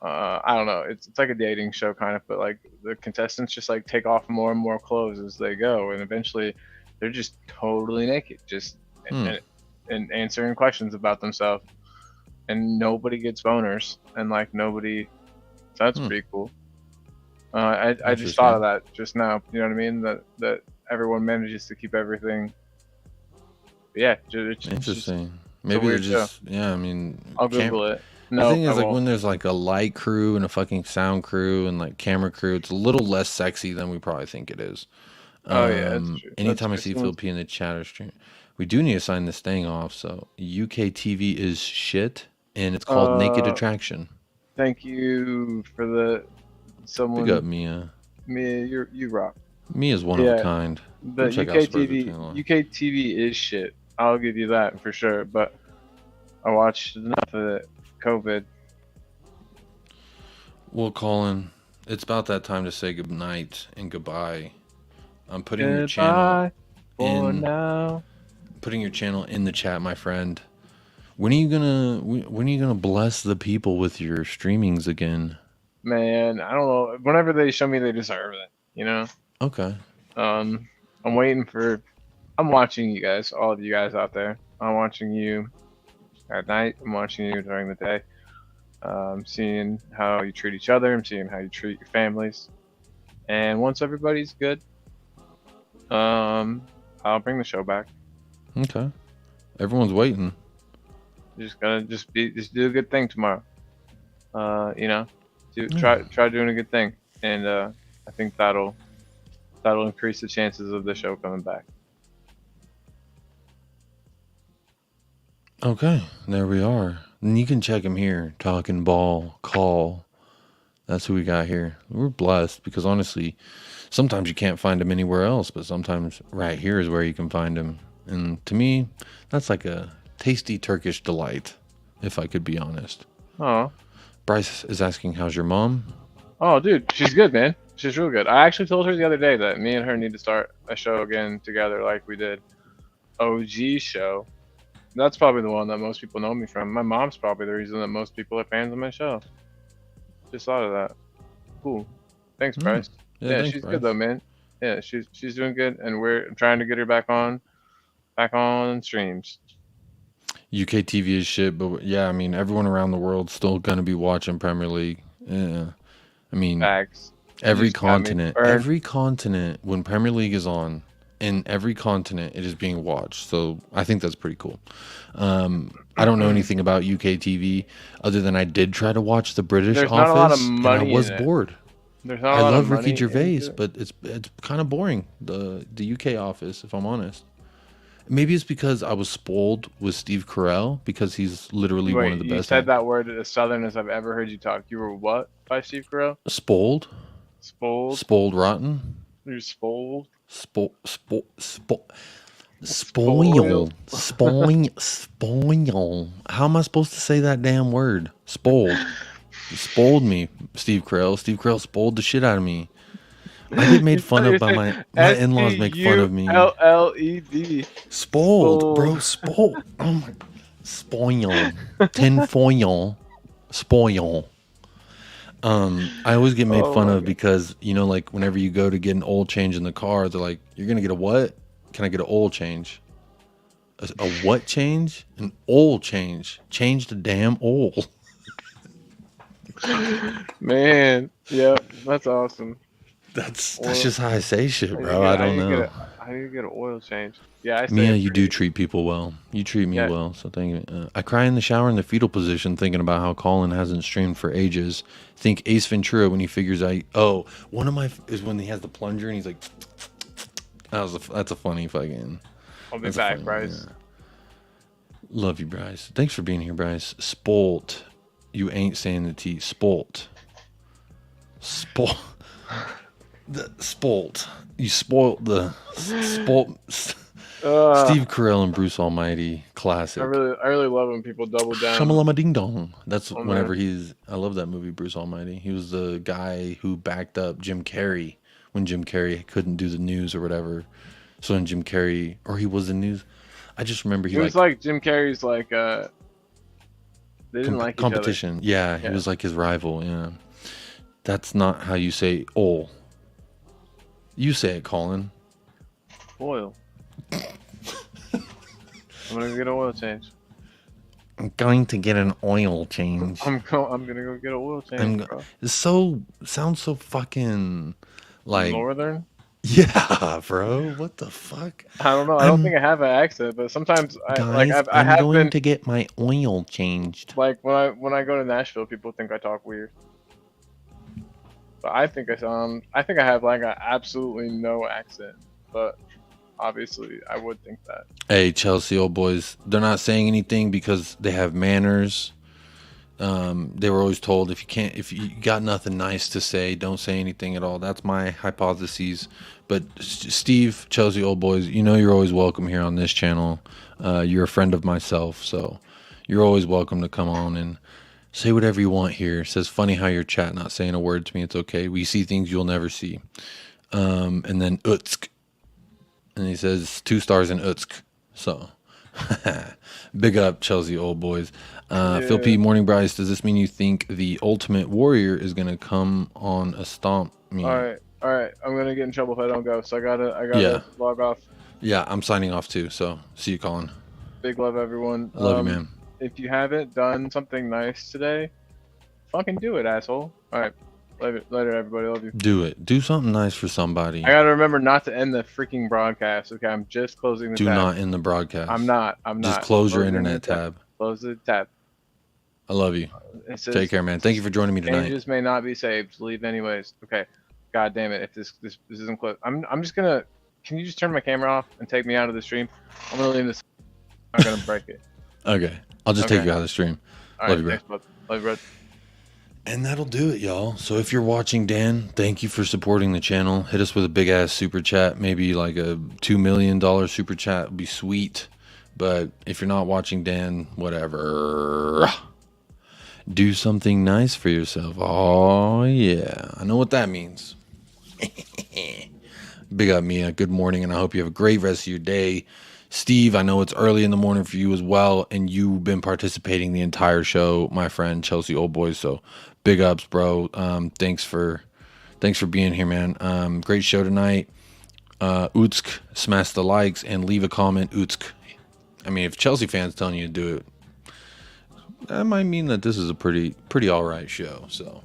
S2: I don't know. It's like a dating show kind of, but like the contestants just like take off more and more clothes as they go, and eventually they're just totally naked, just and answering questions about themselves, and nobody gets boners, and like nobody. So that's pretty cool. I just thought of that just now. You know what I mean? That everyone manages to keep everything. But yeah, it's
S1: Interesting. Maybe they're just I mean,
S2: I'll Google it. No,
S1: the thing is,
S2: I
S1: like,
S2: won't.
S1: when there's like a light crew and a fucking sound crew and like camera crew, it's a little less sexy than we probably think it is.
S2: Oh yeah, that's true.
S1: Anytime I
S2: That's
S1: see
S2: true.
S1: Phil P in the chat or stream, we do need to sign this thing off. So UK TV is shit, and it's called Naked Attraction.
S2: Thank you for someone.
S1: Big up Mia.
S2: Mia, you rock.
S1: Mia's one of a kind.
S2: But
S1: Go check
S2: UK
S1: out Spurs
S2: TV,
S1: between the lines.
S2: UK TV is shit. I'll give you that for sure. But I watched enough of it. COVID.
S1: Well, Colin, it's about that time to say good night and goodbye. I'm putting your channel
S2: for now.
S1: Putting your channel in the chat, my friend. When are you gonna bless the people with your streamings again?
S2: Man, I don't know. Whenever they show me, they deserve it. You know.
S1: Okay.
S2: I'm waiting for. I'm watching you guys, all of you guys out there. I'm watching you at night. I'm watching you during the day. I'm seeing how you treat each other. I'm seeing how you treat your families. And once everybody's good, I'll bring the show back.
S1: Okay. Everyone's waiting.
S2: You're just gonna just do a good thing tomorrow. Try doing a good thing, and I think that'll increase the chances of the show coming back.
S1: Okay, there we are. And you can check him here. Talking Ball Call. That's who we got here. We're blessed because honestly, sometimes you can't find him anywhere else, but sometimes right here is where you can find him. And to me, that's like a tasty Turkish delight, if I could be honest.
S2: Oh.
S1: Bryce is asking, how's your mom?
S2: Oh, dude, she's good, man. She's real good. I actually told her the other day that me and her need to start a show again together like we did. OG show. That's probably the one that most people know me from. My mom's probably the reason that most people are fans of my show. Just thought of that. Cool. Thanks, Bryce. Yeah,
S1: thanks,
S2: she's
S1: Bryce.
S2: good though, man. Yeah, she's doing good, and we're trying to get her back on streams.
S1: UK TV is shit, but yeah, I mean, everyone around the world's still gonna be watching Premier League. Yeah, I mean,
S2: Facts.
S1: every continent, when Premier League is on, in every continent, it is being watched. So I think that's pretty cool. I don't know anything about UK TV other than I did try to watch the British
S2: There's
S1: Office,
S2: not a lot of money
S1: and I was
S2: in it.
S1: bored.
S2: There's not a
S1: I
S2: lot
S1: love
S2: of
S1: Ricky
S2: money
S1: Gervais,
S2: into it.
S1: but it's kind of boring. The UK Office, if I'm honest. Maybe it's because I was spoiled with Steve Carell because he's literally one of the
S2: you
S1: best.
S2: said that word as southern as I've ever heard you talk. You were what by Steve Carell?
S1: Spoiled?
S2: Spoiled?
S1: Spoiled rotten?
S2: You're spoiled?
S1: Spoiled. How am I supposed to say that damn word? Spoiled. You spoiled me, Steve Carell. Steve Carell spoiled the shit out of me. I get made fun of by my in-laws make fun of me.
S2: SPULLED.
S1: Spoiled, bro. Spoiled. Oh my. Spoil. Tinfoil. Spoil. I always get made fun of because, you know, like whenever you go to get an oil change in the car, they're like, you're going to get a what? Can I get an oil change? A what change? An oil change. Change the damn oil.
S2: Man, yep, that's awesome.
S1: That's just how I say shit, bro. I don't know.
S2: I need to get an oil change. Yeah,
S1: Mia, you do treat people well. You treat me well, so thank you. I cry in the shower in the fetal position thinking about how Colin hasn't streamed for ages. Think Ace Ventura when he figures out. Oh, one of my is when he has the plunger and he's like. That's a funny fucking.
S2: I'll be back, Bryce.
S1: Yeah. Love you, Bryce. Thanks for being here, Bryce. Spoilt. You ain't saying the T. Spoilt. Spoilt. Spoilt. You spoilt the spoilt. Steve Carell and Bruce Almighty classic.
S2: I really love when people double down.
S1: Shamalama Ding Dong. That's whenever I love that movie, Bruce Almighty. He was the guy who backed up Jim Carrey when Jim Carrey couldn't do the news or whatever. So when Jim Carrey, or he was the news. I just remember
S2: he was like Jim Carrey's like they didn't like
S1: competition.
S2: Each other.
S1: Yeah, he was like his rival. Yeah, that's not how you say "oil." You say it, Colin.
S2: Oil. I'm gonna get an oil change.
S1: I'm going to get an oil change.
S2: I'm gonna go get an oil change. Bro.
S1: Sounds so fucking like
S2: northern.
S1: Yeah, bro. What the fuck?
S2: I don't know. I don't think I have an accent, but sometimes
S1: I'm going to get my oil changed.
S2: Like when I go to Nashville, people think I talk weird. But I think I have like absolutely no accent. But obviously, I would think that.
S1: Hey, Chelsea old boys, they're not saying anything because they have manners. They were always told if you got nothing nice to say, don't say anything at all. That's my hypothesis. But Steve, Chelsea old boys, you know you're always welcome here on this channel. You're a friend of myself, so you're always welcome to come on and say whatever you want here. It says funny how your chat not saying a word to me. It's okay. We see things you'll never see. And then Utsk. And he says 2 stars in Utsk. So big up Chelsea old boys. Phil P. Morning Bryce, does this mean you think the Ultimate Warrior is gonna come on a stomp me?
S2: All right. I'm gonna get in trouble if I don't go. So I gotta log off.
S1: Yeah, I'm signing off too. So see you, Colin.
S2: Big love, everyone.
S1: Love you, man.
S2: If you haven't done something nice today, fucking do it, asshole. All right. Later, everybody. Love you.
S1: Do it. Do something nice for somebody.
S2: I gotta remember not to end the freaking broadcast. Okay, I'm just closing the tab.
S1: Do not end the broadcast.
S2: I'm not.
S1: Just close your internet tab.
S2: Close the tab.
S1: I love you. Take care, man. Thank you for joining me tonight.
S2: Changes may not be saved. Leave anyways. Okay. God damn it. If this isn't close, I'm just gonna. Can you just turn my camera off and take me out of the stream? I'm gonna leave this. I'm gonna break it.
S1: Okay. I'll just take you out of the stream.
S2: All
S1: love
S2: right,
S1: you, bro.
S2: thanks, bud. Love you, bro.
S1: And that'll do it, y'all. So if you're watching, Dan, thank you for supporting the channel. Hit us with a big ass super chat. Maybe like a $2 million super chat would be sweet. But if you're not watching, Dan, whatever. Do something nice for yourself. Oh, yeah. I know what that means. Big up, Mia. Good morning, and I hope you have a great rest of your day. Steve, I know it's early in the morning for you as well, and you've been participating the entire show, my friend, Chelsea Old Boys. So big ups, bro. Thanks for being here, man. Great show tonight. Utsk, smash the likes and leave a comment. Utsk. I mean, if Chelsea fans telling you to do it, that might mean that this is a pretty all right show. So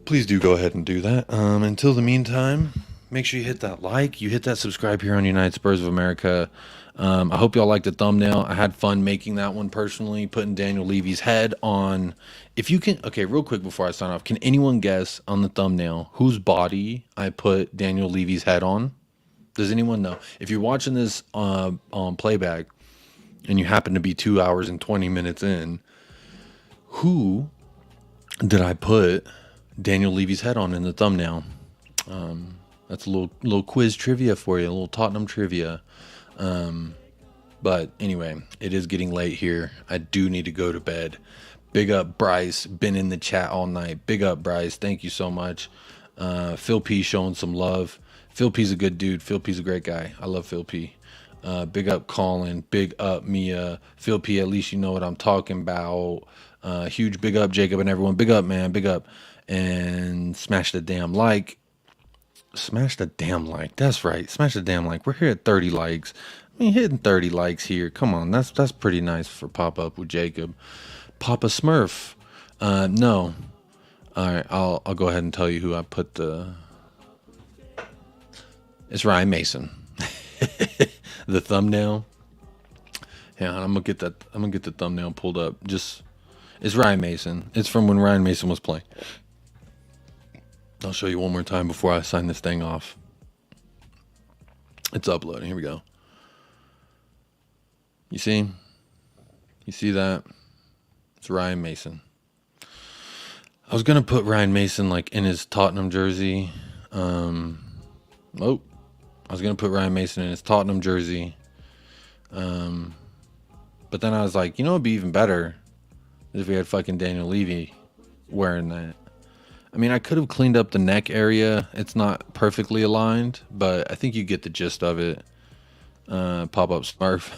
S1: please do go ahead and do that. Until the meantime, make sure you hit that like, you hit that subscribe here on United Spurs of America. I hope y'all like the thumbnail. I had fun making that one personally, putting Daniel Levy's head on. If you can, okay, real quick before I sign off, can anyone guess on the thumbnail whose body I put Daniel Levy's head on? Does anyone know? If you're watching this on playback and you happen to be 2 hours and 20 minutes in, who did I put Daniel Levy's head on in the thumbnail? That's a little quiz trivia for you, a little Tottenham trivia. But anyway, it is getting late here. I do need to go to bed. Big up Bryce, been in the chat all night. Big up Bryce, thank you so much. Phil P showing some love. Phil P's a good dude. Phil P's a great guy. I love Phil P. Big up Colin, big up Mia. Phil P, at least you know what I'm talking about. Huge big up Jacob and everyone. Big up, man, big up. And smash the damn like. Smash the damn like. That's right. Smash the damn like. We're here at 30 likes. I mean, hitting 30 likes here. Come on, that's pretty nice for pop up with Jacob. Papa Smurf. No. All right, I'll go ahead and tell you who I put the. It's Ryan Mason. The thumbnail. Yeah, I'm gonna get that. I'm gonna get the thumbnail pulled up. It's Ryan Mason. It's from when Ryan Mason was playing. I'll show you one more time before I sign this thing off. It's uploading. Here we go. You see? You see that? It's Ryan Mason. I was gonna put Ryan Mason like in his Tottenham jersey. I was gonna put Ryan Mason in his Tottenham jersey. But then I was like, you know, it'd be even better if we had fucking Daniel Levy wearing that. I mean, I could have cleaned up the neck area. It's not perfectly aligned, but I think you get the gist of it. Pop-up Smurf.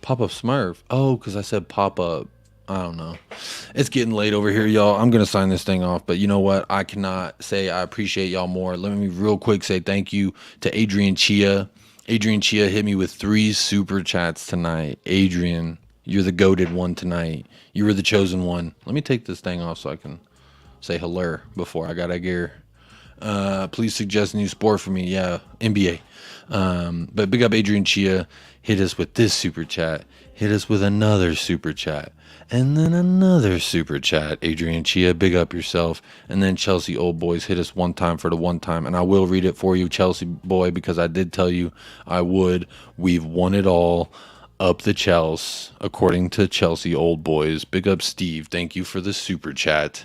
S1: Pop-up Smurf. Oh, because I said pop-up. I don't know. It's getting late over here, y'all. I'm going to sign this thing off, but you know what? I cannot say I appreciate y'all more. Let me real quick say thank you to Adrian Chia. Adrian Chia hit me with 3 super chats tonight. Adrian, you're the goated one tonight. You were the chosen one. Let me take this thing off so I can say hello before I got a gear. Please suggest a new sport for me. Yeah, NBA. But big up Adrian Chia. Hit us with this super chat. Hit us with another super chat. And then another super chat. Adrian Chia, big up yourself. And then Chelsea Old Boys hit us one time for the one time. And I will read it for you, Chelsea boy, because I did tell you I would. We've won it all. Up the Chelsea, according to Chelsea Old Boys. Big up Steve. Thank you for the super chat.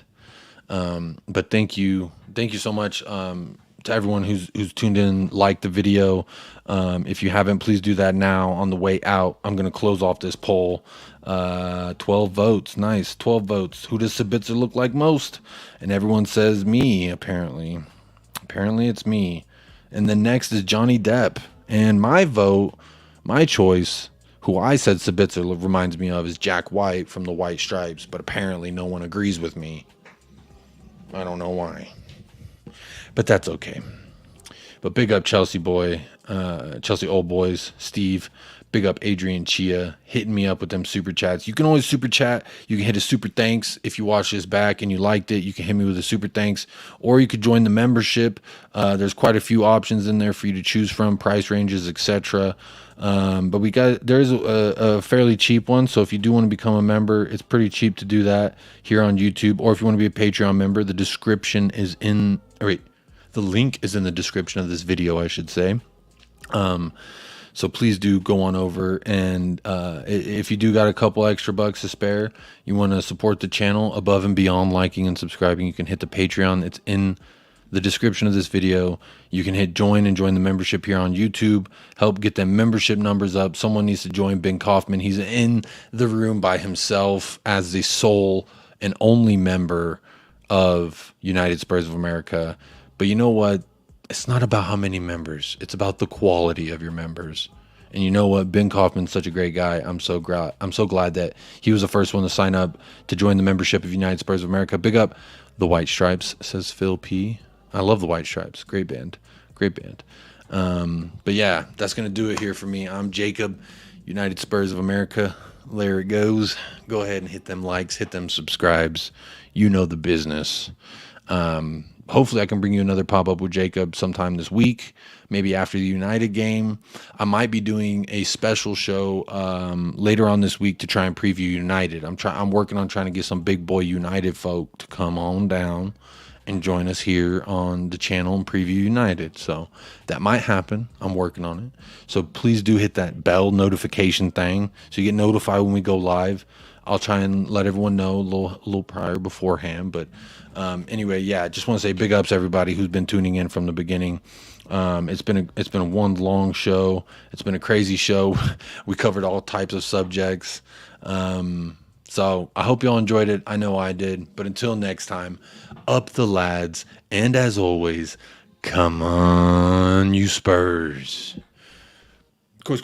S1: But thank you so much to everyone who's tuned in, like the video. If you haven't, please do that now on the way out. I'm gonna close off this poll. 12 votes, nice, 12 votes. Who does Sabitzer look like most? And everyone says me. Apparently it's me. And then next is Johnny Depp. And my vote, my choice, who I said Sabitzer reminds me of, is Jack White from the White Stripes. But apparently no one agrees with me. I don't know why, but that's okay. But big up Chelsea boy, Chelsea Old Boys, Steve. Big up Adrian Chia hitting me up with them super chats. You can always super chat. You can hit a super thanks if you watch this back and you liked it. You can hit me with a super thanks, or you could join the membership. There's quite a few options in there for you to choose from, price ranges, etc. But there's a fairly cheap one. So if you do want to become a member, it's pretty cheap to do that here on YouTube. Or if you want to be a Patreon member, the description is the link is in the description of this video, I should say. So please do go on over, and if you do got a couple extra bucks to spare, you want to support the channel above and beyond liking and subscribing, you can hit the Patreon. It's in the description of this video. You can hit join and join the membership here on YouTube. Help get them membership numbers up. Someone needs to join Ben Kaufman. He's in the room by himself as the sole and only member of United Spurs of America. But you know what? It's not about how many members. It's about the quality of your members. And you know what? Ben Kaufman's such a great guy. I'm so glad that he was the first one to sign up to join the membership of United Spurs of America. Big up the White Stripes, says Phil P. I love the White Stripes. Great band. Great band. But yeah, that's going to do it here for me. I'm Jacob, United Spurs of America. There it goes. Go ahead and hit them likes, hit them subscribes. You know the business. Hopefully I can bring you another pop-up with Jacob sometime this week, maybe after the United game. I might be doing a special show later on this week to try and preview United. I'm working on trying to get some big boy United folk to come on down and join us here on the channel and preview United. So that might happen. I'm working on it. So please do hit that bell notification thing so you get notified when we go live. I'll try and let everyone know a little prior beforehand. But anyway, yeah, just want to say big ups to everybody who's been tuning in from the beginning. It's been a one long show. It's been a crazy show. We covered all types of subjects. So I hope y'all enjoyed it. I know I did. But until next time, up the lads. And as always, come on, you Spurs. Coys.